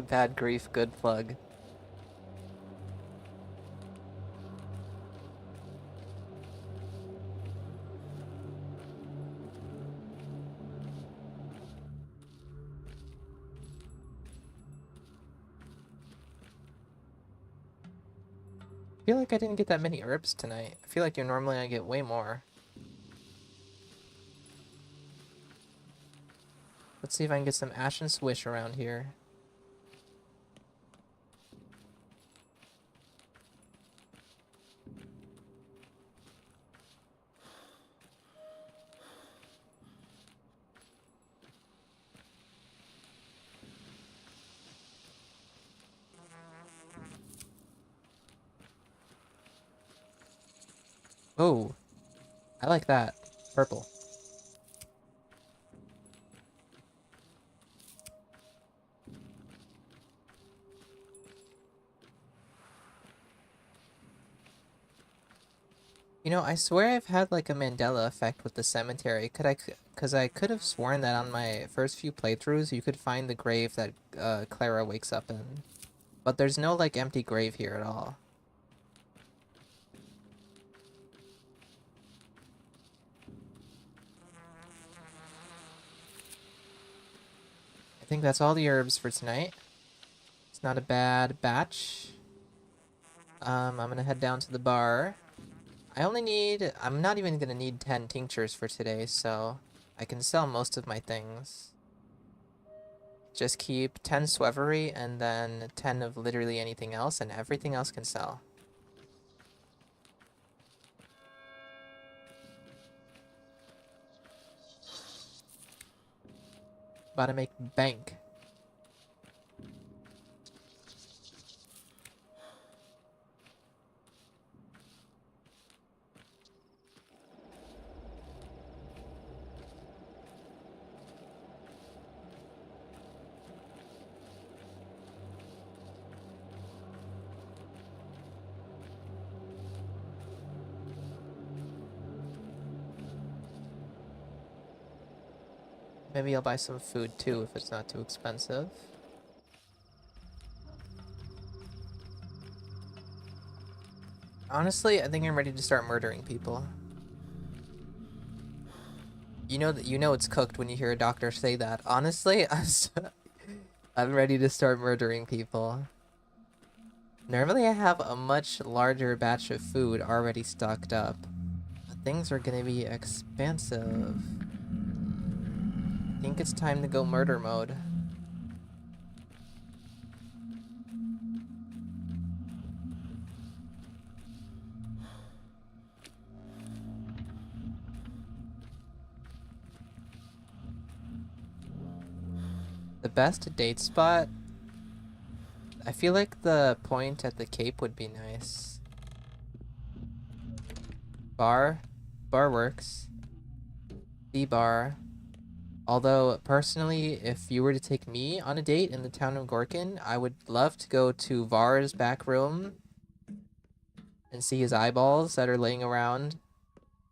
Bad grief, good plug. I feel like I didn't get that many herbs tonight. I feel like normally I get way more. Let's see if I can get some Ashen Swish around here. Oh, I like that. Purple. You know, I swear I've had like a Mandela effect with the cemetery. Cause I could have sworn that on my first few playthroughs you could find the grave that Clara wakes up in. But there's no like empty grave here at all. I think that's all the herbs for tonight. It's not a bad batch. I'm gonna head down to the bar. I'm not even gonna need 10 tinctures for today, so I can sell most of my things. Just keep 10 swevery and then 10 of literally anything else, and everything else can sell. About to make bank. Maybe I'll buy some food too if it's not too expensive. Honestly, I think I'm ready to start murdering people. You know it's cooked when you hear a doctor say that. Honestly, I'm ready to start murdering people. Normally I have a much larger batch of food already stocked up. But things are gonna be expensive. I think it's time to go murder mode. The best date spot? I feel like the point at the Cape would be nice. Bar? Bar works. The bar. Although, personally, if you were to take me on a date in the town of Gorkin, I would love to go to Var's back room and see his eyeballs that are laying around.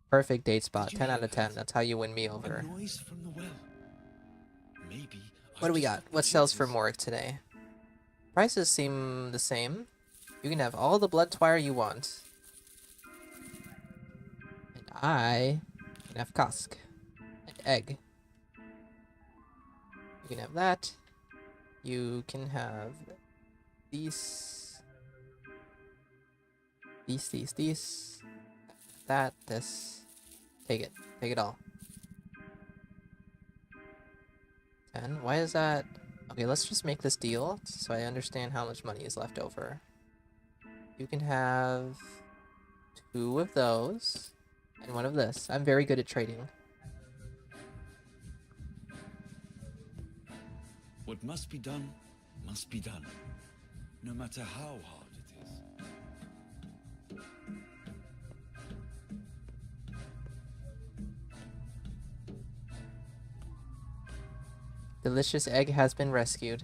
Perfect date spot. 10 out of 10. That's how you win me over. A noise from the well. Maybe What do we got? What sells for Morg today? Prices seem the same. You can have all the blood twire you want. And I can have Kosk. And egg. You can have that. You can have these. These. That, this. Take it. Take it all. 10. Why is that? Okay, let's just make this deal so I understand how much money is left over. You can have 2 of those and 1 of this. I'm very good at trading. What must be done, no matter how hard it is. Delicious egg has been rescued.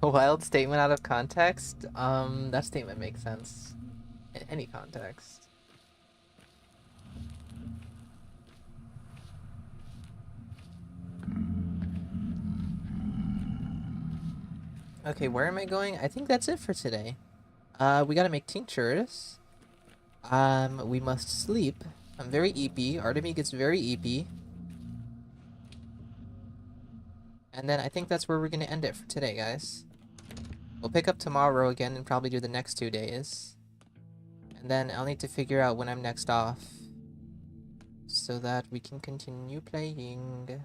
A wild statement out of context? That statement makes sense. In any context. Okay, where am I going? I think that's it for today. We gotta make tinctures. We must sleep. I'm very eepy. Artemy gets very eepy. And then I think that's where we're gonna end it for today, guys. We'll pick up tomorrow again and probably do the next 2 days. And then I'll need to figure out when I'm next off, so that we can continue playing.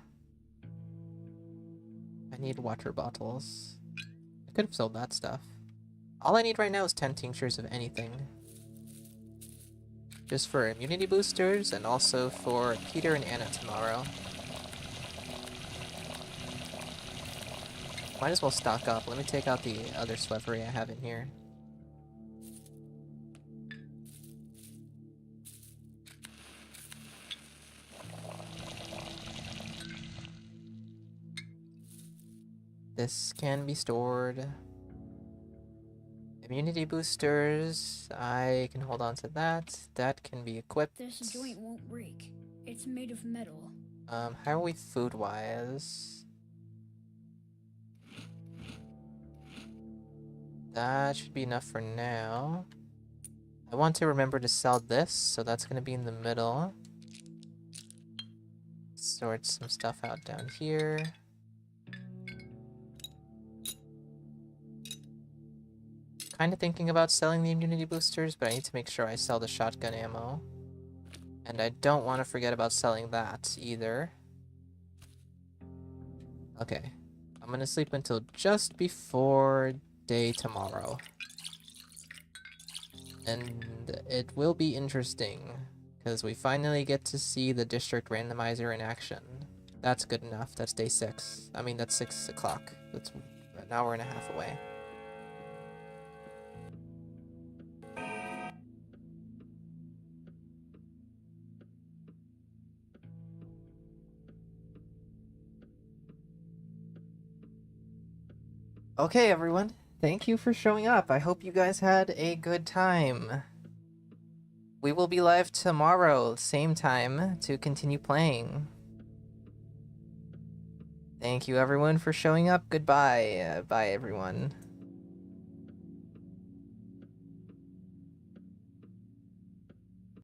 I need water bottles. I could have sold that stuff. All I need right now is 10 tinctures of anything. Just for immunity boosters and also for Peter and Anna tomorrow. Might as well stock up. Let me take out the other swevery I have in here. This can be stored. Immunity boosters, I can hold on to that. That can be equipped. This joint won't break. It's made of metal. How are we food-wise? That should be enough for now. I want to remember to sell this, so that's going to be in the middle. Sort some stuff out down here. Kind of thinking about selling the immunity boosters, but I need to make sure I sell the shotgun ammo. And I don't want to forget about selling that either. Okay. I'm going to sleep until just before day tomorrow. And it will be interesting, because we finally get to see the district randomizer in action. That's good enough. That's day 6. I mean, that's 6 o'clock. That's an hour and a half away. Okay, everyone. Thank you for showing up. I hope you guys had a good time. We will be live tomorrow, same time, to continue playing. Thank you, everyone, for showing up. Goodbye. Bye, everyone.